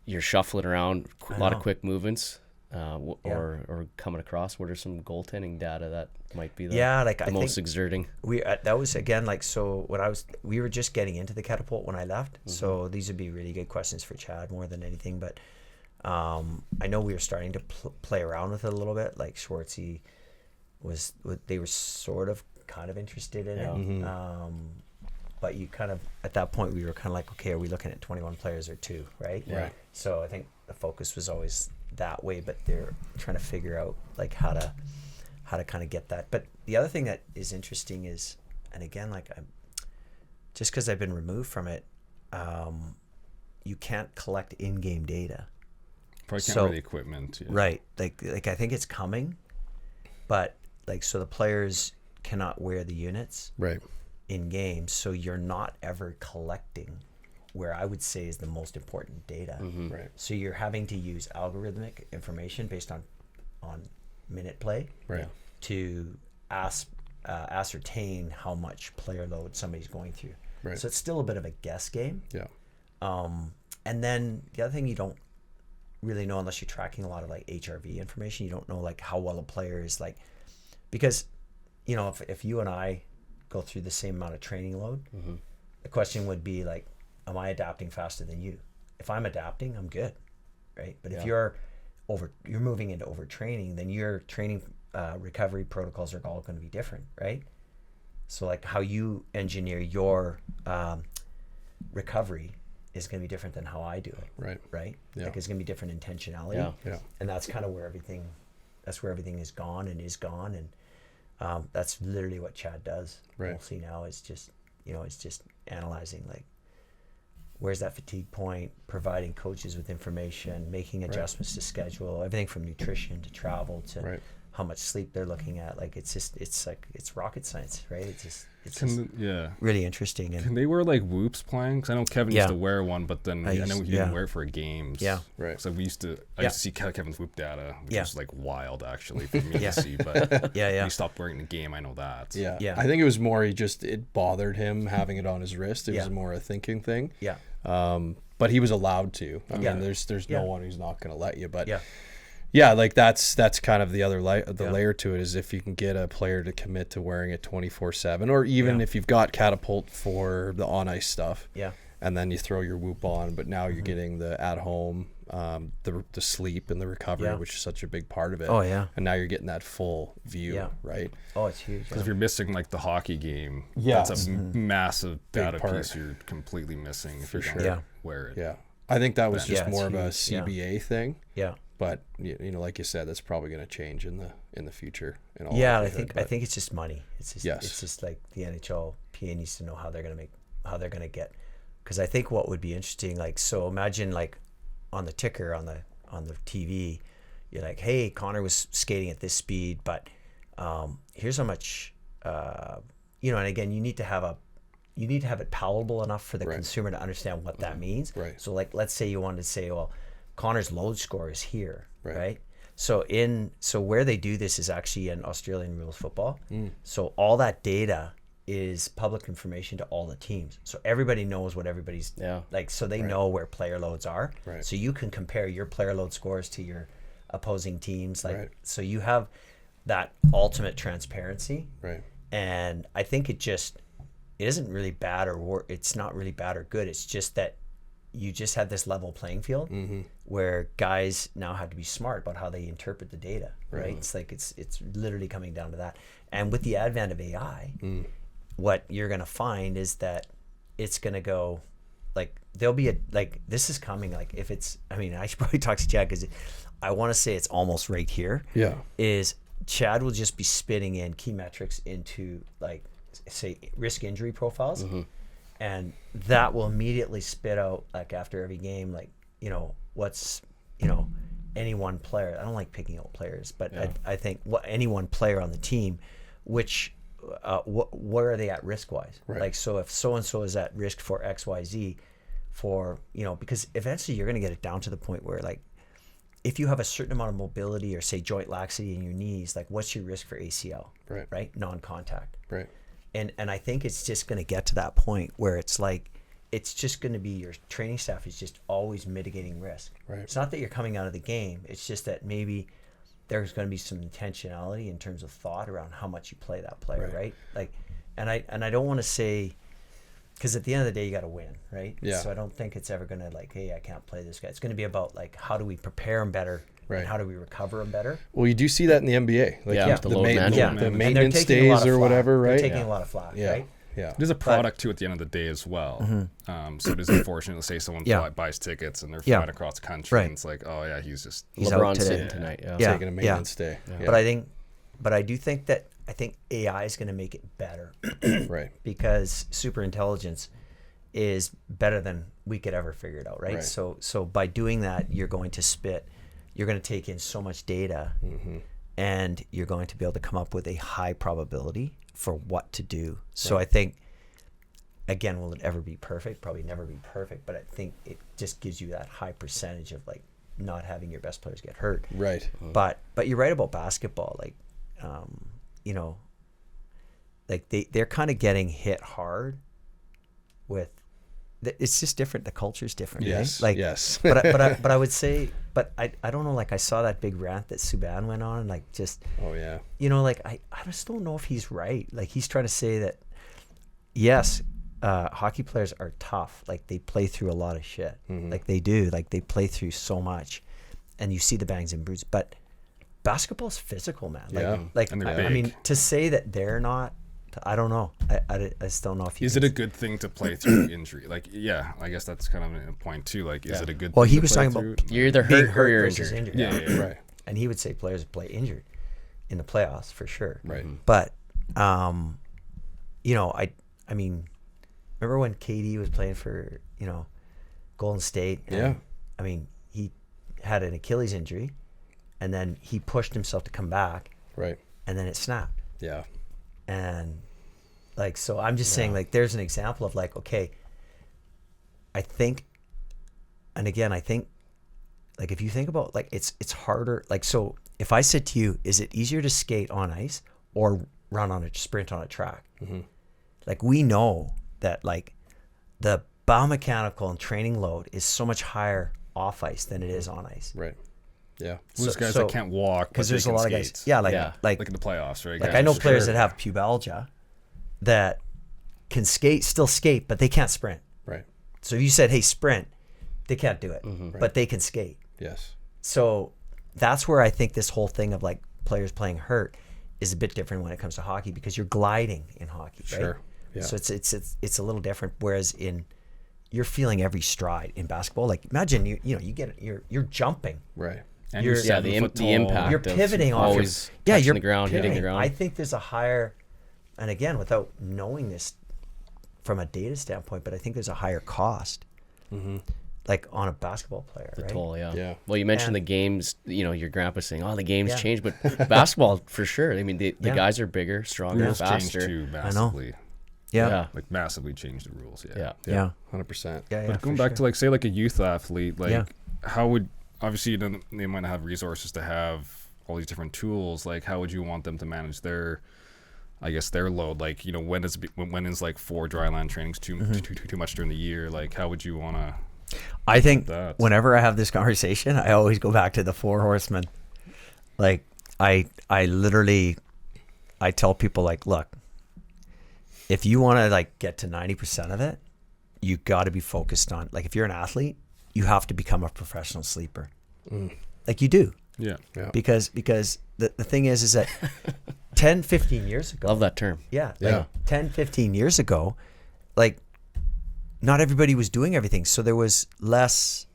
S1: you're shuffling around, a lot of quick movements, or coming across. What are some goaltending data that might be the most exerting?
S4: That was again like, so when we were just getting into the catapult when I left. So these would be really good questions for Chad more than anything, but. I know we were starting to play around with it a little bit. Like Schwartzy they were sort of kind of interested in it. But you kind of, at that point, we were kind of like, okay, are we looking at 21 players or 2, right?
S2: Right.
S4: So I think the focus was always that way, but they're trying to figure out like how to kind of get that. But the other thing that is interesting is, and again, like just because I've been removed from it, you can't collect in-game data.
S3: Probably can't really equipment. Yeah.
S4: Right. Like I think it's coming, but like, so the players cannot wear the units in game. So you're not ever collecting where I would say is the most important data.
S2: Right.
S4: So you're having to use algorithmic information based on minute play to ascertain how much player load somebody's going through.
S2: Right.
S4: So it's still a bit of a guess game.
S2: Yeah.
S4: And then the other thing you don't really know unless you're tracking a lot of like HRV information, you don't know like how well a player is, like, because if you and I go through the same amount of training load, the question would be like, am I adapting faster than you? If I'm adapting, I'm good, right? But if you're moving into overtraining, then you're training recovery protocols are all going to be different, right? So like how you engineer your recovery is going to be different than how I do it. Right.
S2: Yeah.
S4: Like it's going to be different intentionality.
S2: Yeah.
S4: And that's kind of where everything is gone. And that's literally what Chad does.
S2: Right.
S4: Mostly now is just, it's just analyzing like, where's that fatigue point, providing coaches with information, making adjustments to schedule, everything from nutrition to travel to how much sleep they're looking at. Like it's rocket science, right? It's really interesting. And
S3: can they wear like whoops playing? Because I know Kevin used to wear one, but then I know he didn't wear it for games.
S4: Yeah.
S2: Right.
S3: So I used to see Kevin's whoop data, which was like wild actually for me
S4: Yeah.
S3: to see. But
S4: Yeah.
S3: he stopped wearing the game. I know that.
S4: Yeah.
S2: I think it was more it bothered him having it on his wrist. It was more a thinking thing.
S4: Yeah.
S2: But he was allowed to. I mean, there's no one who's not going to let you. But like that's kind of the other layer to it is if you can get a player to commit to wearing it 24/7, or even if you've got Catapult for the on ice stuff.
S4: Yeah.
S2: And then you throw your Whoop on, but now you're getting the at home, the sleep and the recovery, which is such a big part of it.
S4: Oh yeah.
S2: And now you're getting that full view, right?
S4: Oh, it's huge.
S3: Because if you're missing like the hockey game, that's a massive data piece you're completely missing if you don't wear it.
S2: Yeah. I think that was just more of a
S4: huge.
S2: CBA thing.
S4: Yeah.
S2: But like you said, that's probably going to change in the future. In all
S4: I
S2: likelihood,
S4: think it's just money. It's just like the NHL PA needs to know how they're going to get. Because I think what would be interesting, like, so imagine like on the ticker on the TV, you're like, hey, Connor was skating at this speed, but here's how much, and again, you need to have it palatable enough for the consumer to understand what that means.
S2: Right.
S4: So like, let's say you wanted to say, well, Connor's load score is here, right? So where they do this is actually in Australian rules football. So all that data is public information to all the teams. So everybody knows what everybody's like, so they know where player loads are.
S2: Right.
S4: So you can compare your player load scores to your opposing teams. Like, so you have that ultimate transparency.
S2: Right.
S4: And I think it isn't really bad it's not really bad or good. It's just that you just had this level playing field where guys now have to be smart about how they interpret the data, right? It's like, it's literally coming down to that. And with the advent of AI, what you're going to find is that it's going to go like, there'll be this is coming. Like if it's, I should probably talk to Chad because I want to say it's almost right here.
S2: Yeah.
S4: Is Chad will just be spitting in key metrics into like, say, risk injury profiles. And that will immediately spit out, like after every game, like, what's, any one player. I don't like picking out players, but I think any one player on the team, which, where are they at risk wise?
S2: Right.
S4: Like, so if so-and-so is at risk for XYZ for, because eventually you're going to get it down to the point where like, if you have a certain amount of mobility or say joint laxity in your knees, like what's your risk for ACL? Right. Non-contact.
S2: Right.
S4: And I think it's just going to get to that point where it's like, it's just going to be your training staff is just always mitigating risk.
S2: Right.
S4: It's not that you're coming out of the game. It's just that maybe there's going to be some intentionality in terms of thought around how much you play that player, right? Like, and I don't want to say, because at the end of the day, you got to win, right?
S2: Yeah.
S4: So I don't think it's ever going to like, hey, I can't play this guy. It's going to be about like, how do we prepare him better?
S2: Right.
S4: And how do we recover him better?
S2: Well, you do see that in the NBA. Like
S1: the load management.
S2: the
S4: And
S2: maintenance
S4: they're taking a lot
S2: days
S4: of
S2: or
S4: flack.
S2: whatever, right?
S4: They're taking a lot of flack, right?
S2: Yeah.
S3: There's a product too at the end of the day as well. So it is unfortunate to say someone buys tickets and they're flying across the country and it's like, oh yeah, he's
S1: LeBron
S4: out today.
S1: sitting tonight.
S2: Taking a maintenance day.
S4: Yeah. But I do think that AI is going to make it better.
S2: Right.
S4: Because super intelligence is better than we could ever figure it out, right? So by doing that, you're going to take in so much data and you're going to be able to come up with a high probability for what to do. So I think, again, will it ever be perfect? Probably never be perfect, but I think it just gives you that high percentage of like not having your best players get hurt.
S2: Right.
S4: But you're right about basketball. Like, like they're kind of getting hit hard with, it's just different. The culture's different.
S2: Yes.
S4: Right? Like,
S2: yes.
S4: but I would say, but I don't know. Like I saw that big rant that Subban went on, and like just.
S2: Oh yeah.
S4: Like I just don't know if he's right. Like he's trying to say that, yes, hockey players are tough. Like they play through a lot of shit. Like they do. Like they play through so much, and you see the bangs and bruises. But basketball's physical, man. Like,
S2: Yeah.
S4: like
S3: And they're
S4: I mean,
S3: big.
S4: to say that they're not, I don't know. I just don't know if you
S3: Is
S4: can
S3: it a good thing to play through injury? Like, yeah, I guess that's kind of a point too. Like, is it a good
S4: Well,
S3: thing
S4: he
S3: to
S4: was
S3: play
S4: talking
S3: through?
S4: about
S1: You're either
S4: being
S1: hurt or you're
S4: versus
S1: injured.
S4: injured.
S3: Yeah.
S2: Right.
S4: And he would say players would play injured in the playoffs for sure.
S2: Right.
S4: But, you know, I mean, remember when KD was playing for, you know, Golden State? And,
S2: Yeah.
S4: I mean, he had an Achilles injury, and then he pushed himself to come back,
S2: Right.
S4: and then it snapped.
S2: Yeah.
S4: And like, so I'm just saying, like, there's an example of like, okay, I think, and again, I think, like, if you think about, like, it's harder. Like, so if I said to you, is it easier to skate on ice or run on a sprint on a track? Like, we know that, like, the biomechanical and training load is so much higher off ice than it is on ice.
S2: Right. Yeah.
S3: Those guys
S4: so-
S3: that can't walk,
S4: Because
S3: but
S4: there's
S3: they
S4: a
S3: can
S4: lot
S3: skate.
S4: of guys. Yeah, like,
S1: Yeah.
S3: Like in the playoffs, right?
S4: Like,
S3: Guys
S4: I know
S3: just-
S4: players that have pubalgia that can still skate, but they can't sprint.
S2: Right.
S4: So if you said, hey, sprint, they can't do it, but they can skate.
S2: Yes.
S4: So that's where I think this whole thing of like players playing hurt is a bit different when it comes to hockey, because you're gliding in hockey, right?
S2: Sure. Yeah.
S4: So it's a little different. Whereas you're feeling every stride in basketball. Like, imagine you're jumping.
S2: Right.
S3: And
S4: you're-
S3: you're
S1: Yeah,
S3: 7
S1: the
S3: foot tall.
S1: impact.
S4: You're
S1: of
S4: pivoting off.
S1: always
S4: Yeah,
S1: touching
S4: you're
S1: the ground, hitting the
S4: pivoting.
S1: ground.
S4: I think there's a higher, and again, without knowing this from a data standpoint, but I think there's a higher cost, like on a basketball player,
S1: The
S4: right?
S1: toll, yeah.
S2: Yeah.
S1: Well, you mentioned
S4: And-
S1: the games. You know, your grandpa saying, "Oh, the games
S4: Yeah.
S1: changed," but basketball for sure. I mean, the
S4: Yeah.
S1: guys are bigger, stronger,
S3: Rules changed
S1: faster.
S3: too
S4: know.
S3: massively.
S4: Yeah.
S1: Yeah,
S3: Like massively changed the rules. Yeah.
S1: yeah.
S4: Yeah.
S2: 100%.
S4: Yeah.
S3: But going
S4: for
S3: back
S4: sure.
S3: to like say like a youth athlete, like
S4: Yeah.
S3: how would obviously they might not have resources to have all these different tools. Like how would you want them to manage their, I guess their load? Like, you know, when is like 4 dry land trainings too much during the year? Like how would you want to?
S4: I think
S3: that.
S4: whenever I have this conversation, I always go back to the 4 horsemen. Like, I literally, I tell people, like, look, if you want to like get to 90% of it, you got to be focused on, like, if you're an athlete, you have to become a professional sleeper. Like you do.
S3: Yeah.
S2: Yeah.
S4: Because the thing is that 10, 15 years ago,
S1: Love that term.
S4: yeah,
S2: Yeah.
S4: like 10, 15 years ago, like, not everybody was doing everything. So there was less,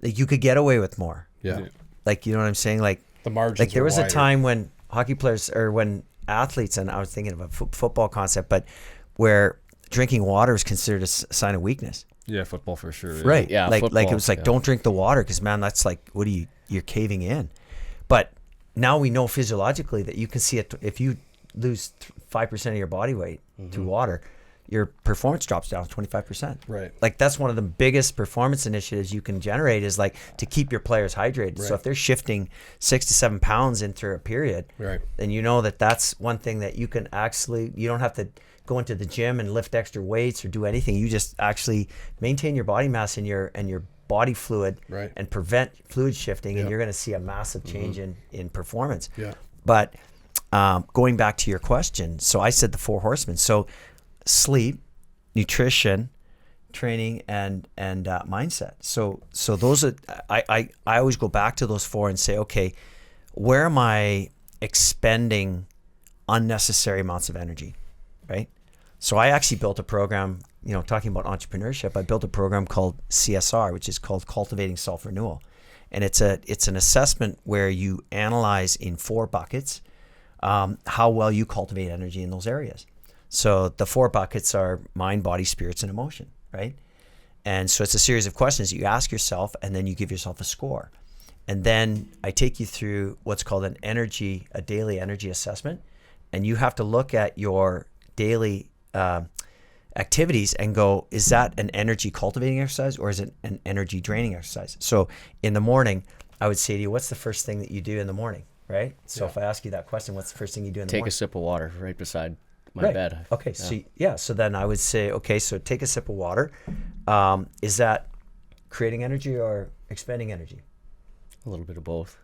S4: like, you could get away with more.
S2: Yeah.
S3: Yeah.
S4: Like, you know what I'm saying? Like
S2: The margins.
S4: there
S2: are
S4: was a
S2: wider.
S4: time when hockey players, or when athletes, and I was thinking of a football concept, but where drinking water is considered a sign of weakness.
S3: Yeah, football for sure. Yeah.
S4: Right.
S1: Yeah,
S4: Like it
S1: football,
S4: was like,
S1: yeah.
S4: don't drink the water, because, man, that's like, what are you're caving in. But now we know physiologically that you can see it. If you lose 5% of your body weight through water, your performance drops down to 25%.
S2: Right.
S4: Like, that's one of the biggest performance initiatives you can generate, is like to keep your players hydrated. So
S2: Right.
S4: if they're shifting 6 to 7 pounds into a period,
S2: Right.
S4: then you know that that's one thing that you can actually, you don't have to go into the gym and lift extra weights or do anything. You just actually maintain your body mass and your body fluid,
S2: Right.
S4: and prevent fluid shifting, and
S2: Yep.
S4: you're going to see a massive change in performance.
S2: Yeah.
S4: But going back to your question, so I said the 4 horsemen. So sleep, nutrition, training, and mindset. So those are, I always go back to those 4 and say, okay, where am I expending unnecessary amounts of energy, right? So I actually built a program, you know, talking about entrepreneurship. I built a program called CSR, which is called Cultivating Self-Renewal. And it's an assessment where you analyze in 4 buckets how well you cultivate energy in those areas. So the 4 buckets are mind, body, spirits, and emotion, right? And so it's a series of questions that you ask yourself, and then you give yourself a score. And then I take you through what's called a daily energy assessment. And you have to look at your daily activities and go, is that an energy cultivating exercise, or is it an energy draining exercise? So in the morning, I would say to you, what's the first thing that you do in the morning, right? So if I ask you that question, what's the first thing you do in the
S1: Take
S4: morning?
S1: a sip of water right beside my
S4: Right.
S1: bed.
S4: Okay, so then I would say, okay, so take a sip of water. Is that creating energy or expending energy?
S1: A little bit of both.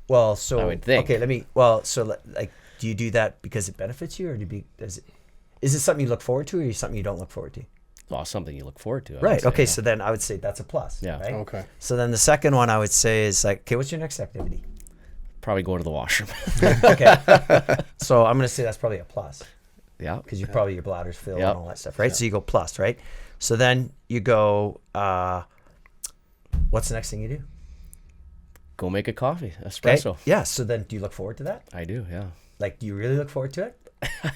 S4: Well, so
S1: I would think.
S4: okay, like, do you do that because it benefits you, or is it something you look forward to, or is it something you don't look forward to?
S1: Well, something you look forward to. I would
S4: Right.
S1: say,
S4: Okay.
S1: yeah.
S4: So then I would say that's a plus.
S1: Yeah.
S4: Right.
S2: Okay.
S4: So then the second one I would say is like, okay, what's your next activity?
S1: Probably go to the washroom.
S4: Okay. So I'm going to say that's probably a plus.
S1: Yeah.
S4: Because you probably your bladder's filled
S1: Yep.
S4: and all that stuff, right?
S1: Yeah.
S4: So you go plus, right? So then you go, what's the next thing you do?
S1: Go make a coffee,
S4: Okay.
S1: espresso.
S4: Yeah. So then do you look forward to that?
S1: I do, yeah.
S4: Like, do you really look forward to it?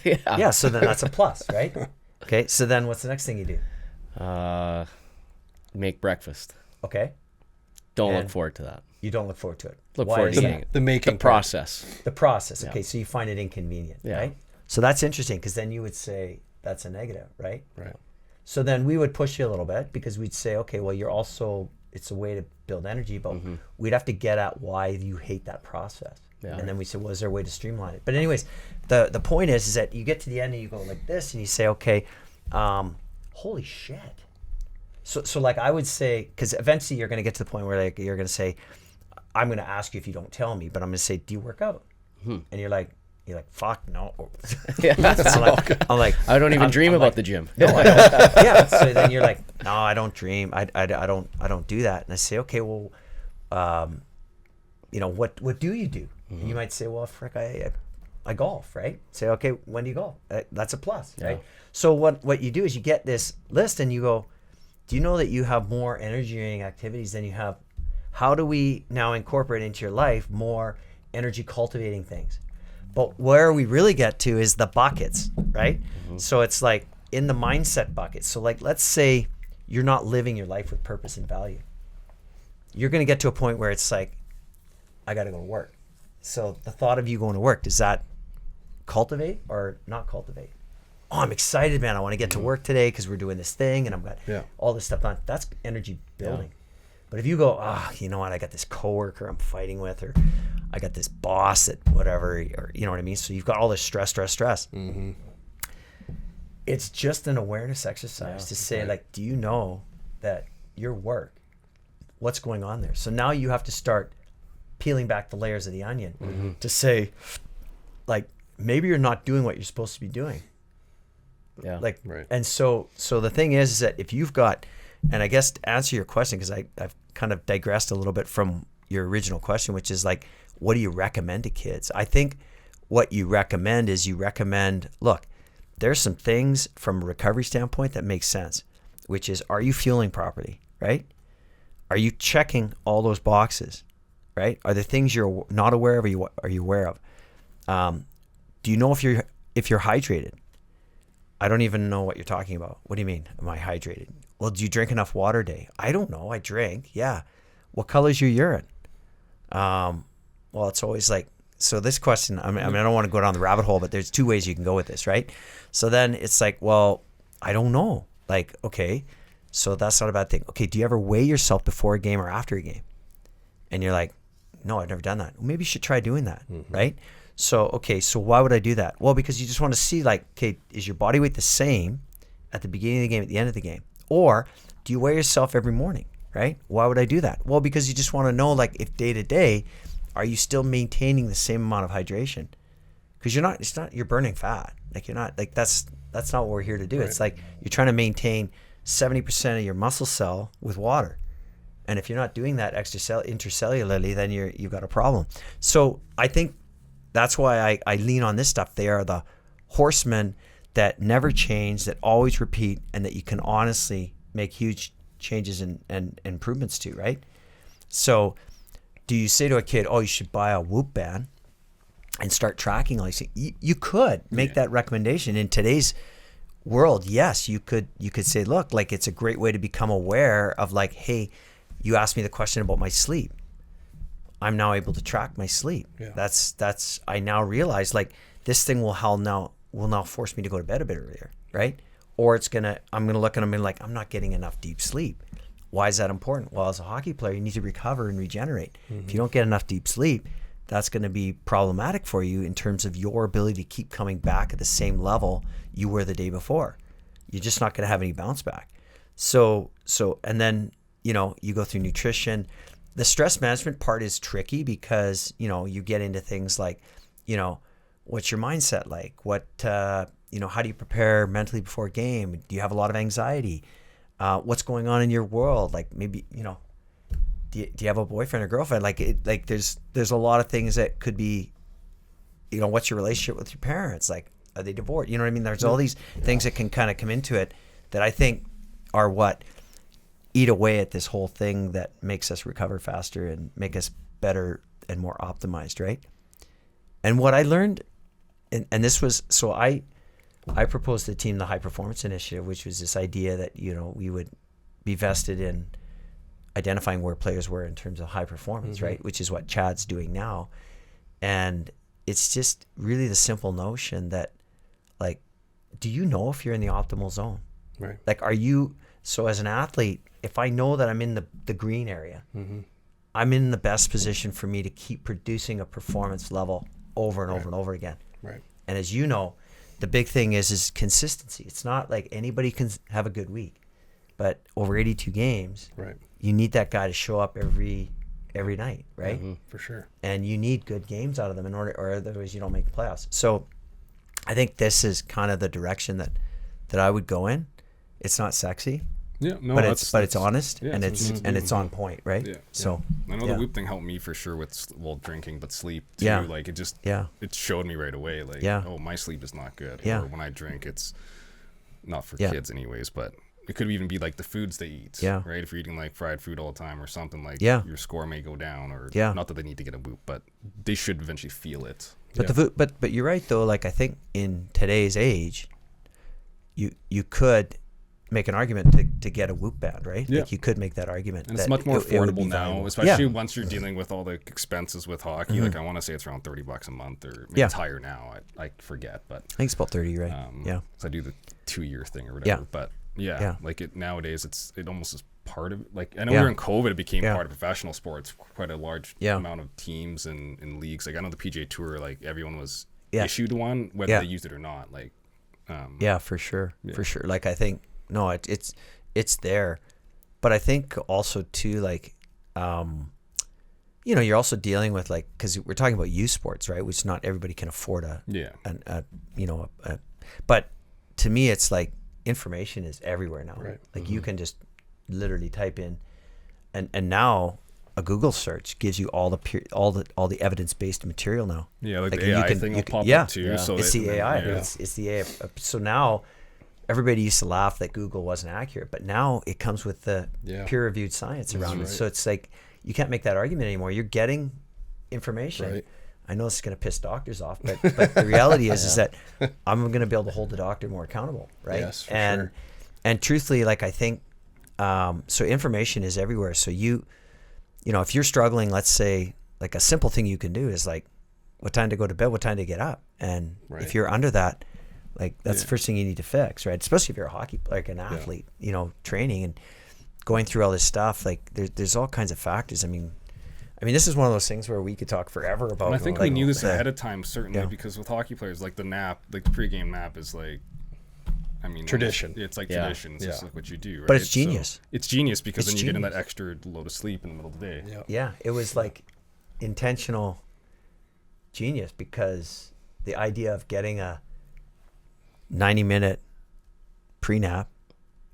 S1: Yeah.
S4: Yeah. So then that's a plus, right? Okay. So then what's the next thing you do?
S1: Make breakfast.
S4: Okay.
S1: Don't
S4: And-
S1: look forward to that.
S4: You don't look forward to it.
S1: Look
S4: Why
S1: forward
S4: is
S1: to
S4: that?
S1: eating it.
S2: The making
S1: The process.
S4: The process.
S1: Yeah.
S4: Okay. So you find it inconvenient,
S1: Yeah.
S4: right? So that's interesting because then you would say that's a negative, right?
S2: Right.
S4: So then we would push you a little bit because we'd say, okay, well, you're also, it's a way to build energy, but we'd have to get at why you hate that process.
S1: Yeah.
S4: And then we said, well, is there a way to streamline it? But anyways, the point is that you get to the end and you go like this and you say, okay, holy shit. So like I would say, because eventually you're going to get to the point where like you're going to say, I'm going to ask you if you don't tell me, but I'm going to say, do you work out? And you're like, fuck no.
S1: Yeah.
S4: I'm like,
S1: I don't even dream
S4: I'm
S1: about
S4: like,
S1: the gym.
S4: no, I don't. Yeah. So then you're like, no, I don't dream. I don't do that. And I say, okay, well, what do you do? And you might say, well, frick, I golf, right? Say, okay, when do you golf? That's a plus, right?
S1: Yeah.
S4: So what you do is you get this list and you go, do you know that you have more energy activities than you have? How do we now incorporate into your life more energy cultivating things? But where we really get to is the buckets, right? So it's like in the mindset bucket. So like, let's say you're not living your life with purpose and value. You're going to get to a point where it's like, I got to go to work. So the thought of you going to work, does that cultivate or not cultivate? Oh, I'm excited, man. I want to get to work today because we're doing this thing and I've got all this stuff on. That's energy building. But if you go, you know what? I got this coworker I'm fighting with, or I got this boss that whatever, or you know what I mean? So you've got all this stress. It's just an awareness exercise to say, like, do you know that your work, what's going on there? So now you have to start peeling back the layers of the onion to say, like, maybe you're not doing what you're supposed to be doing.
S1: Yeah.
S4: Like,
S2: Right.
S4: and so the thing is that if you've got, and I guess to answer your question, because I've kind of digressed a little bit from your original question, which is like, what do you recommend to kids? I think what you recommend is look, there's some things from a recovery standpoint that make sense, which is, are you fueling properly, right? Are you checking all those boxes, right? Are there things you're not aware of, or are you aware of? Do you know if you're hydrated? I don't even know what you're talking about. What do you mean? Am I hydrated? Well, do you drink enough water a day? I don't know. I drink. Yeah. What color's your urine? Well, it's always like, so this question, I mean, I don't want to go down the rabbit hole, but there's two ways you can go with this, right? So then it's like, well, I don't know. Like, okay, so that's not a bad thing. Okay, do you ever weigh yourself before a game or after a game? And you're like, no, I've never done that. Well, maybe you should try doing that, right? So, okay, so why would I do that? Well, because you just want to see, like, okay, is your body weight the same at the beginning of the game, at the end of the game? Or do you weigh yourself every morning, right? Why would I do that? Well, because you just want to know, like, if day to day, are you still maintaining the same amount of hydration? Because you're burning fat. Like, you're not, like, that's not what we're here to do. Right. It's like you're trying to maintain 70% of your muscle cell with water. And if you're not doing that intercellularly, then you've got a problem. So I think that's why I lean on this stuff. They are the horsemen that never change, that always repeat, and that you can honestly make huge changes and improvements to, right? So do you say to a kid, oh, you should buy a Whoop band and start tracking? Like, you could make that recommendation in today's world. Yes, you could say, look, like, it's a great way to become aware of, like, hey, you asked me the question about my sleep. I'm now able to track my sleep. Yeah. That's I now realize, like, this thing will now force me to go to bed a bit earlier, right? Or I'm gonna look at them and like, I'm not getting enough deep sleep. Why is that important? Well, as a hockey player, you need to recover and regenerate. If you don't get enough deep sleep, that's going to be problematic for you in terms of your ability to keep coming back at the same level you were the day before. You're just not going to have any bounce back. So, and then, you go through nutrition. The stress management part is tricky because, you get into things like, what's your mindset like? What, how do you prepare mentally before a game? Do you have a lot of anxiety? What's going on in your world? Like, maybe, do you have a boyfriend or girlfriend? Like there's a lot of things that could be, you know, what's your relationship with your parents? Like, are they divorced? You know what I mean? There's all these things that can kind of come into it that I think are what eat away at this whole thing that makes us recover faster and make us better and more optimized, right? And what I learned, and this was, so I proposed to the team the High Performance Initiative, which was this idea that, you know, we would be vested in identifying where players were in terms of high performance, right? Which is what Chad's doing now. And it's just really the simple notion that, like, do you know if you're in the optimal zone?
S2: Right.
S4: Like, are you, so as an athlete, if I know that I'm in the green area, I'm in the best position for me to keep producing a performance level over and over and over again.
S2: Right.
S4: And as you know, the big thing is consistency. It's not like anybody can have a good week, but over 82 games,
S2: Right.
S4: you need that guy to show up every night, right?
S2: For sure.
S4: And you need good games out of them in order, or otherwise you don't make the playoffs. So I think this is kind of the direction that I would go in. It's not sexy,
S3: Yeah, no,
S4: but it's honest,
S3: yeah,
S4: and
S3: it's
S4: it's on point, right?
S3: Yeah.
S4: So
S3: I know
S4: yeah.
S3: the Whoop thing helped me for sure with drinking, but sleep too.
S4: Yeah.
S3: Like it just
S4: Yeah.
S3: it showed me right away. Like
S4: Yeah.
S3: oh, my sleep is not good.
S4: Yeah.
S3: Or when I drink, it's not for
S4: Yeah.
S3: kids anyways. But it could even be like the foods they eat.
S4: Yeah.
S3: Right. If you're eating like fried food all the time or something, like
S4: Yeah.
S3: your score may go down. Or
S4: Yeah.
S3: not that they need to get a Whoop, but they should eventually feel it.
S4: But but you're right though. Like I think in today's age, you could make an argument to get a Whoop band, right?
S3: Yeah.
S4: Like you could make that argument.
S3: And it's
S4: that
S3: much more
S4: it would be
S3: affordable now,
S4: valuable.
S3: especially
S4: Yeah.
S3: once you're dealing with all the expenses with hockey. Like I want to say it's around $30 a month, or maybe
S4: Yeah.
S3: it's higher now. I forget, but
S4: I think it's about 30, right? Yeah.
S3: So I do the 2-year thing or whatever.
S4: Yeah.
S3: But yeah,
S4: Yeah.
S3: like it nowadays, it almost is part of, like, I know
S4: Yeah.
S3: during COVID it became
S4: Yeah.
S3: part of professional sports. Quite a large
S4: Yeah.
S3: amount of teams and leagues. Like I know the PGA Tour, like everyone was
S4: Yeah.
S3: issued one, whether
S4: Yeah.
S3: they used it or not. Like
S4: Yeah, for sure. For sure. Like I think no, it's there. But I think also too, like you know, you're also dealing with, like, because we're talking about youth sports, right? Which not everybody can afford but to me it's like information is everywhere now.
S2: Right.
S4: Like you can just literally type in and now a Google search gives you all the evidence-based material now.
S3: yeah, like
S4: Like,
S3: the
S4: you
S3: AI
S4: can-
S3: thing
S4: you
S3: will
S4: can-
S3: pop
S4: yeah.
S3: up too.
S1: Yeah.
S3: So
S4: It's the AI.
S3: Yeah.
S4: It's the AI. So now everybody used to laugh that Google wasn't accurate, but now it comes with the
S2: Yeah.
S4: peer-reviewed science around it.
S2: right.
S4: So it's like you can't make that argument anymore. You're getting information.
S2: Right.
S4: I know this is going to piss doctors off, but the reality is that I'm going to be able to hold the doctor more accountable, right?
S2: Yes, for
S4: and
S2: sure.
S4: and truthfully, like I think, so information is everywhere. So you know, if you're struggling, let's say, like a simple thing you can do is like, what time to go to bed, what time to get up, and
S2: Right.
S4: if you're under that, like that's the first thing you need to fix, right? Especially if you're a hockey, like an athlete, you know, training and going through all this stuff. Like there's all kinds of factors. I mean, this is one of those things where we could talk forever about.
S3: And I think
S4: like,
S3: we knew this
S4: the-
S3: ahead of time, certainly,
S4: Yeah.
S3: because with hockey players, like the nap, like the pregame nap is like,
S2: Tradition.
S3: It's like
S1: Yeah.
S3: tradition. It's just
S2: Yeah.
S3: like what you do, right?
S4: But it's
S3: So
S4: genius.
S3: it's genius because
S4: It's
S3: then you get in that
S4: genius.
S3: extra load of sleep in the middle of the day.
S2: Yeah.
S4: Yeah, it was like intentional genius, because the idea of getting a 90-minute pre-nap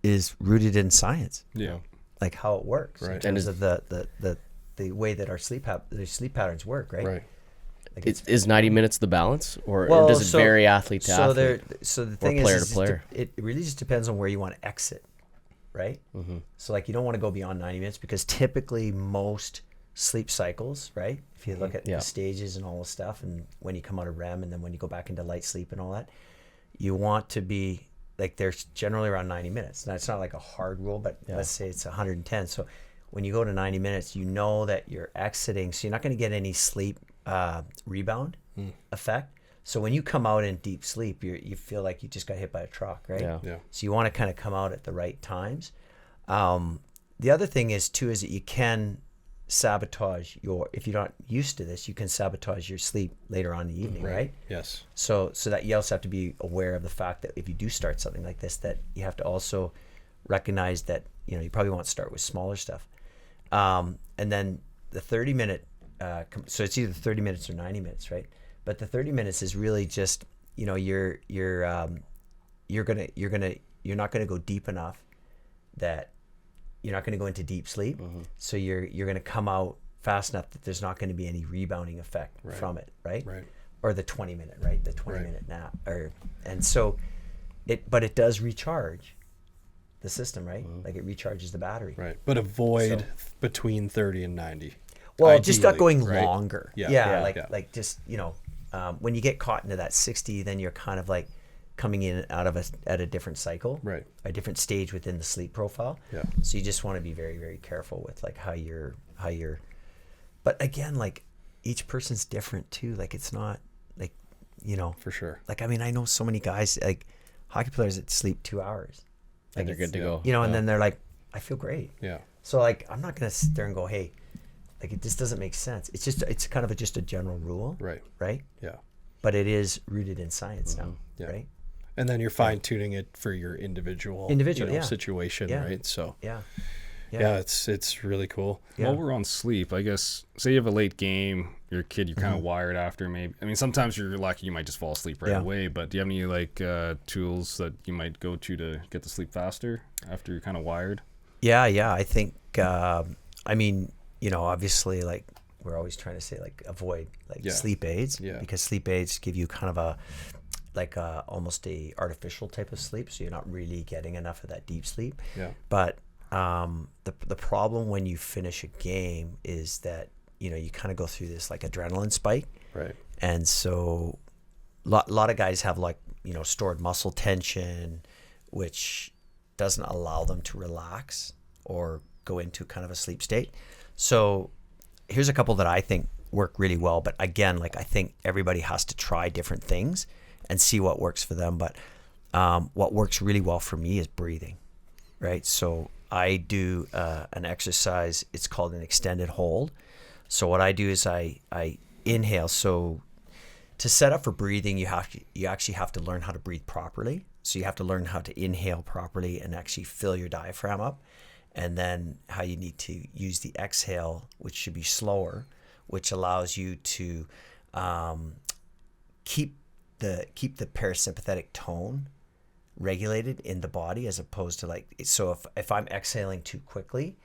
S4: is rooted in science,
S3: Yeah.
S4: like how it works in
S2: Right.
S4: terms of the way that our sleep patterns work, right?
S2: Right.
S4: Like
S1: Is 90 minutes the balance, or
S4: Well,
S1: does it
S4: so-
S1: vary athlete to
S4: so
S1: athlete?
S4: so the thing
S1: player
S4: is
S1: to player?
S4: it really just depends on where you want to exit, right?
S1: Mm-hmm.
S4: So like you don't want to go beyond 90 minutes, because typically most sleep cycles, right? If you look at
S1: Yeah.
S4: the stages and all the stuff, and when you come out of REM and then when you go back into light sleep and all that, you want to be like, there's generally around 90 minutes. Now it's not like a hard rule, but let's say it's 110. So when you go to 90 minutes, you know that you're exiting, so you're not going to get any sleep rebound effect. So when you come out in deep sleep, you feel like you just got hit by a truck, right?
S1: Yeah.
S2: Yeah.
S4: So you want to kind of come out at the right times. The other thing is too, is that you can sabotage if you're not used to this, you can sabotage your sleep later on in the evening, right?
S2: Yes.
S4: So that you also have to be aware of the fact that if you do start something like this, that you have to also recognize that, you know, you probably want to start with smaller stuff. And then the 30-minute, so it's either 30 minutes or 90 minutes, right? But the 30 minutes is really just, you know, you're not gonna go deep enough that you're not going to go into deep sleep. So you're going to come out fast enough that there's not going to be any rebounding effect from it, right? Or the 20-minute, right? The 20-minute nap, and so but it does recharge the system, right? Like it recharges the battery,
S2: right? But avoid between 30 and 90.
S4: Well,
S2: ideally,
S4: just not going
S2: right?
S4: longer. Like just when you get caught into that 60, then you're kind of like coming in out of at a different cycle,
S2: right?
S4: A different stage within the sleep profile.
S2: Yeah.
S4: So you just want to be very, very careful with like how you're. But again, like each person's different too. Like it's not like,
S2: for sure.
S4: Like I mean, I know so many guys like hockey players that sleep 2 hours.
S1: And they're good to go.
S4: And then they're like, I feel great.
S2: Yeah.
S4: So like, I'm not gonna sit there and go, hey, like it just doesn't make sense. It's kind of just a general rule.
S2: Right.
S4: Right.
S2: Yeah.
S4: But it is rooted in science now.
S2: Yeah.
S4: Right.
S2: And then you're fine tuning it for your individual situation, right? So
S4: yeah,
S2: it's really cool.
S4: Yeah.
S3: While we're on sleep, I guess, say you have a late game, you're a kid, you're kind of wired after maybe. I mean, sometimes you're lucky, you might just fall asleep right away, but do you have any like tools that you might go to get to sleep faster after you're kind of wired?
S4: Yeah. I think, I mean, obviously like we're always trying to say like avoid like sleep aids because sleep aids give you kind of a, like almost a artificial type of sleep. So you're not really getting enough of that deep sleep.
S2: Yeah.
S4: But the problem when you finish a game is that, you kind of go through this like adrenaline spike.
S2: Right.
S4: And so lot of guys have like, stored muscle tension, which doesn't allow them to relax or go into kind of a sleep state. So here's a couple that I think work really well. But again, like I think everybody has to try different things and see what works for them. But what works really well for me is breathing, right? So I do an exercise. It's called an extended hold. So what I do is I inhale. So to set up for breathing, you actually have to learn how to breathe properly. So you have to learn how to inhale properly and actually fill your diaphragm up, and then how you need to use the exhale, which should be slower, which allows you to keep the parasympathetic tone regulated in the body, as opposed to like, so if I'm exhaling too quickly,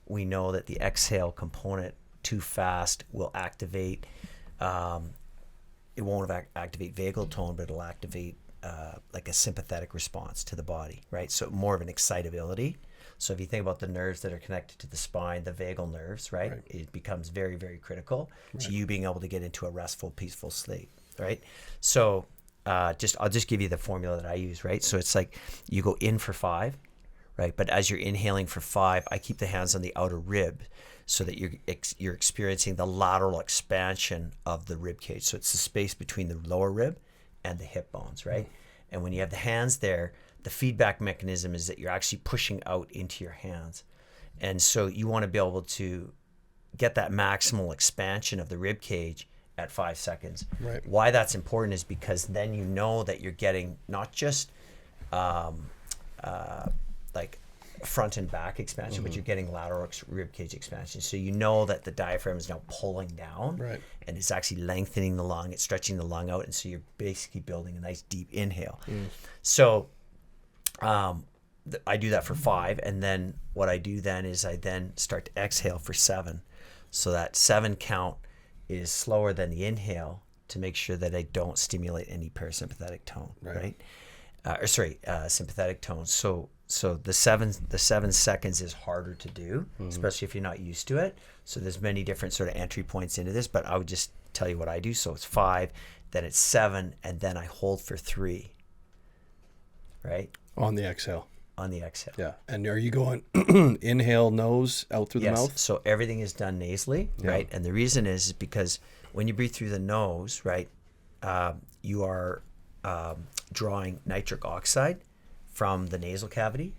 S4: we know that the exhale component too fast will activate, it won't activate vagal tone, but it'll activate like a sympathetic response to the body, right? So more of an excitability. So if you think about the nerves that are connected to the spine, the vagal nerves, right? It becomes very, very critical to you being able to get into a restful, peaceful sleep, right? So I'll just give you the formula that I use, right? So it's like you go in for 5, right? But as you're inhaling for 5, I keep the hands on the outer rib so that you're experiencing the lateral expansion of the rib cage. So it's the space between the lower rib and the hip bones, right? And when you have the hands there, the feedback mechanism is that you're actually pushing out into your hands. And so you want to be able to get that maximal expansion of the rib cage at 5 seconds.
S2: Right.
S4: Why that's important is because then you know that you're getting not just like front and back expansion, but you're getting lateral rib cage expansion. So you know that the diaphragm is now pulling down,
S2: right,
S4: and it's actually lengthening the lung, it's stretching the lung out, and so you're basically building a nice deep inhale. So I do that for 5, and then what I do then is I then start to exhale for 7. So that 7 count is slower than the inhale to make sure that I don't stimulate any parasympathetic tone, right? Sympathetic tone. So the 7 seconds is harder to do, especially if you're not used to it. So there's many different sort of entry points into this, but I would just tell you what I do. So it's 5, then it's 7, and then I hold for 3, right?
S2: On the exhale.
S4: On the exhale.
S2: Yeah. And are you going inhale nose out through the mouth?
S4: So everything is done nasally, right? And the reason is because when you breathe through the nose, right, you are drawing nitric oxide from the nasal cavity,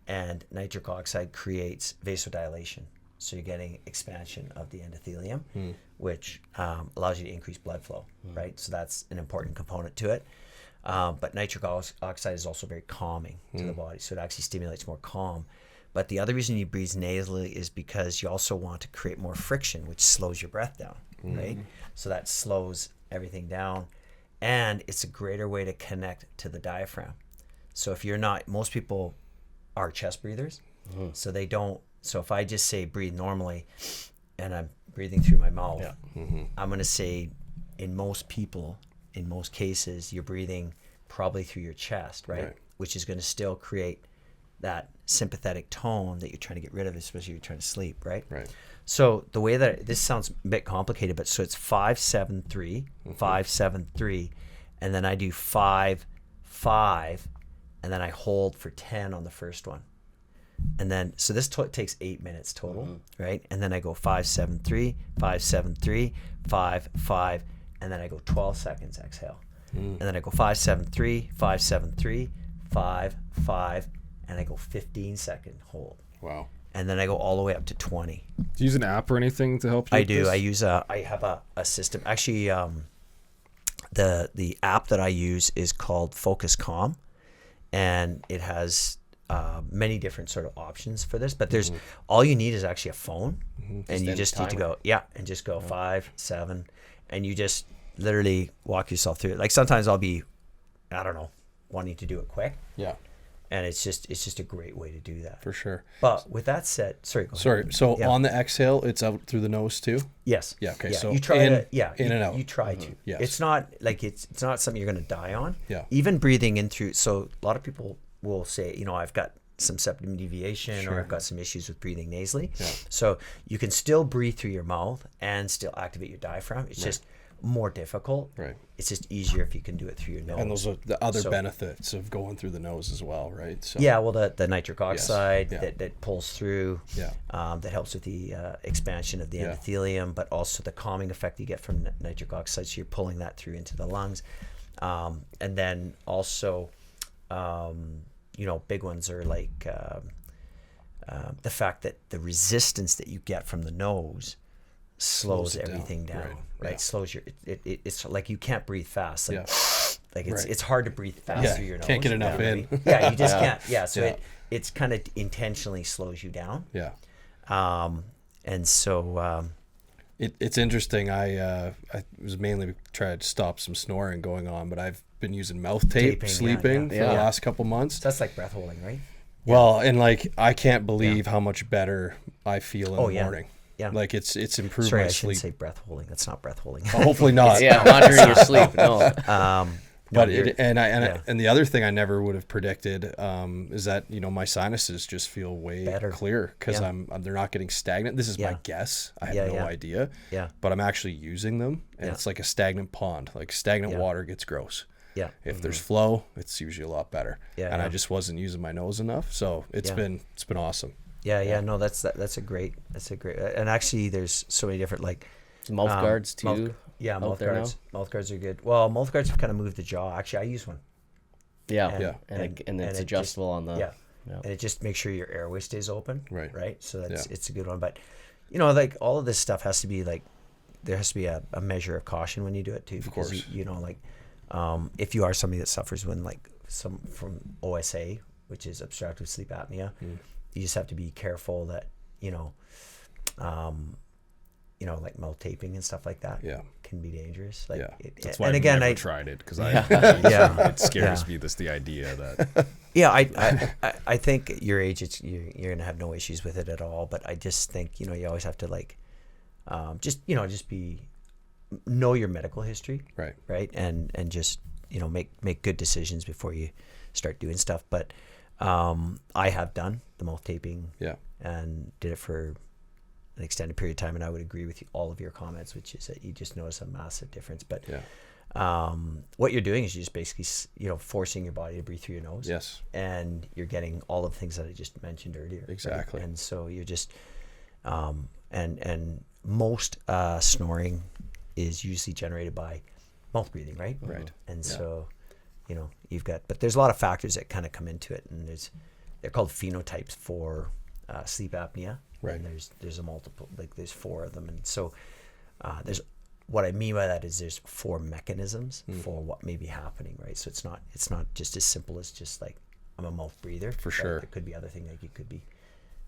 S4: and nitric oxide creates vasodilation. So you're getting expansion of the endothelium, which allows you to increase blood flow, right? So that's an important component to it. But nitric oxide is also very calming to the body, so it actually stimulates more calm. But the other reason you breathe nasally is because you also want to create more friction, which slows your breath down, right? So that slows everything down, and it's a greater way to connect to the diaphragm. So if you're not, most people are chest breathers. So they don't. So if I just say breathe normally, and I'm breathing through my mouth, I'm going to say, in most people, in most cases, you're breathing probably through your chest, right? Which is going to still create that sympathetic tone that you're trying to get rid of, especially if you're trying to sleep, right? So the way that this sounds a bit complicated, but so it's 5-7-3, 5-7-3, and then I do 5-5, and then I hold for 10 on the first one. And then, so this takes 8 minutes total, right? And then I go 5-7-3, 5-7-3, 5-5, and then I go 12 seconds exhale. And then I go 5-7-3, 5-7-3, 5-5, and I go 15 second hold.
S3: Wow.
S4: And then I go all the way up to 20.
S3: Do you use an app or anything to help you?
S4: I
S3: with
S4: do.
S3: this?
S4: I have a system. Actually, the app that I use is called Focus Calm, and it has many different sort of options for this. But there's all you need is actually a phone, and you just need to go and just go 5, 7, and you just literally walk yourself through it. Like sometimes I'll be, I don't know, wanting to do it quick.
S2: Yeah.
S4: And it's just a great way to do that.
S2: For sure.
S4: But with that said, go ahead.
S2: So on the exhale, it's out through the nose too?
S4: Yes.
S2: Yeah. Okay.
S4: Yeah.
S2: So
S4: you try
S2: in
S4: and
S2: out.
S4: You try to.
S2: Yes.
S4: It's not like it's not something you're going to die on.
S2: Yeah.
S4: Even breathing in through. So a lot of people will say, I've got some septum deviation or I've got some issues with breathing nasally. Yeah. So you can still breathe through your mouth and still activate your diaphragm. It's just more difficult.
S2: Right.
S4: It's just easier if you can do it through your nose.
S2: And those are the other benefits of going through the nose as well, right? So
S4: yeah, well, the nitric oxide
S2: Yes.
S4: that pulls through, that helps with the expansion of the endothelium, but also the calming effect you get from nitric oxide. So you're pulling that through into the lungs, and then also, big ones are like the fact that the resistance that you get from the nose slows everything down, right? Slows your it's like you can't breathe fast, like it's hard to breathe fast through your nose.
S2: Can't get enough in.
S4: You just can't. So it's kind of intentionally slows you down. And so
S2: it's interesting. I was mainly trying to stop some snoring going on, but I've been using mouth tape sleeping for the last couple months.
S4: So that's like breath holding, right?
S2: Well, and like I can't believe how much better I feel in the morning.
S4: Yeah.
S2: Like it's improved
S4: Sorry,
S2: my
S4: I
S2: sleep.
S4: shouldn't say breath holding. That's not breath holding.
S2: Hopefully not.
S1: Not during your sleep. No.
S2: But and the other thing I never would have predicted is that my sinuses just feel way clearer because they're not getting stagnant. This is my guess. I have no idea.
S4: Yeah.
S2: But I'm actually using them, and it's like a stagnant pond. Like stagnant water gets gross.
S4: Yeah.
S2: If there's flow, it's usually a lot better.
S4: Yeah.
S2: And I just wasn't using my nose enough, so it's been awesome.
S4: No, that's a great, and actually there's so many different like
S1: mouth guards too.
S4: Mouth guards. Mouth guards are good. Well, mouth guards have kind of moved the jaw. Actually, I use one.
S1: And it's adjustable on the
S4: and it just makes sure your airway stays open. Right. So it's a good one. But like all of this stuff has to be like there has to be a measure of caution when you do it too.
S2: Of course.
S4: If you are somebody that suffers from OSA, which is obstructive sleep apnea. You just have to be careful that like mouth taping and stuff like that can be dangerous. Like
S3: that's why I've never tried it because it scares me. The idea that
S4: I think at your age you're gonna have no issues with it at all. But I just think you always have to like just know your medical history, right, and just make good decisions before you start doing stuff. But I have done the mouth taping and did it for an extended period of time, and I would agree with all of your comments, which is that you just notice a massive difference. But what you're doing is you're just basically forcing your body to breathe through your nose, and you're getting all of the things that I just mentioned earlier,
S2: exactly.
S4: Right? And so you're just and most snoring is usually generated by mouth breathing, right? And so you've got, but there's a lot of factors that kind of come into it, and they're called phenotypes for sleep apnea. And there's a multiple, like there's 4 of them. And so there's, what I mean by that is there's 4 mechanisms for what may be happening, right? So it's not just as simple as just like, I'm a mouth breather.
S2: For sure.
S4: There could be other things, like it could be,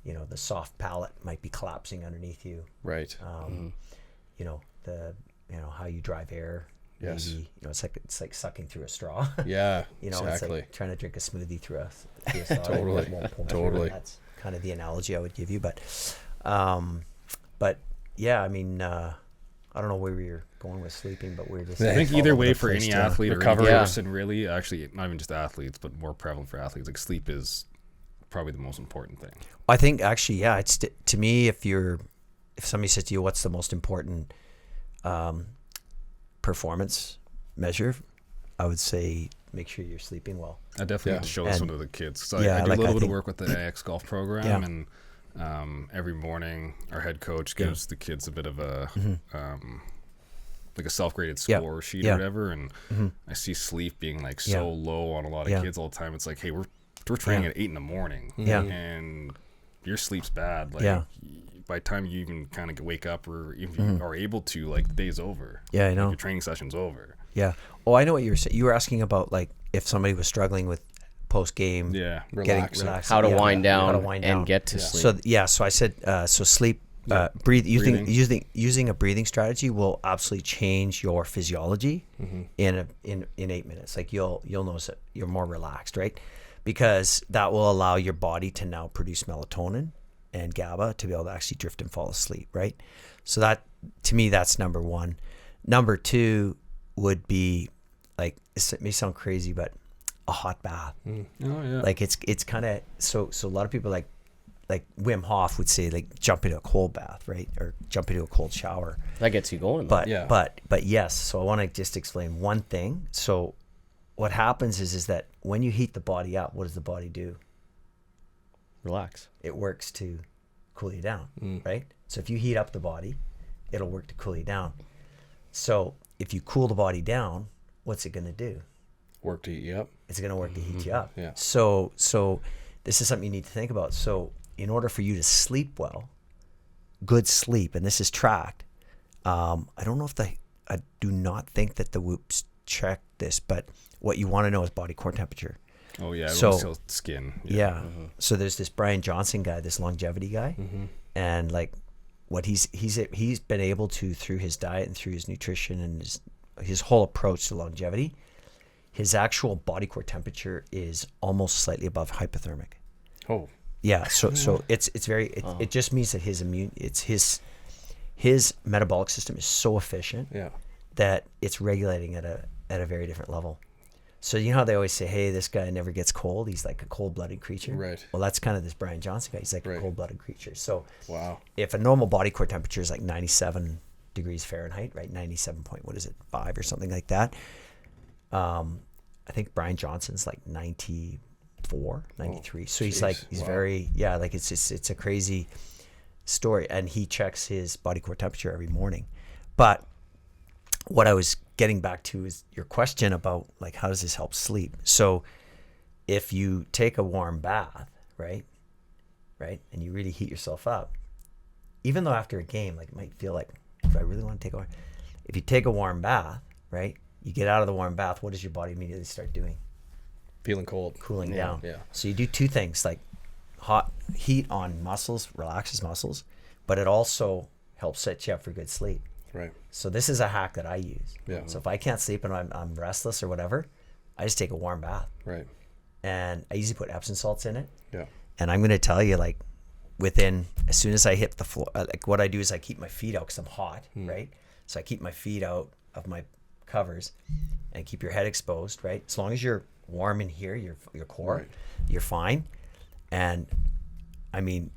S4: the soft palate might be collapsing underneath you.
S2: Right.
S4: How you drive air
S2: Yes.
S4: maybe, you know, it's like sucking through a straw.
S2: Yeah,
S4: You know,
S2: exactly.
S4: it's like trying to drink a smoothie through a straw.
S2: Totally.
S4: It won't pull through.
S2: Totally.
S4: That's kind of the analogy I would give you. But yeah, I mean, I don't know where we were going with sleeping, but we're just.
S3: I think
S4: all
S3: either
S4: over
S3: way
S4: the
S3: for
S4: place
S3: any
S4: to-
S3: athlete or
S2: recover.
S3: any
S1: Yeah.
S3: person, really, actually, not even just athletes, but more prevalent for athletes, like sleep is probably the most important thing.
S4: I think actually, yeah, it's to me, if somebody says to you, what's the most important performance measure, I would say make sure you're sleeping well.
S3: I definitely
S2: Yeah.
S3: need to show this
S4: And-
S3: one to the kids. So
S4: yeah,
S3: I do
S4: like,
S3: a
S4: I
S3: little bit of
S4: think-
S3: work with the AX golf program,
S4: Yeah.
S3: and every morning our head coach gives the kids a bit of a like a self-graded
S4: Yeah.
S3: score sheet
S4: Yeah.
S3: or whatever, and I see sleep being like so
S4: Yeah.
S3: low on a lot of
S4: Yeah.
S3: kids all the time. It's like, hey, we're training
S4: Yeah.
S3: at 8 a.m.
S4: Yeah.
S3: and your sleep's bad. Like,
S4: Yeah.
S3: by the time you even kind of wake up, or if you are able to, like, the day's over.
S4: Yeah, I
S3: Like,
S4: know.
S3: your training session's over.
S4: Yeah. Oh, I know what you were saying. You were asking about like if somebody was struggling with post game,
S3: Yeah.
S2: Relaxing.
S1: How to
S4: yeah,
S1: wind down
S4: how to wind down.
S1: and get to
S2: Yeah.
S1: sleep.
S4: So I said so sleep. Using a breathing strategy will absolutely change your physiology in 8 minutes. Like you'll notice that you're more relaxed, right? Because that will allow your body to now produce melatonin and GABA to be able to actually drift and fall asleep, right? So that, to me, that's number one. Number two would be, like, it may sound crazy, but a hot bath.
S3: Oh, yeah.
S4: Like it's kind of so a lot of people like Wim Hof would say, like, jump into a cold bath, right? Or jump into a cold shower.
S1: That gets you going. though.
S4: But
S2: Yeah.
S4: but yes, so I want to just explain one thing. So what happens is that when you heat the body up, what does the body do?
S1: Relax.
S4: It works to cool you down, right? So if you heat up the body, it'll work to cool you down. So if you cool the body down, what's it going to do?
S2: Work to heat you up.
S4: It's going to work to heat you up.
S2: Yeah.
S4: So this is something you need to think about. So in order for you to sleep well, good sleep, and this is tracked. I don't know if I do not think that the Whoops check this, but what you want to know is body core temperature.
S3: Oh, yeah.
S4: So-
S3: So, skin.
S4: Yeah. So there's this Brian Johnson guy, this longevity guy, and like what he's been able to, through his diet and through his nutrition and his whole approach to longevity, his actual body core temperature is almost slightly above hypothermic.
S2: Oh,
S4: Yeah. So it's very it just means that his metabolic system is so efficient
S2: yeah.
S4: that it's regulating at a very different level. So you know how they always say, hey, this guy never gets cold. He's like a cold-blooded creature.
S2: Right.
S4: Well, that's kind of this Brian Johnson guy. He's like
S2: Right.
S4: a cold-blooded creature. So
S2: Wow.
S4: if a normal body core temperature is like 97 degrees Fahrenheit, right? 97.5 or something like that. I think Brian Johnson's like 94, 93. So he's
S2: geez.
S4: like, he's
S2: Wow.
S4: very, yeah, like it's a crazy story. And he checks his body core temperature every morning. But what I was getting back to is your question about, like, how does this help sleep? So if you take a warm bath, right, and you really heat yourself up, even though after a game, like, it might feel like, if I really want to take a warm, if you take a warm bath, right, you get out of the warm bath, what does your body immediately start doing?
S2: Feeling cold.
S4: Cooling down.
S2: Yeah.
S4: So you do two things, like hot heat on muscles, relaxes muscles, but it also helps set you up for good sleep.
S2: Right.
S4: So this is a hack that I use.
S2: Yeah.
S4: So if I can't sleep and I'm restless or whatever, I just take a warm bath.
S2: Right.
S4: And I usually put Epsom salts in it.
S2: Yeah.
S4: And I'm going to tell you, like, as soon as I hit the floor, like, what I do is I keep my feet out because I'm hot, right? So I keep my feet out of my covers and keep your head exposed, right? As long as you're warm in here, your core,
S2: Right.
S4: you're fine. And I mean,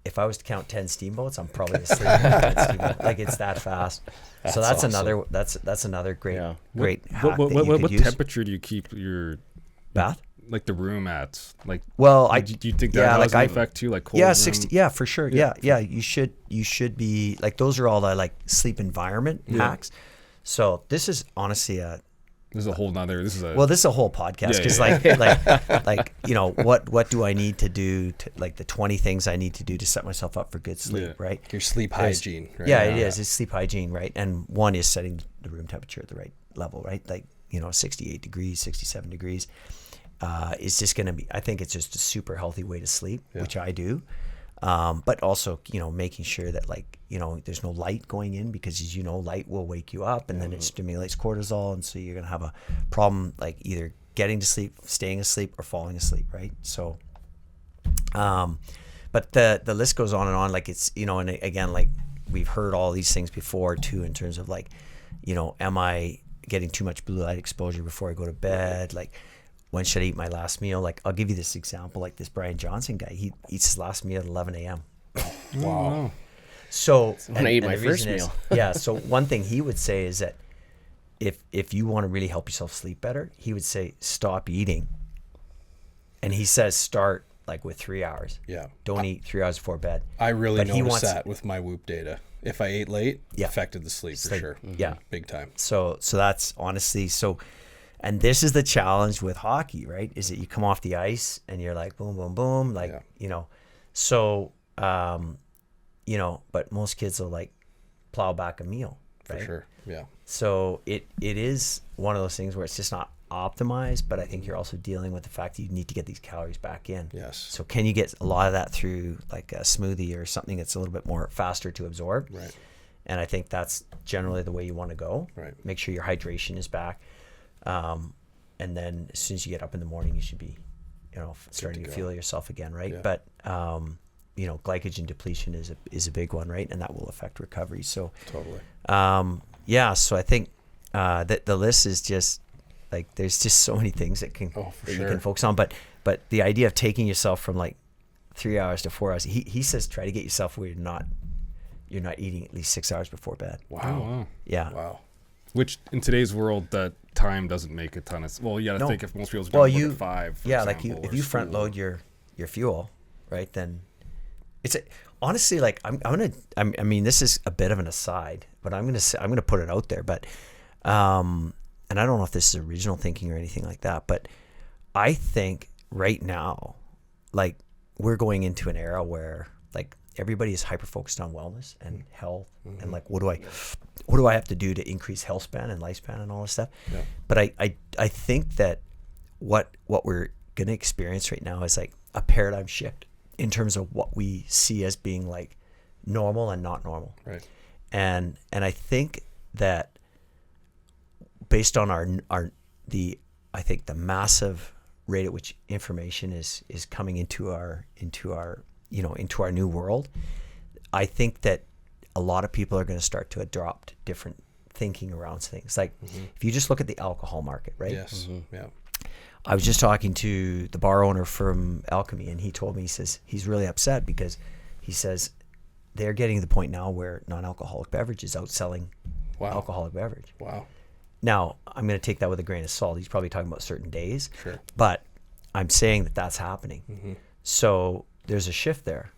S4: if I was to count 10 steamboats, I'm probably asleep. Like, it's that fast. So that's
S2: awesome.
S4: that's another great
S1: Yeah.
S4: great hack that you
S3: What
S4: could use.
S3: temperature do you keep your
S4: Bath?
S3: like the room at? Like,
S4: Well,
S3: do you think that
S4: yeah,
S3: has
S4: like
S3: an effect too? Like cold
S4: yeah,
S3: room?
S4: 60. Yeah, for sure. Yeah. You should be like, those are all the, like, sleep environment hacks. So this is honestly
S3: This is a whole nother. This is a
S4: well, this is a whole podcast
S3: Yeah,
S4: because
S3: yeah.
S4: like you know, what do I need to do to, like, the 20 things I need to do to set myself up for good sleep,
S3: Yeah.
S4: right?
S2: Your sleep
S4: There's-
S2: hygiene. Right?
S4: Yeah, it is. It's sleep hygiene, right? And one is setting the room temperature at the right level, right? Like, you know, 68 degrees, 67 degrees. It's just going to be, I think it's just a super healthy way to sleep, which I do. But also, making sure that there's no light going in, because as you know, light will wake you up, and then it stimulates cortisol. And so you're going to have a problem like either getting to sleep, staying asleep, or falling asleep. Right. So, but the list goes on and on. Like it's, and again, like we've heard all these things before too, in terms of like, am I getting too much blue light exposure before I go to bed? Like, when should I eat my last meal? Like, I'll give you this example. Like this Brian Johnson guy, he eats his last meal at 11 a.m.
S2: Wow.
S4: So
S1: when I eat my first meal.
S4: Yeah. So one thing he would say is that if you want to really help yourself sleep better, he would say stop eating. And he says start like with 3 hours.
S2: Yeah.
S4: Don't eat 3 hours before bed.
S2: I really noticed that with my Whoop data. If I ate late, affected the sleep for sure.
S4: Yeah.
S2: Big time.
S4: So that's honestly so. And this is the challenge with hockey, right? Is that you come off the ice and you're like boom, boom, boom, like So, but most kids will like plow back a meal, right?
S2: For sure. Yeah.
S4: So it is one of those things where it's just not optimized, but I think you're also dealing with the fact that you need to get these calories back in.
S2: Yes.
S4: So can you get a lot of that through like a smoothie or something that's a little bit more faster to absorb?
S2: Right.
S4: And I think that's generally the way you want to go.
S2: Right.
S4: Make sure your hydration is back. And then as soon as you get up in the morning, you should be, starting to feel yourself again, right?
S2: Yeah.
S4: But glycogen depletion is a big one, right? And that will affect recovery. So
S2: totally.
S4: So I think that the list is just like there's just so many things that you can focus on. But the idea of taking yourself from like 3 hours to 4 hours, he says try to get yourself where you're not eating at least 6 hours before bed.
S2: Wow.
S3: Oh, wow.
S4: Yeah.
S2: Wow.
S3: Which in today's world, that time doesn't make a ton of. Well, you got to think if most people's
S4: well,
S3: going to 5. For example,
S4: if you front load your fuel, right? Then it's honestly like I mean this is a bit of an aside, but I'm gonna put it out there. But and I don't know if this is original thinking or anything like that, but I think right now, like we're going into an era where like everybody is hyper focused on wellness and health and like what do I have to do to increase health span and lifespan and all this stuff.
S2: Yeah.
S4: But I think that what we're going to experience right now is like a paradigm shift in terms of what we see as being like normal and not normal.
S2: Right.
S4: And I think that based on the massive rate at which information is coming into our new world, I think that a lot of people are going to start to adopt different thinking around things. Like if you just look at the alcohol market, right?
S2: Yes. Yeah.
S4: I was just talking to the bar owner from Alchemy, and he told me, he says he's really upset because he says they're getting to the point now where non-alcoholic beverage is outselling alcoholic beverage.
S2: Wow.
S4: Now, I'm going to take that with a grain of salt. He's probably talking about certain days.
S2: Sure.
S4: But I'm saying that that's happening. So there's a shift there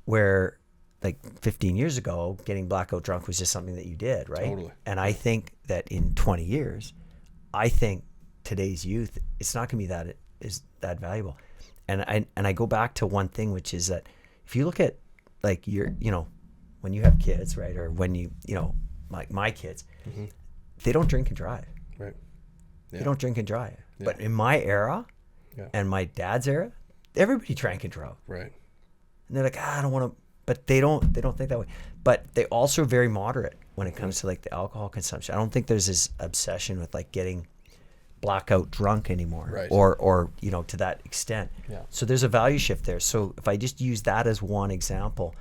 S4: where like 15 years ago, getting blackout drunk was just something that you did, right?
S2: Totally.
S4: And I think that in 20 years, I think today's youth, it's not going to be that valuable. And I go back to one thing, which is that if you look at like when you have kids, right? Or when like my kids, they don't drink and drive.
S2: Right. Yeah.
S4: They don't drink and drive.
S2: Yeah.
S4: But in my era and my dad's era, everybody drank and drove.
S2: Right.
S4: And they're like, I don't want to, but they don't think that way. But they also are very moderate when it comes to like the alcohol consumption. I don't think there's this obsession with like getting blackout drunk anymore,
S2: right.
S4: or to that extent.
S2: Yeah.
S4: So there's a value shift there. So if I just use that as one example,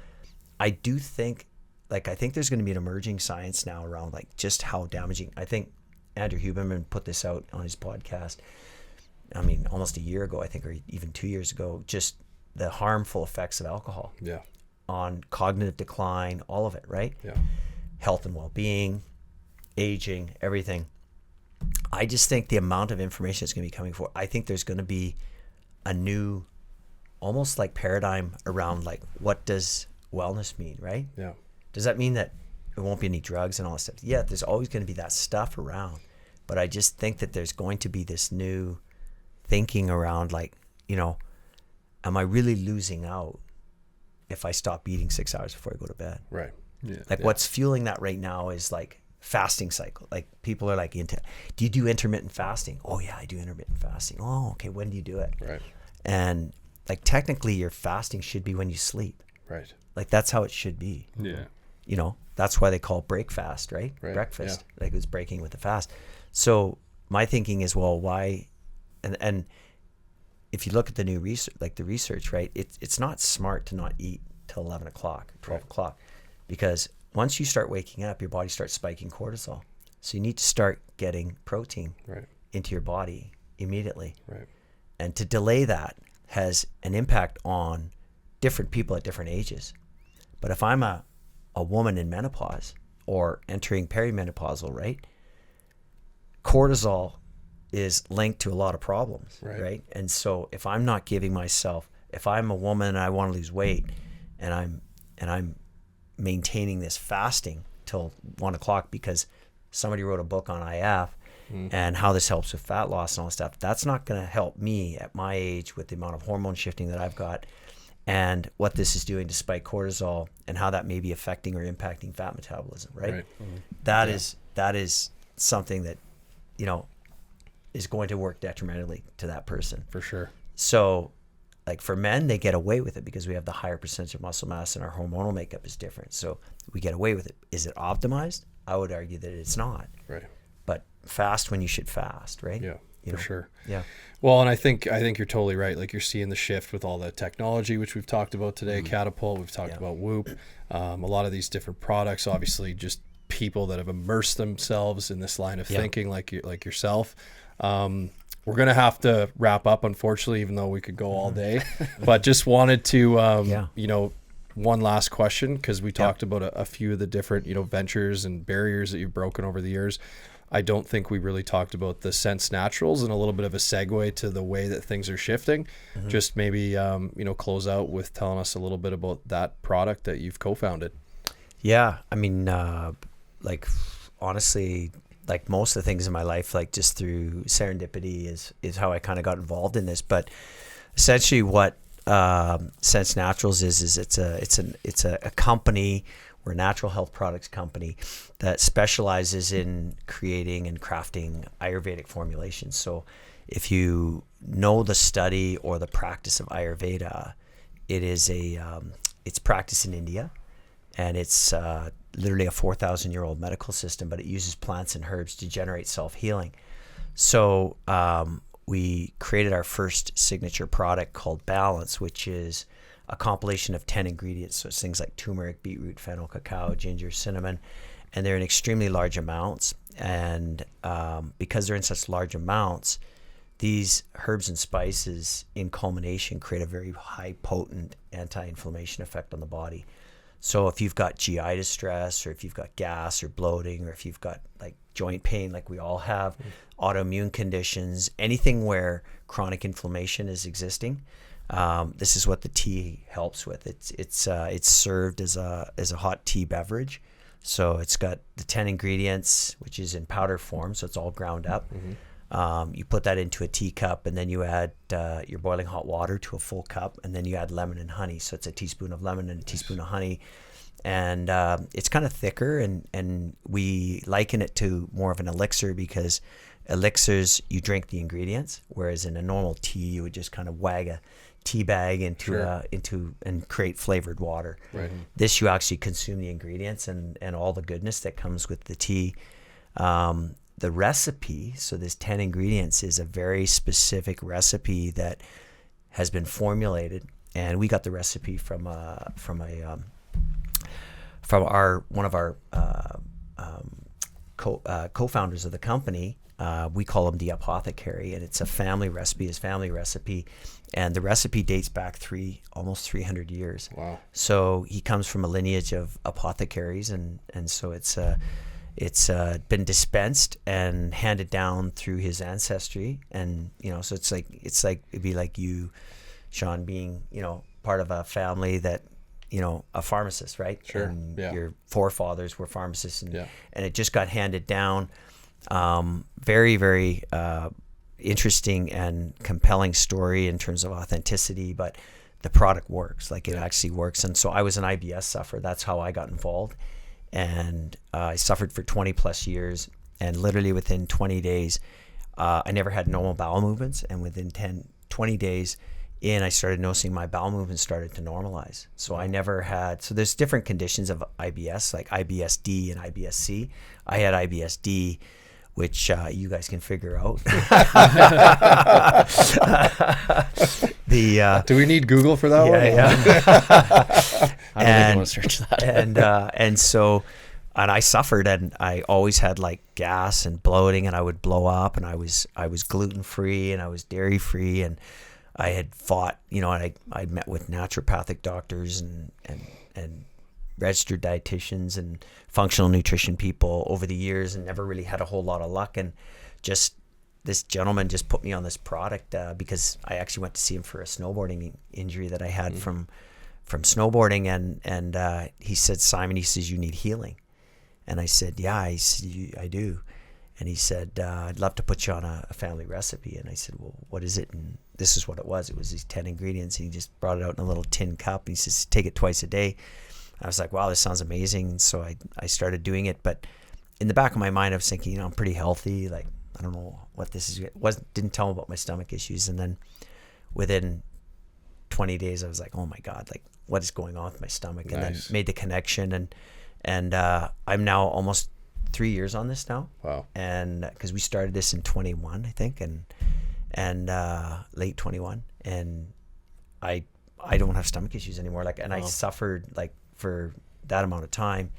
S4: I do think there's going to be an emerging science now around like just how damaging. I think Andrew Huberman put this out on his podcast. I mean, almost a year ago, I think, or even 2 years ago, just the harmful effects of alcohol on cognitive decline, all of it, right?
S2: Yeah.
S4: Health and well-being, aging, everything. I just think the amount of information that's going to be coming forward, I think there's going to be a new, almost like paradigm around like, what does wellness mean, right?
S2: Yeah.
S4: Does that mean that there won't be any drugs and all that stuff? Yeah, there's always going to be that stuff around. But I just think that there's going to be this new thinking around like, am I really losing out if I stop eating 6 hours before I go to bed?
S2: Right.
S3: Yeah.
S4: Like what's fueling that right now is like fasting cycle. Like people are like do you do intermittent fasting? Oh yeah, I do intermittent fasting. Oh, okay. When do you do it?
S2: Right.
S4: And like technically your fasting should be when you sleep.
S2: Right.
S4: Like that's how it should be.
S3: Yeah.
S4: You know, that's why they call it break fast, right? Breakfast. Like it was breaking with the fast. So my thinking is, well, why? And if you look at the new research, like the research, right? It's not smart to not eat till 11 o'clock, 12 o'clock, because once you start waking up, your body starts spiking cortisol. So you need to start getting protein into your body immediately.
S2: Right.
S4: And to delay that has an impact on different people at different ages. But if I'm a woman in menopause or entering perimenopausal, right? Cortisol is linked to a lot of problems, right? And so if I'm not giving myself, if I'm a woman and I want to lose weight and I'm maintaining this fasting till 1 o'clock because somebody wrote a book on IF and how this helps with fat loss and all that stuff, that's not going to help me at my age with the amount of hormone shifting that I've got and what this is doing to spike cortisol and how that may be affecting or impacting fat metabolism, right? That is something that, you know, is going to work detrimentally to that person.
S2: For sure.
S4: So like for men, they get away with it because we have the higher percentage of muscle mass and our hormonal makeup is different. So we get away with it. Is it optimized? I would argue that it's not.
S2: Right.
S4: But fast when you should fast, right?
S2: Yeah, for sure.
S4: Yeah.
S2: Well, and I think you're totally right. Like you're seeing the shift with all the technology, which we've talked about today, Catapult, we've talked about Whoop, a lot of these different products, obviously just people that have immersed themselves in this line of thinking like yourself. We're going to have to wrap up, unfortunately, even though we could go all day, but just wanted to, you know, one last question, because we talked about a few of the different, you know, ventures and barriers that you've broken over the years. I don't think we really talked about the Sense Naturals, and a little bit of a segue to the way that things are shifting. Just maybe, you know, close out with telling us a little bit about that product that you've co-founded.
S4: Yeah. I mean, like honestly, like most of the things in my life, like just through serendipity is how I kind of got involved in this. But essentially what Sense Naturals is it's a company. We're a natural health products company that specializes in creating and crafting Ayurvedic formulations. So if you know the study or the practice of Ayurveda, it is it's practiced in India, and it's literally a 4,000-year-old medical system, but it uses plants and herbs to generate self-healing. So we created our first signature product called Balance, which is a compilation of 10 ingredients. So it's things like turmeric, beetroot, fennel, cacao, ginger, cinnamon, and they're in extremely large amounts. And because they're in such large amounts, these herbs and spices in culmination create a very high potent anti-inflammation effect on the body. So if you've got GI distress, or if you've got gas or bloating, or if you've got like joint pain, like we all have, autoimmune conditions, anything where chronic inflammation is existing, this is what the tea helps with. It's served as a hot tea beverage. So it's got the 10 ingredients, which is in powder form, so it's all ground up. You put that into a teacup, and then you add your boiling hot water to a full cup, and then you add lemon and honey. So it's a teaspoon of lemon and a teaspoon of honey. And it's kind of thicker, and we liken it to more of an elixir, because elixirs, you drink the ingredients, whereas in a normal tea, you would just kind of wag a tea bag into and create flavored water.
S2: Right.
S4: This, you actually consume the ingredients and all the goodness that comes with the tea. The recipe, so this 10 ingredients, is a very specific recipe that has been formulated, and we got the recipe from one of our co-founders of the company. We call him the apothecary, and it's a family recipe. His family recipe, and the recipe dates back almost 300 years.
S2: Wow! So
S4: he comes from a lineage of apothecaries, and so it's been dispensed and handed down through his ancestry, and so it's like it'd be like you, Sean, being part of a family that a pharmacist, right?
S2: Sure.
S4: And your forefathers were pharmacists, and it just got handed down. Very, very interesting and compelling story in terms of authenticity, but the product works. Like it actually works. And so I was an IBS sufferer. That's how I got involved. And I suffered for 20 plus years, and literally within 20 days, I never had normal bowel movements. And within 20 days, and I started noticing my bowel movement started to normalize. So I never had, so there's different conditions of IBS, like IBS-D and IBS-C. I had IBS-D, which you guys can figure out.
S2: Do we need Google for that one?
S4: Yeah.
S1: I don't think I want to search that.
S4: And I suffered, and I always had like gas and bloating, and I would blow up, and I was gluten-free and I was dairy-free, and I had fought, and I'd met with naturopathic doctors and registered dietitians and functional nutrition people over the years, and never really had a whole lot of luck. And just this gentleman just put me on this product because I actually went to see him for a snowboarding injury that I had from snowboarding, and he said, Simon, he says, you need healing. And I said, yeah, I do. And he said, I'd love to put you on a family recipe. And I said, well, what is it? And this is what it was. It was these 10 ingredients. And he just brought it out in a little tin cup. And he says, take it twice a day. I was like, wow, this sounds amazing. And so I started doing it. But in the back of my mind, I was thinking, I'm pretty healthy. Like, I don't know what this is. Didn't tell him about my stomach issues. And then within 20 days, I was like, oh my God, like what is going on with my stomach? And then made the connection. And I'm now almost 3 years on this now.
S2: Wow.
S4: And because we started this in 21, I think, and late 21, and I don't have stomach issues anymore. Like, and I suffered like for that amount of time.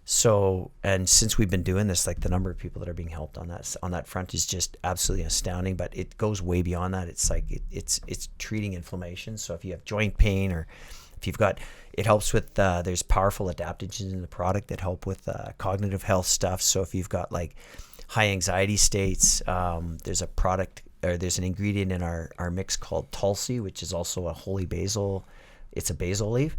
S4: So, and since we've been doing this, like the number of people that are being helped on that front is just absolutely astounding. But it goes way beyond that. It's like it's treating inflammation. So if you have joint pain, or if you've got, it helps with, there's powerful adaptogens in the product that help with cognitive health stuff. So if you've got like high anxiety states, there's a product, or there's an ingredient in our mix called Tulsi, which is also a holy basil. It's a basil leaf,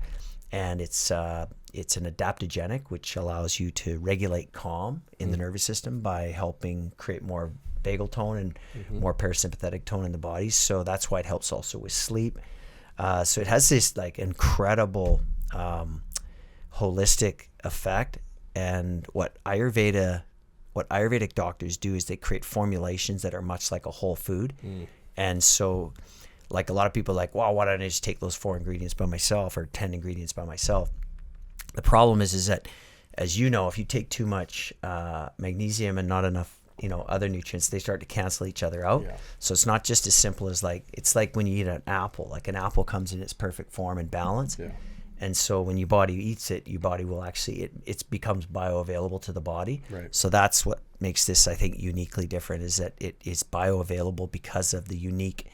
S4: and it's an adaptogenic, which allows you to regulate calm in the nervous system by helping create more vagal tone and more parasympathetic tone in the body. So that's why it helps also with sleep. So it has this like incredible holistic effect. And what Ayurvedic doctors do is they create formulations that are much like a whole food. And so like a lot of people are like, wow, why don't I just take those 4 ingredients by myself, or 10 ingredients by myself? The problem is that, as you know, if you take too much magnesium and not enough other nutrients, they start to cancel each other out. Yeah. So it's not just as simple as like, it's like when you eat an apple, like an apple comes in its perfect form and balance. Yeah. And so when your body eats it, your body will actually, it becomes bioavailable to the body.
S2: Right.
S4: So that's what makes this, I think, uniquely different, is that it is bioavailable because of the unique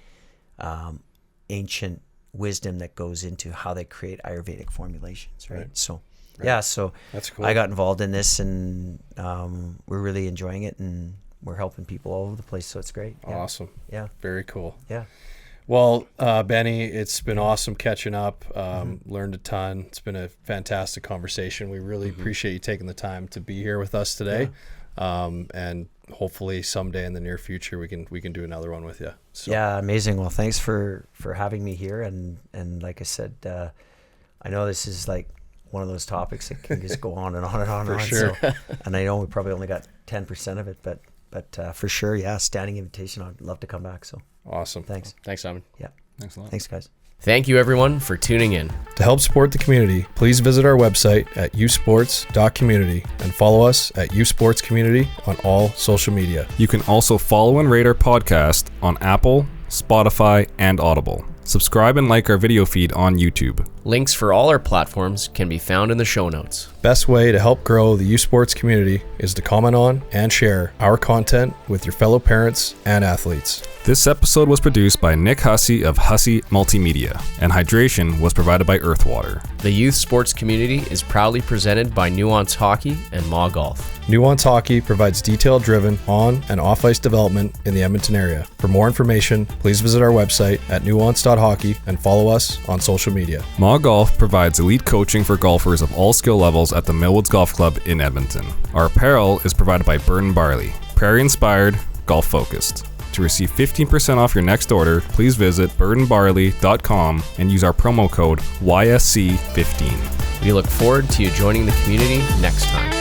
S4: ancient wisdom that goes into how they create Ayurvedic formulations. Right. So yeah, so
S2: that's cool.
S4: I got involved in this, and we're really enjoying it, and we're helping people all over the place. So it's great. Yeah.
S2: Awesome.
S4: Yeah.
S2: Very cool.
S4: Yeah.
S2: Well, Benny, it's been awesome catching up. Learned a ton. It's been a fantastic conversation. We really appreciate you taking the time to be here with us today. Yeah. And hopefully someday in the near future we can do another one with you. So.
S4: Yeah, amazing. Well, thanks for having me here. And like I said, I know this is like one of those topics that can just go on and on and on.
S2: For sure.
S4: So, and I know we probably only got 10% of it, but for sure, yeah, standing invitation. I'd love to come back. So
S2: awesome.
S4: Thanks,
S1: Simon.
S4: Yeah,
S3: Thanks a lot.
S4: Thanks, guys.
S1: Thank you, everyone, for tuning in.
S2: To help support the community, please visit our website at usports.community and follow us at usportscommunity on all social media.
S3: You can also follow and rate our podcast on Apple, Spotify, and Audible. Subscribe and like our video feed on YouTube.
S1: Links for all our platforms can be found in the show notes.
S2: Best way to help grow the USports community is to comment on and share our content with your fellow parents and athletes.
S3: This episode was produced by Nick Hussey of Hussey Multimedia, and hydration was provided by Earthwater.
S1: The youth sports community is proudly presented by Nuance Hockey and Ma Golf.
S2: Nuance Hockey provides detail-driven on- and off-ice development in the Edmonton area. For more information, please visit our website at nuance.hockey and follow us on social media.
S3: Ma Golf provides elite coaching for golfers of all skill levels at the Millwoods Golf Club in Edmonton. Our apparel is provided by Burn Barley, prairie-inspired, golf-focused. To receive 15% off your next order, please visit burdenbarley.com and use our promo code YSC15.
S1: We look forward to you joining the community next time.